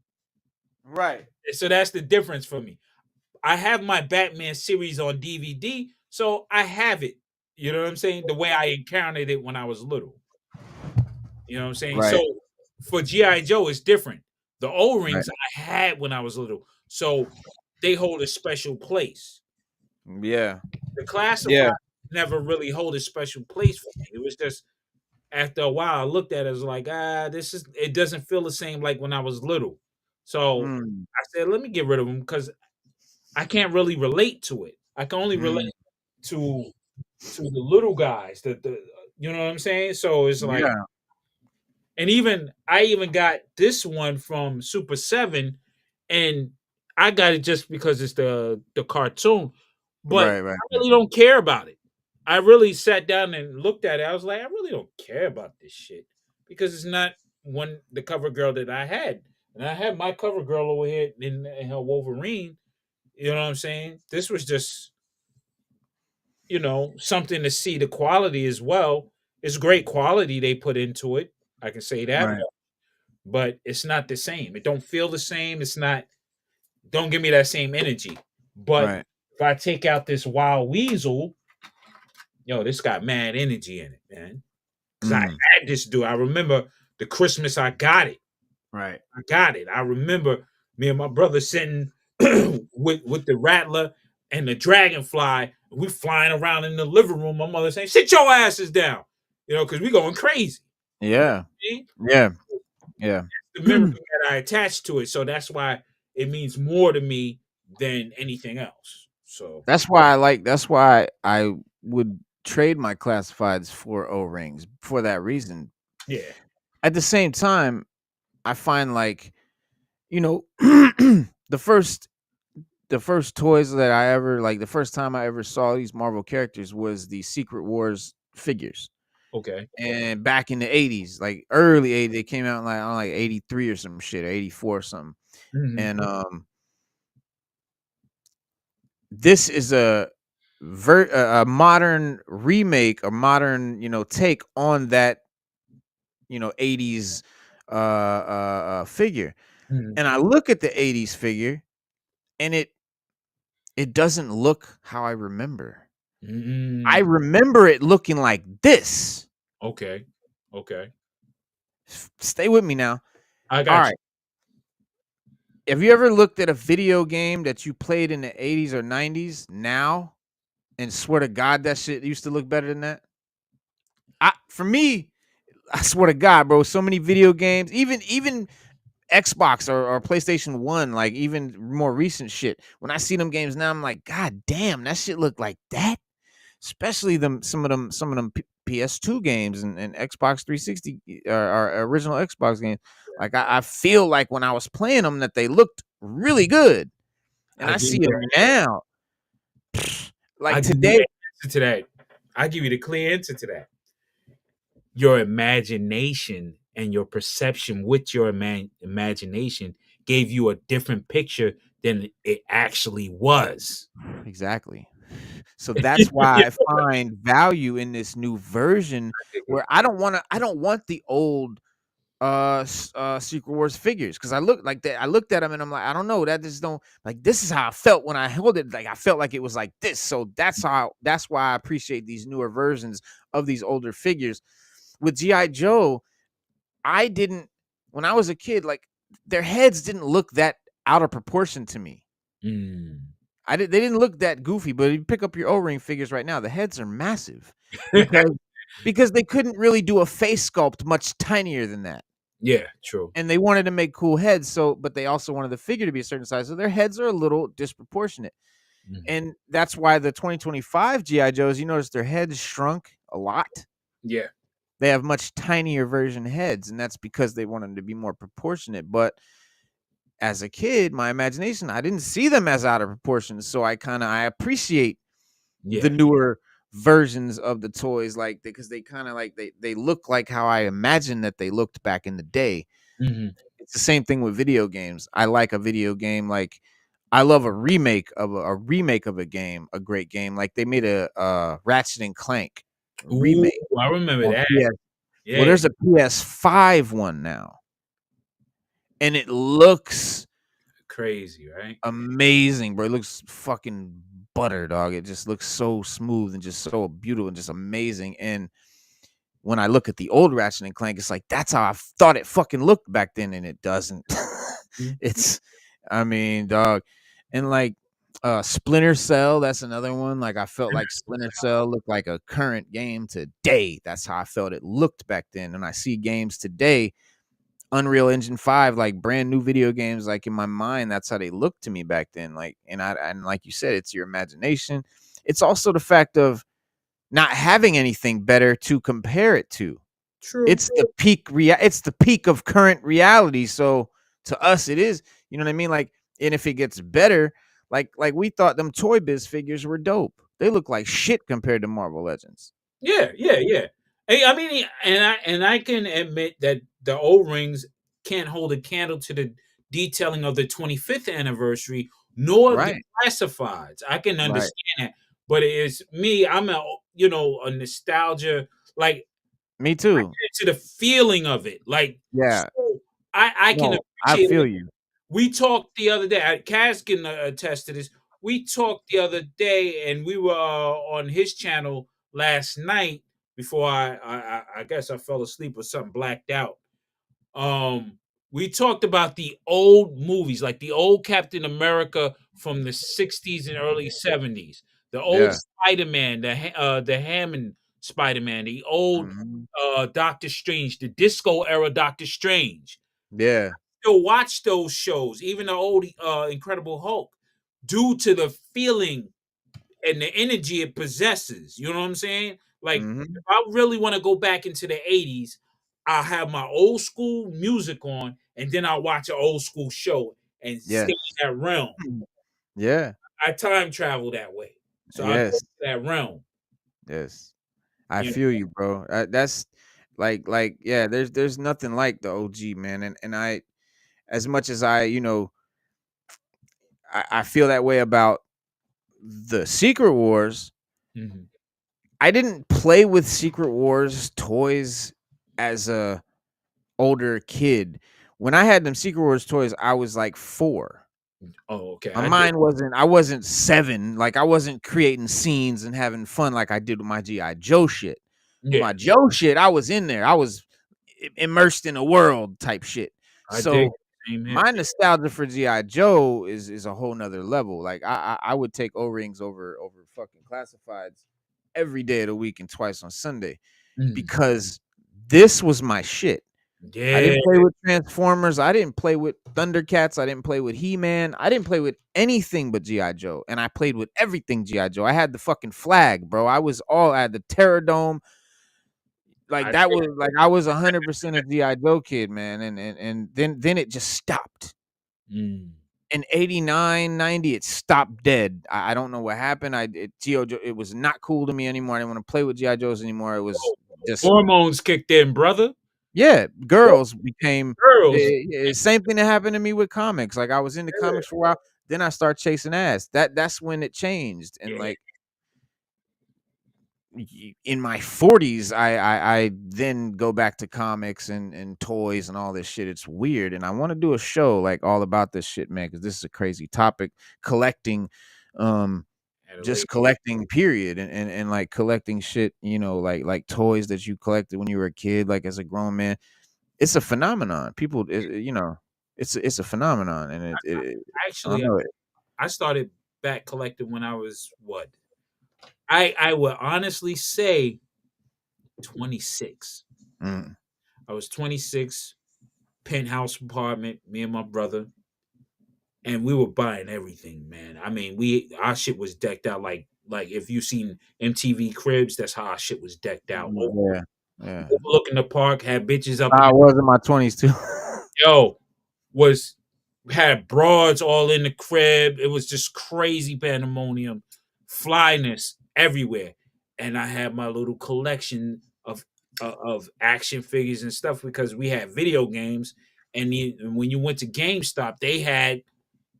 Right. So that's the difference for me. I have my Batman series on DVD, so I have it. You know what I'm saying? The way I encountered it when I was little. You know what I'm saying? So Right. for G.I. Joe, it's different. The O Right. rings I had when I was little. So they hold a special place. Yeah. The classified Yeah. never really hold a special place for me. It was just after a while I looked at it, I was like, it doesn't feel the same like when I was little. So Mm, I said, let me get rid of them because I can't really relate to it. I can only relate mm, to the little guys, the you know what I'm saying? So it's like yeah. and even I even got this one from Super 7 and I got it just because it's the cartoon, but Right. Right. I really don't care about it. I really sat down and looked at it. I was like, I really don't care about this shit because it's not the cover girl that I had. And I had my cover girl over here in her Wolverine. You know what I'm saying? This was just, something to see the quality as well. It's great quality they put into it. I can say that, Right. but it's not the same. It don't feel the same. It's not. Don't give me that same energy. But Right. if I take out this wild weasel, this got mad energy in it, man. Because I Mm, had this dude. I remember the Christmas I got it. Right. I got it. I remember me and my brother sitting with the rattler and the dragonfly. We flying around in the living room. My mother saying, "Sit your asses down," because we going crazy. You know Yeah. what I mean? Yeah. Yeah. The memory that I attached to it, so that's why it means more to me than anything else. So That's why I would trade my classifieds for O-rings for that reason. yeah, At the same time, I find like, the first toys that I ever like, the first time I ever saw these Marvel characters was the Secret Wars figures. okay. And back in the 80s, like early 80s, they came out like on like 83 or some shit, or 84 or something. Mhm. And this is a modern remake, a modern, take on that, 80s figure. Mhm. And I look at the 80s figure and it doesn't look how I remember. I Mm. remember it looking like this. Okay. Okay. Stay with me now. I All got you. right. Have you ever looked at a video game that you played in the 80s or 90s now and swear to God that shit used to look better than that? For me, I swear to God, bro, so many video games, even Xbox or PlayStation 1, like even more recent shit. When I see them games now, I'm like, God damn, that shit look like that. Especially some of them PS2 games and Xbox 360 or original Xbox games. Like I feel like when I was playing them that they looked really good. And I I give see you them now. I Like give you today, the answer to that. I give you the clear answer to that. Your imagination and your perception with your imagination gave you a different picture than it actually was. exactly. So that's why I find value in this new version where I don't want the old Secret Wars figures because I looked like that. I looked at them and I'm like, I don't know, that just don't like this is how I felt when I held it. Like I felt like it was like this. So that's why I appreciate these newer versions of these older figures. With G.I. Joe, I didn't when I was a kid, like their heads didn't look that out of proportion to me. Mm. They didn't look that goofy, but if you pick up your O-ring figures right now, the heads are massive because they couldn't really do a face sculpt much tinier than that. Yeah, true. And they wanted to make cool heads, but they also wanted the figure to be a certain size, so their heads are a little disproportionate. Mhm. And that's why the 2025 GI Joes, you notice their heads shrunk a lot. Yeah. They have much tinier version heads, and that's because they wanted them to be more proportionate. But as a kid, my imagination, I didn't see them as out of proportion, so I appreciate the Yeah. newer versions of the toys, like because they kind of like they look like how I imagined that they looked back in the day. Mhm. It's the same thing with video games. I like a video game like I love a remake of a game, a great game. Like they made a Ratchet and Clank Ooh, remake I remember on that. PS. Well, Yeah. there's a PS5 one now, and it looks Crazy, right? amazing, bro. It looks fucking butter, dog. It just looks so smooth and just so beautiful and just amazing. And when I look at the old Ratchet and Clank, it's like that's how I thought it fucking looked back then, and it doesn't. Mhm. It's, I mean, dog, and like Splinter Cell, that's another one. Like I felt like Splinter Cell looked like a current game today. That's how I felt it looked back then. And I see games today, Unreal Engine 5, like brand new video games, like in my mind, that's how they looked to me back then. Like, and like you said, it's your imagination. It's also the fact of not having anything better to compare it to. True. It's the peak of current reality. So to us, it is, you know what I mean? Like, and if it gets better, like we thought them Toy Biz figures were dope. They look like shit compared to Marvel Legends. Yeah, yeah, yeah. Hey, I mean, and I can admit that the O-rings can't hold a candle to the detailing of the 25th anniversary, nor the Right. classifieds. I can Right. understand that, but it's me. I'm a nostalgia. Like Me too. to the feeling of it. Like Yeah. so I can No, I appreciate. feel you. We talked the other day. Kaz can attest to this. We talked the other day, and we were on his channel last night before I guess I fell asleep or something, blacked out. Um, we talked about the old movies, like the old Captain America from the 60s and early 70s, the old Yeah. Spider-Man, the Hammond Spider-Man, the old Mhm. Doctor Strange, the disco era Doctor Strange. Yeah. Still watch those shows, even the old Incredible Hulk, due to the feeling and the energy it possesses. You know what I'm saying? Like, if Mhm. I really want to go back into the 80s, I'll have my old school music on, and then I'll watch an old school show and stay Yes. in that realm. Yeah. I time travel that way. So I go to Yes. that realm. Yes. I You know? feel you, bro. That's yeah, there's nothing like the OG, man. And I, as much as I, I feel that way about the Secret Wars. Mhm. I didn't play with Secret Wars toys as a older kid. When I had them Secret Wars toys, I was like 4. Oh, okay. My I did. mind wasn't I wasn't 7. Like, I wasn't creating scenes and having fun like I did with my G.I. Joe shit. With Yeah, my Joe shit, I was in there. I was immersed in a world type shit. I dig. So Same here. my nostalgia for G.I. Joe is a whole nother level. Like, I would take O-rings over fucking classifieds every day of the week and twice on Sunday Mhm. because this was my shit. I Yeah, didn't play with Transformers. I didn't play with Thundercats. I didn't play with He-Man. I didn't play with anything but G.I. Joe. And I played with everything G.I. Joe. I had the fucking flag, bro. I had the Terradome. Like, I that dig. was like I was 100% a G.I. Joe kid, man. And then it just stopped. Mm. In 89, 90, it stopped dead. I don't know what happened. G.I. Joe, it was not cool to me anymore. I didn't want to play with G.I. Joes anymore. It was just Hormones kicked in, brother. yeah, girls became Girls. same thing that happened to me with comics. Like, I was into comics for a while, then I start chasing ass. That's when it changed. And Yeah. like in my 40s, I then go back to comics and toys and all this shit. It's weird, and I want to do a show like all about this shit, man, because this is a crazy topic. Collecting, At a just late. collecting, period, and like collecting shit, like toys that you collected when you were a kid, like as a grown man. It's a phenomenon. People, it's a phenomenon, and I don't Actually, know it. I started back collecting when I was what? I would honestly say 26. Mm, I was 26, penthouse apartment, me and my brother, and we were buying everything, man. I mean, our shit was decked out like if you seen MTV Cribs, that's how our shit was decked out. yeah, yeah. Overlooking the park, had bitches up in I was in my 20s too. yo, was had broads all in the crib. It was just crazy pandemonium, flyness everywhere, and I had my little collection of action figures and stuff because we had video games. And when you went to GameStop, they had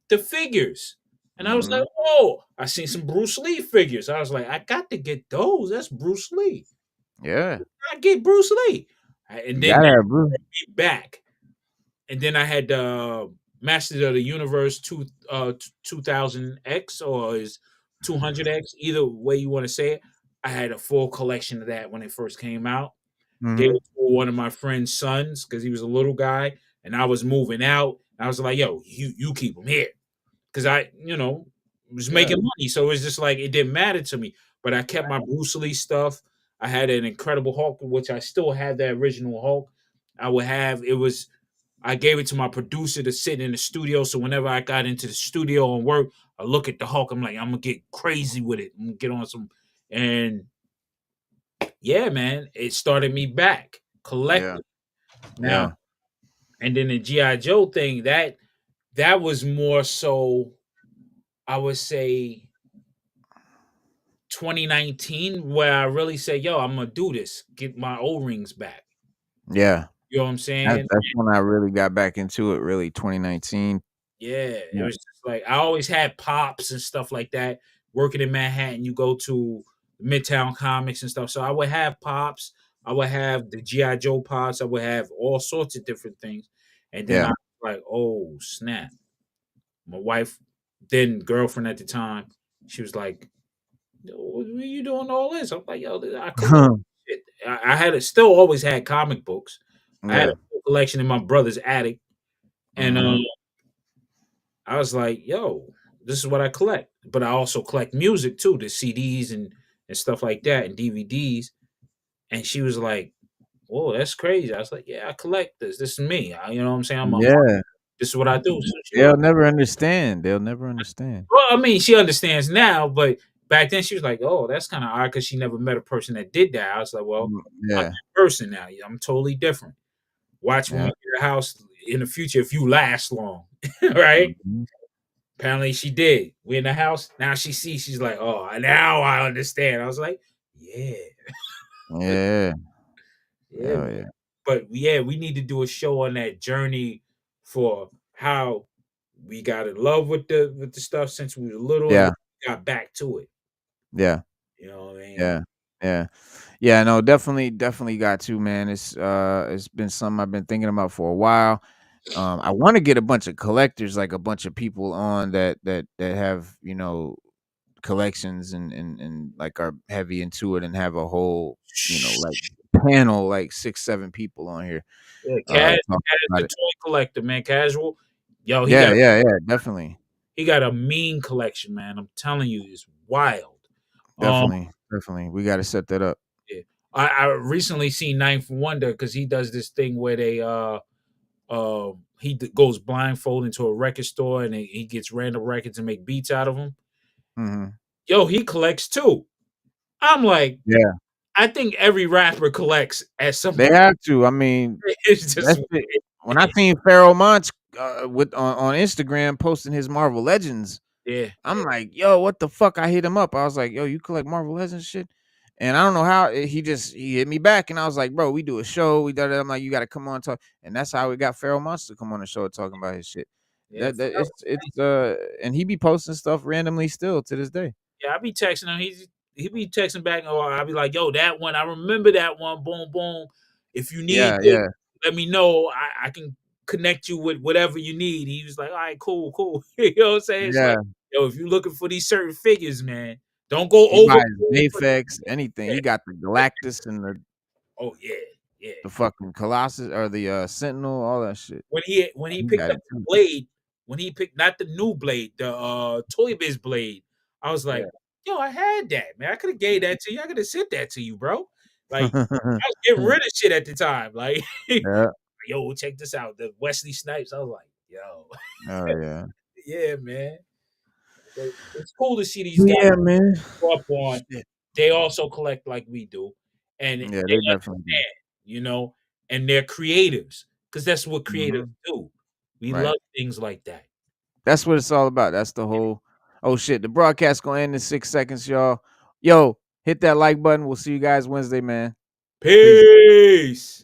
the figures, and I was like, Mhm. "Oh, I seen some Bruce Lee figures." I was like, "I got to get those. That's Bruce Lee. Yeah, I get Bruce Lee." And you then gotta that have blue. brought me back. And then I had Masters of the Universe 2000X or is 200X, either way you want to say it. I had a full collection of that when it first came out. Gave Mhm. it to one of my friend's sons because he was a little guy, and I was moving out. I was like, "Yo, you keep him here," because I was Yeah. making money, so it was just like it didn't matter to me. But I kept my Bruce Lee stuff. I had an Incredible Hulk, which I still have that original Hulk. I would have it was I gave it to my producer to sit in the studio. So whenever I got into the studio and work, I look at the Hulk. I'm like, I'm gonna get crazy with it. I'm gonna get on some, and yeah, man, it started me back Yeah. collecting. Now, Yeah. and then the GI Joe thing that was more so, I would say 2019, where I really said, "Yo, I'm gonna do this. Get my O rings back." Yeah. You know what I'm That's saying? that's when I really got back into it, really, 2019. Yeah, it Yeah. was just like I always had pops and stuff like that. Working in Manhattan, you go to Midtown Comics and stuff. So I would have pops. I would have the GI Joe pops. I would have all sorts of different things. And then I Yeah. was like, oh snap! My wife, then girlfriend at the time, she was like, "Yo, what are you doing all this?" I'm like, "Yo, I collect shit." I had still always had comic books. I had a Yeah. full collection in my brother's attic. And Mhm. I was like, yo, this is what I collect. But I also collect music too, the CDs and stuff like that, and DVDs. And she was like, whoa, that's crazy. I was like, yeah, I collect this. This is me. You know what I'm saying? Yeah. This is what I do. So she was, They'll never understand. They'll never understand. well, I mean, she understands now, but back then she was like, oh, that's kind of odd because she never met a person that did that. I was like, well, I'm Yeah. that person now. I'm totally different. Watch when we Yeah. get a house in the future if you last long, right? Mhm. Apparently she did. We in the house. Now she sees, she's like, oh, now I understand. I was like, yeah. Yeah. Yeah, Hell man. yeah. But yeah, we need to do a show on that journey for how we got in love with the stuff since we were little and Yeah. then we got back to it. Yeah. You know what I mean? Yeah. Yeah. Yeah, no, definitely got to, man. It's been something I've been thinking about for a while. I want to get a bunch of collectors, like a bunch of people on that have, collections and like are heavy into it and have a whole, like panel, like 6, 7 people on here Yeah, Cash, talking the about it. toy collector, man, Casual. Yo, Yeah, yeah, yeah, definitely. he got a mean collection, man. I'm telling you, it's wild. Um, Definitely. We got to set that up. yeah. I recently seen Ninth Wonder because he does this thing where they goes blindfold into a record store and he gets random records and make beats out of them. Mhm. Yo, he collects too. I'm like, Yeah. I think every rapper collects at some They point. have to. I mean, It's just that's it. When I seen Pharoah Monch with on Instagram posting his Marvel Legends, yeah, I'm like, yo, what the fuck? I hit him up. I was like, yo, you collect Marvel Legends shit? And I don't know how he hit me back, and I was like, bro, we do a show. We did it. I'm like, you got to come on and talk, and that's how we got Pharoah Monch to come on the show talking about his shit. yeah. That it's and he be posting stuff randomly still to this day. Yeah, I be texting him. He be texting back, or I'll be like, "Yo, that one, I remember that one. Boom, boom. If you need Yeah, it, yeah, let me know. I can connect you with whatever you need." He was like, "All right, cool, cool." You know what I'm saying? It's yeah. like, yo, if you're looking for these certain figures, man, don't go He buys overboard. Mafex, anything. Yeah. He got the Galactus and Oh yeah, yeah. the fucking Colossus or the Sentinel, all that shit. When he He picked got up it the too. blade, when he picked not the new blade, the Toy Biz blade, I was Yeah. like, yo, I had that, man. I could have gave that to you. I could have sent that to you, bro. Like I was getting rid of shit at the time. Like, Yeah. yo, check this out. The Wesley Snipes. I was like, yo, Oh yeah. yeah, man. But it's cool to see these guys Yeah, man. grow up on. Shit. They also collect like we do, and Yeah, they they definitely do. understand, you know, and they're creatives because that's what creatives Mhm. do. We Right. love things like that. That's what it's all about. That's the whole. Oh shit, the broadcast gonna end in 6 seconds, y'all. Yo, hit that like button. We'll see you guys Wednesday, man. Peace. Peace.